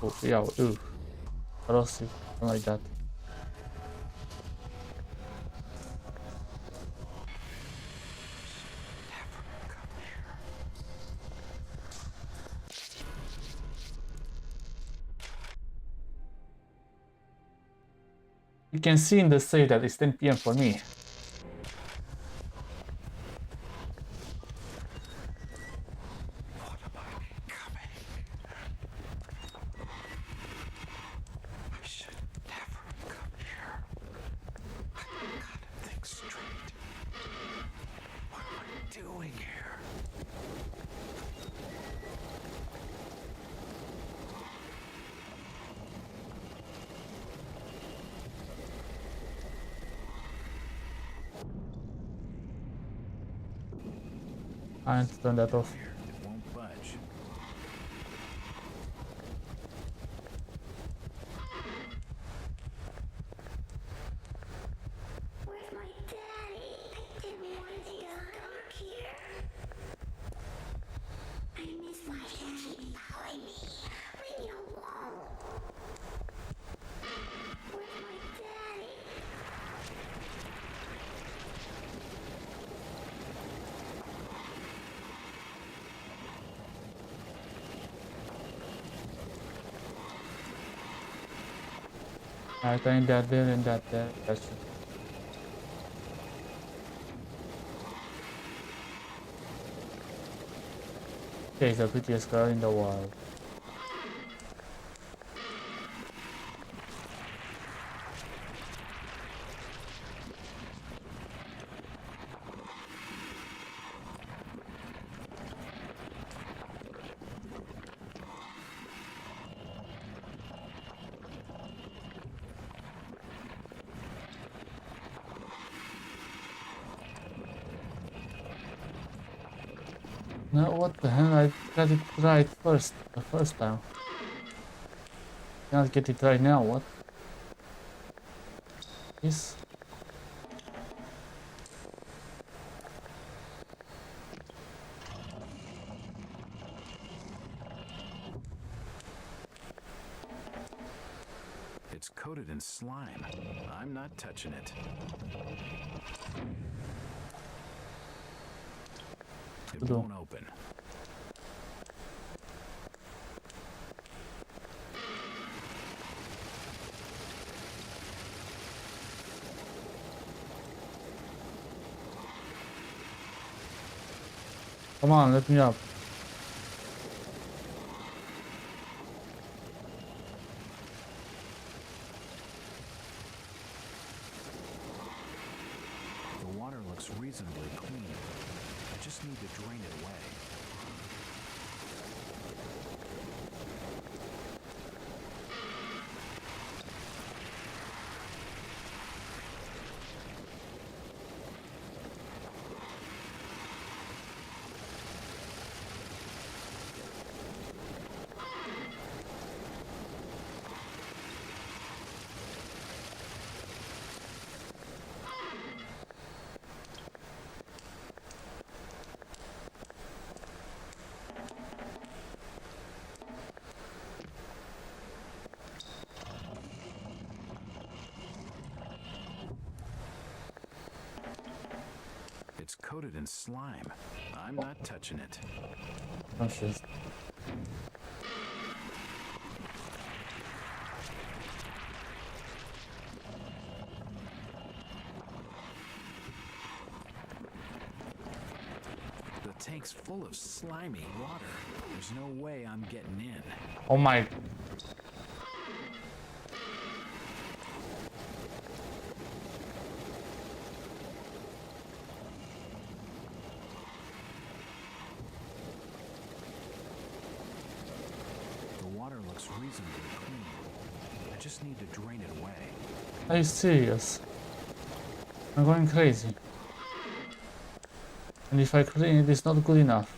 Oh, yeah, ooh. Corrosive, something like that. You can see in the save that it's 10 PM for me. I should never come here. I gotta think straight. What am I doing here? I need to turn that off. It won't budge. Where's my daddy? I didn't want to come here. I miss my daddy. Following me. Leave me alone. Where's my daddy? I think that there and that there. That's it. She's the prettiest girl in the world. No, what the hell? I got it right the first time. Can't get it right now, what? This? It's coated in slime. I'm not touching it. It won't open. Come on, let me up. The water looks reasonably clean. I just need to drain it away. It's coated in slime. I'm not touching it. Oh shit. The tank's full of slimy water. There's no way I'm getting in. Oh my. The water looks reasonably clean. I just need to drain it away. Are you serious? I'm going crazy. And if I clean it, it's not good enough.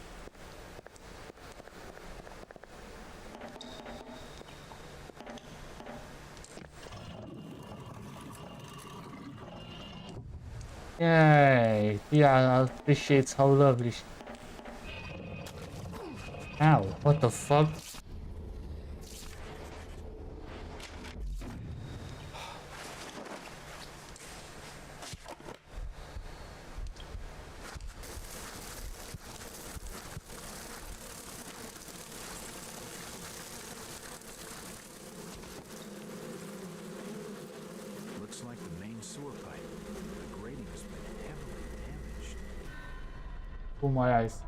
Yay! Yeah, appreciates how lovely. Ow, what the fuck? Looks like the main sewer pipe. The grating has been heavily damaged. Oh my eyes.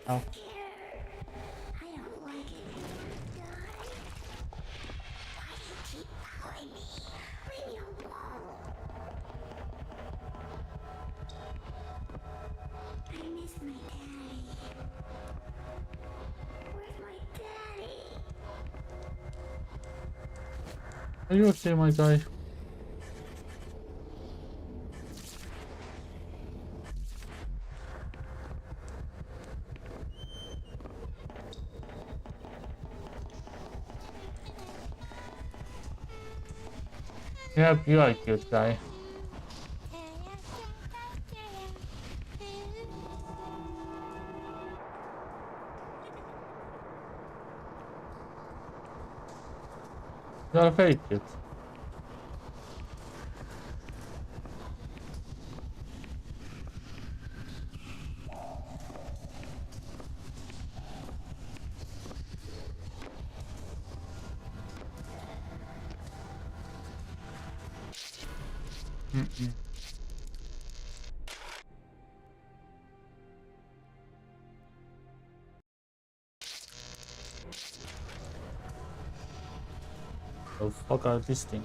I'm Ow. scared. I don't like it. God. Why do you keep following me? Leave me alone. I miss my daddy. Where's my daddy? Are you okay, my guy? Yep, you are a cute guy. You are very cute. Oh fuck out this thing.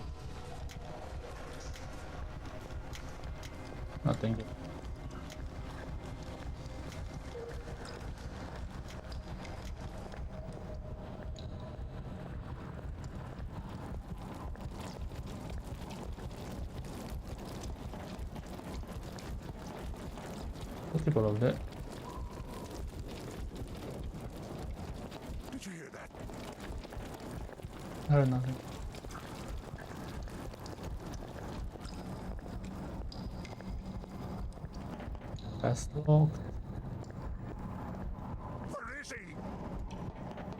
thank you. What people over there? Did you hear that? I heard nothing. That's locked. Where is he?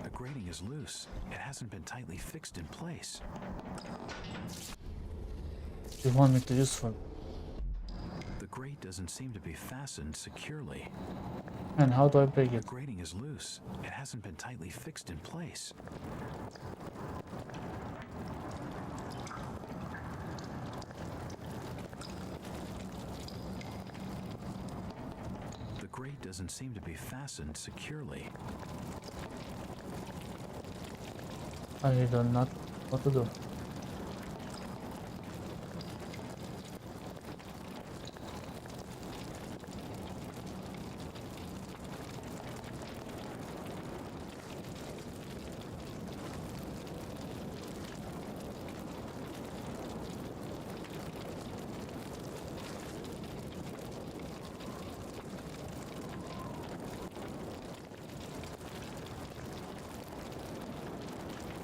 The grating is loose. It hasn't been tightly fixed in place. You want me to use for? The grate doesn't seem to be fastened securely. And how do I break The it? grating is loose. It hasn't been tightly fixed in place. The grate doesn't seem to be fastened securely. I don't know what to do.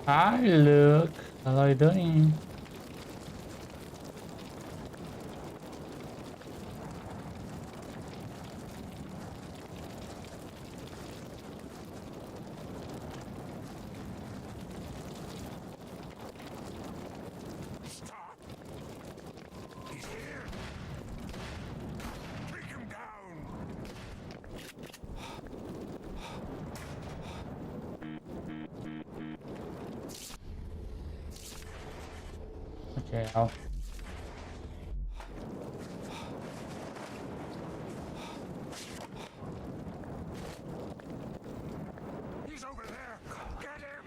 Hi, look. How are you doing? Stop! He's here! Take him down! Okay, I'll. He's over there! Get him!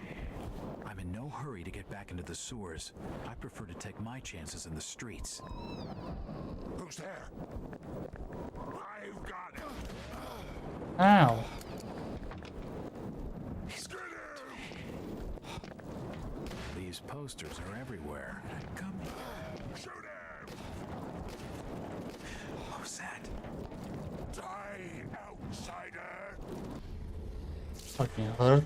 I'm in no hurry to get back into the sewers. I prefer to take my chances in the streets. Who's there? I've got him! Ow! He's got him! These posters are everywhere. Come Shoot him! Who's that? Die, outsider! Fucking hurt.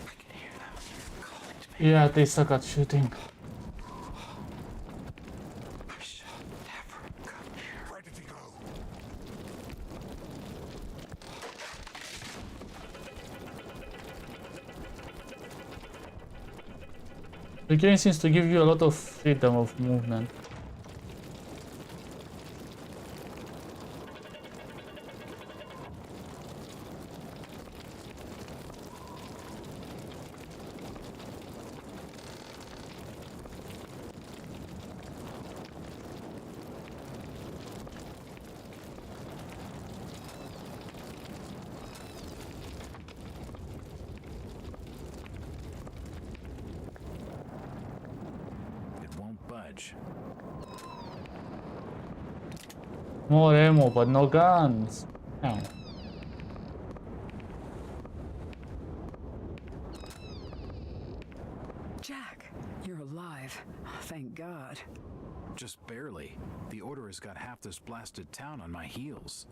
I can hear them calling to me. Yeah, they suck at shooting. I should never come here. Where did he go? The game seems to give you a lot of freedom of movement. It won't budge. More ammo, but no guns. Ow. Jack, you're alive. Thank God. Just barely. The Order has got half this blasted town on my heels.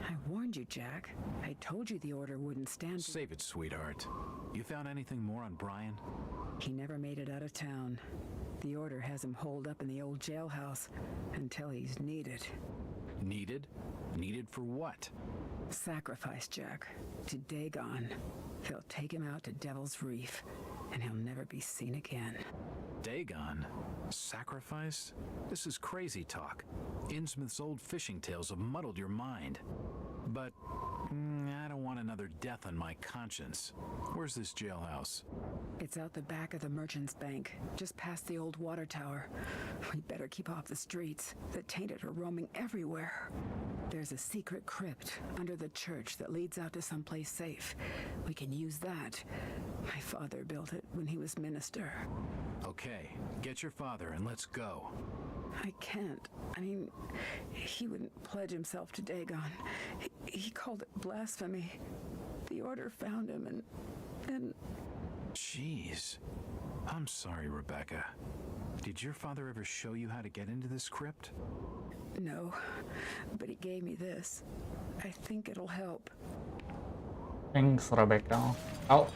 I warned you, Jack. I told you the Order wouldn't stand. Save it, sweetheart. You found anything more on Brian? He never made it out of town. The Order has him holed up in the old jailhouse until he's needed. Needed? Needed for what? Sacrifice, Jack, to Dagon. They'll take him out to Devil's Reef, and he'll never be seen again. Dagon? Sacrifice? This is crazy talk. Innsmouth's old fishing tales have muddled your mind. But I don't want another death on my conscience. Where's this jailhouse? It's out the back of the Merchant's Bank, just past the old water tower. We better keep off the streets. The tainted are roaming everywhere. There's a secret crypt under the church that leads out to someplace safe. We can use that. My father built it when he was minister. Okay, get your father and let's go. I can't. I mean, he wouldn't pledge himself to Dagon. He called it blasphemy. The order found him and... Jeez. I'm sorry, Rebecca. Did your father ever show you how to get into this crypt? No, but he gave me this. I think it'll help. Thanks, Rebecca. Oh.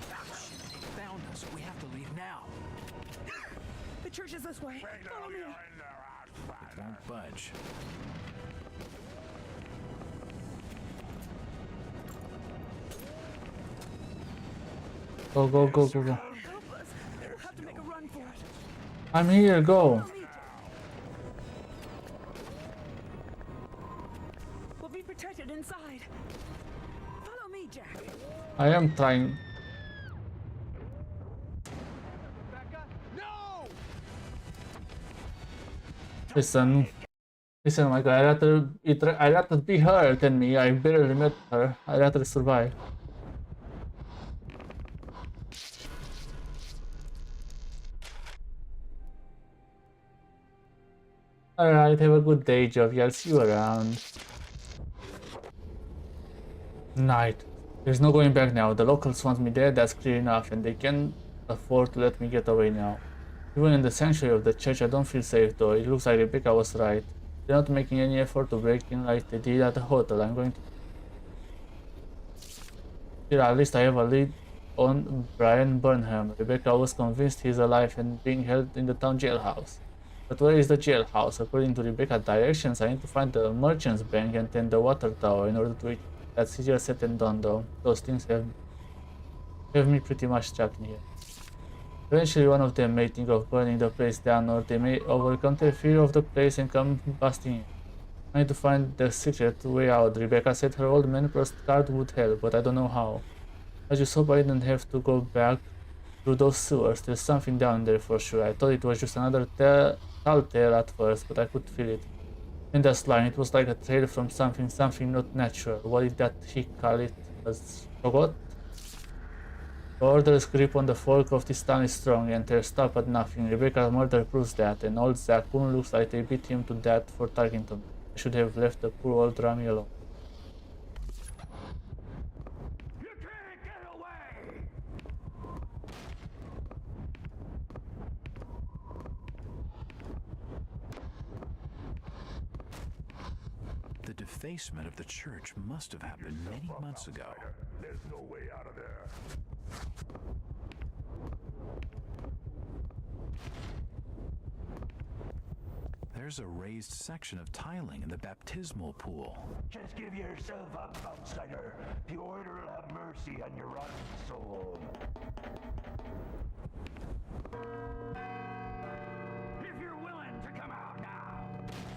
They found us. We have to leave now. The church is this way. Follow me. It won't budge. Go, go, go, go, go. Help us. We'll have to make a run for it. I'm here, go. We'll be protected inside. Follow me, Jack. I am trying. Listen, my guy. I'd rather be her than me. I barely met her. I'd rather survive. Alright, have a good day, Jovi. I'll see you around. Night. There's no going back now. The locals want me dead, that's clear enough, and they can't afford to let me get away now. Even in the sanctuary of the church, I don't feel safe though. It looks like Rebecca was right. They're not making any effort to break in like they did at the hotel. I'm going to... Here, at least I have a lead on Brian Burnham. Rebecca was convinced he's alive and being held in the town jailhouse. But where is the jailhouse? According to Rebecca's directions, I need to find the Merchant's Bank and then the water tower in order to reach. That's easier said than done though. Those things have me pretty much trapped in here. Eventually one of them may think of burning the place down, or they may overcome their fear of the place and come busting in. I need to find the secret way out. Rebecca said her old man postcard would help, but I don't know how. I just hope I didn't have to go back through those sewers. There's something down there for sure. I thought it was just another tall tale at first, but I could feel it. In that line, it was like a trail from something not natural. What did that he call it? A shoggoth? The order's grip on the folk of this town is strong, and they'll stop at nothing. Rebecca's murder proves that, and old Zach Boone looks like they beat him to death for Tarkington. I should have left the poor old Rami alone. You can't get away! The defacement of the church must have happened many months ago. There's no way out of there. There's a raised section of tiling in the baptismal pool. Just give yourself up, outsider. The order will have mercy on your rotten soul. If you're willing to come out now,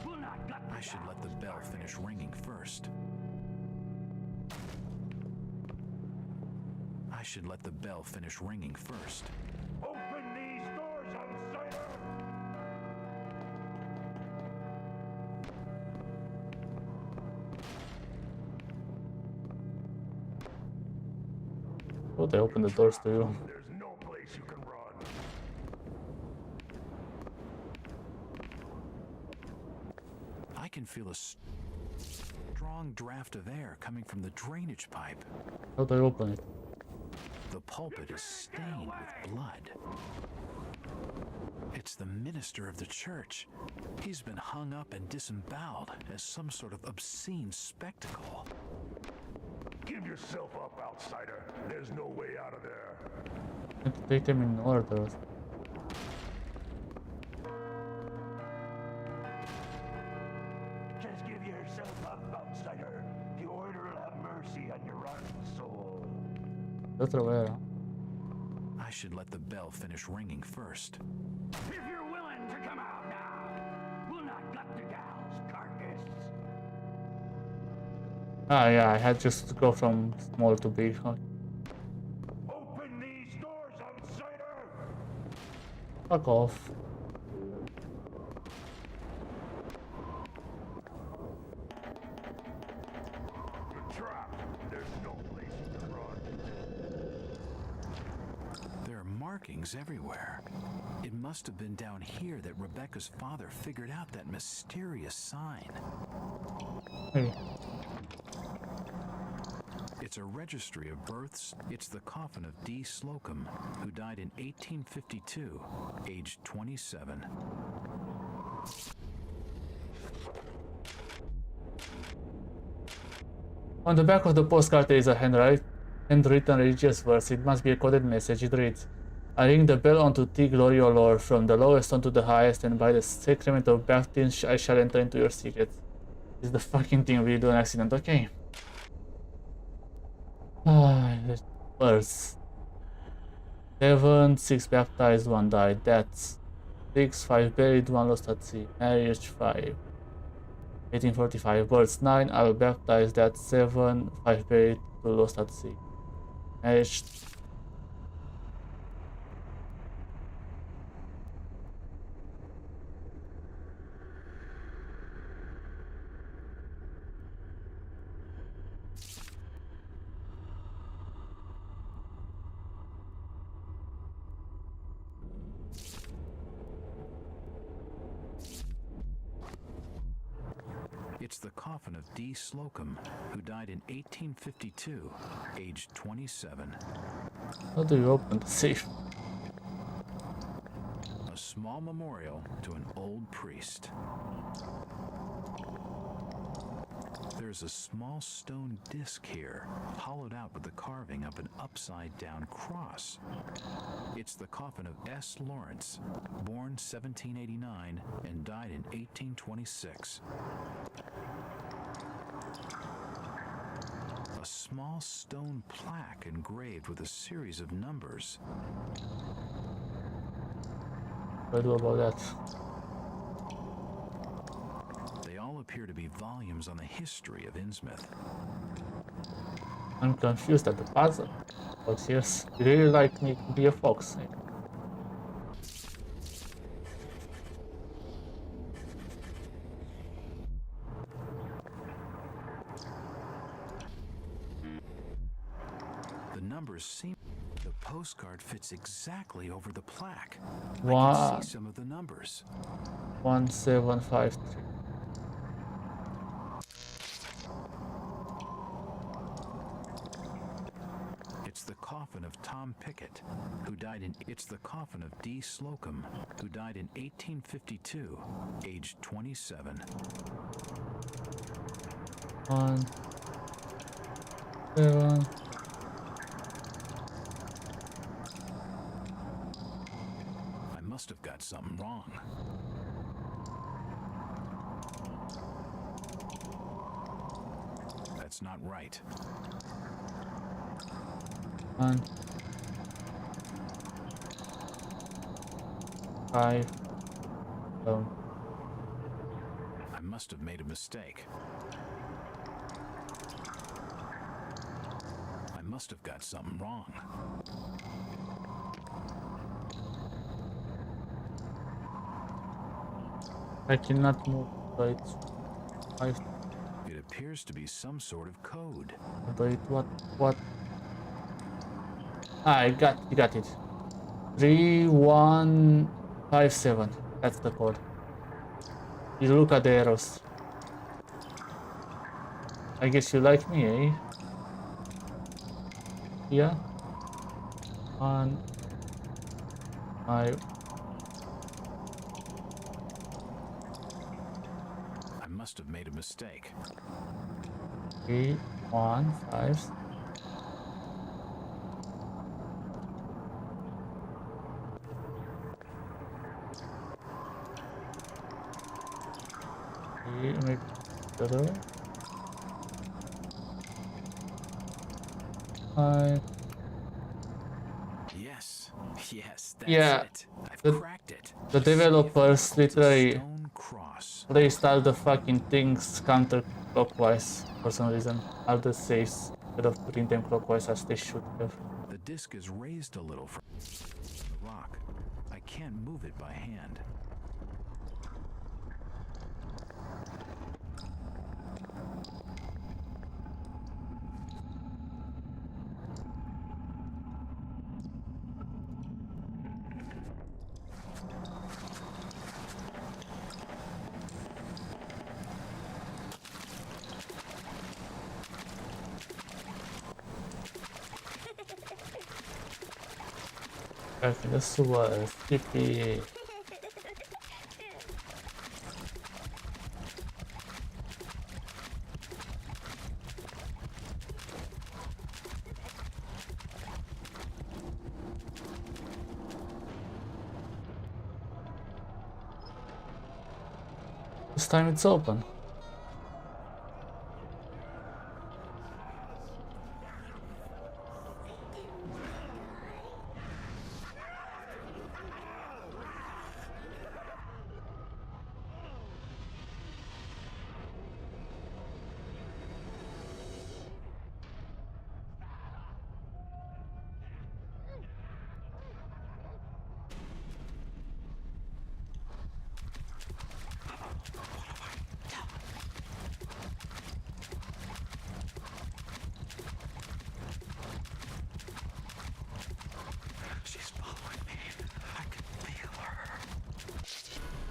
we'll not gut the I should let the bell finish ringing first. I should let the bell finish ringing first. Open these doors, outsider! Oh, they open the doors to you. There's no place you can run. I can feel a strong draft of air coming from the drainage pipe. How do I open it? The pulpit is stained with blood. It's the minister of the church. He's been hung up and disemboweled as some sort of obscene spectacle. Give yourself up, outsider. There's no way out of there. I have to take them in order. Just give yourself up, outsider. The order will have mercy on your rotten soul. Otra vez. I should let the bell finish ringing first. If you're willing to come out now, we'll not gut the gal's carcass. Ah, yeah, I had just to go from small to big. Okay. Open these doors, outsider! Fuck off. The trap. There's no place to run. There are markings everywhere. It must have been down here that Rebecca's father figured out that mysterious sign. Hey. It's a registry of births. It's the coffin of D. Slocum, who died in 1852, aged 27. On the back of the postcard there is a handwritten religious verse. It must be a coded message. It reads, I ring the bell unto thee, glory, O Lord, from the lowest unto the highest, and by the sacrament of baptism I shall enter into your secrets. This is the fucking thing we do an accident, okay. Ah, the verse. 7, 6 baptized, 1 died. That's 6, 5 buried, 1 lost at sea. Marriage 5. 1845. Births 9, I will baptize. That's 7, 5 buried, 2 lost at sea. Marriage. It's the coffin of D. Slocum, who died in 1852, aged 27. How do you open the safe? A small memorial to an old priest. There's a small stone disc here, hollowed out with the carving of an upside-down cross. It's the coffin of S. Lawrence, born 1789 and died in 1826. A small stone plaque engraved with a series of numbers. What do about that? They all appear to be volumes on the history of Innsmouth. I'm confused at the puzzle. But yes, you really like me to be a fox. The numbers seem... The postcard fits exactly over the plaque. I Wow. can see some of the numbers. 1753. It's the coffin of Tom Pickett, who died in... It's the coffin of D. Slocum, who died in 1852, aged 27. 1, 7. I must have got something wrong. That's not right. 1, 5. I must have made a mistake. I must have got something wrong. I cannot move. So it's 5. It appears to be some sort of code. Wait, what? Ah, you got it. 3157. That's the code. You look at the arrows. I guess you like me, eh? Yeah. 1, 5. I must have made a mistake. 3, 1, 5. Make the other. 5. Yes, that's Yeah, it. I've the- cracked it. The developers literally Stone cross. placed all the fucking things clockwise for some reason. All the saves instead of putting them clockwise as they should have. The disc is raised a little from the rock. I can't move it by hand. Okay, this was creepy. This time it's open.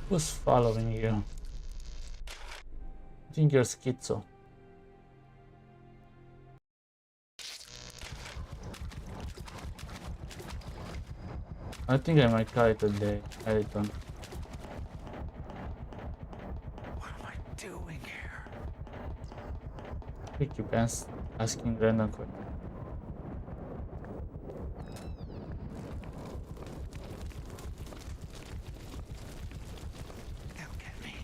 Who's following you? I think you're schizo. I think I might call it a day. I don't. What am I doing here? I think you can asking random questions. Don't get me.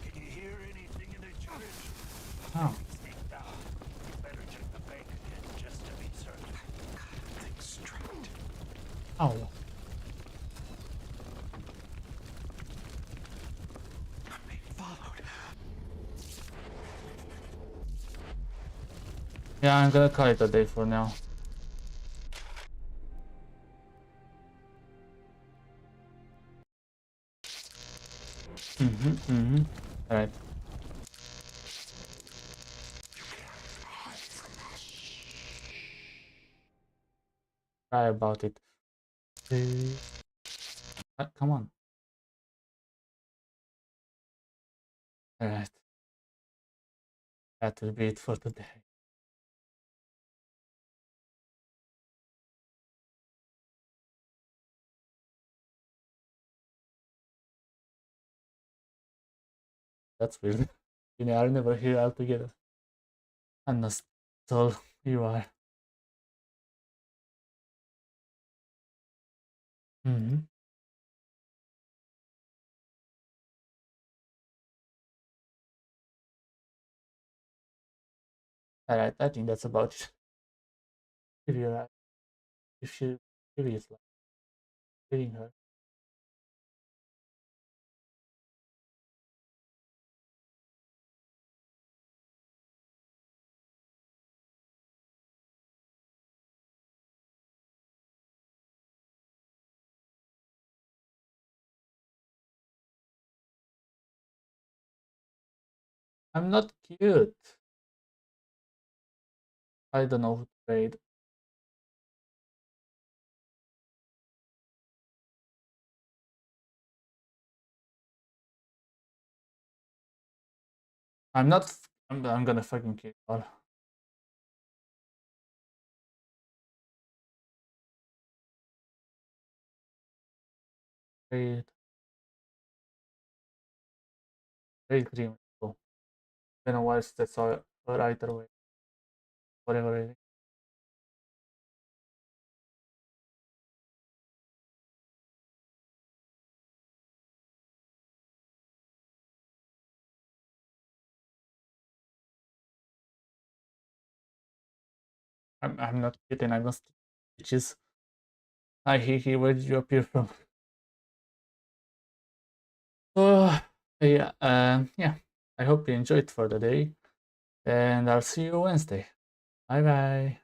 Can you hear anything in the church? Oh. Better check the bank again just to be certain. Gotta think straight. Ow. I'm being followed. Yeah, I'm gonna call it a day for now. Alright. Try about it. Come on. Alright. That will be it for today. That's weird. You know, are never here all together. And that's all you are. Alright, I think that's about it. If you're if you curious like reading her. I'm not cute. I don't know who to trade. I'm not. I'm gonna fucking kill you all. Trade. Trade green. Go. Then a while that's all right away. Whatever it is. I'm not kidding. I'm not stitches. Hi Hihi, where did you appear from? So yeah, yeah. I hope you enjoyed for the day, and I'll see you Wednesday. Bye bye.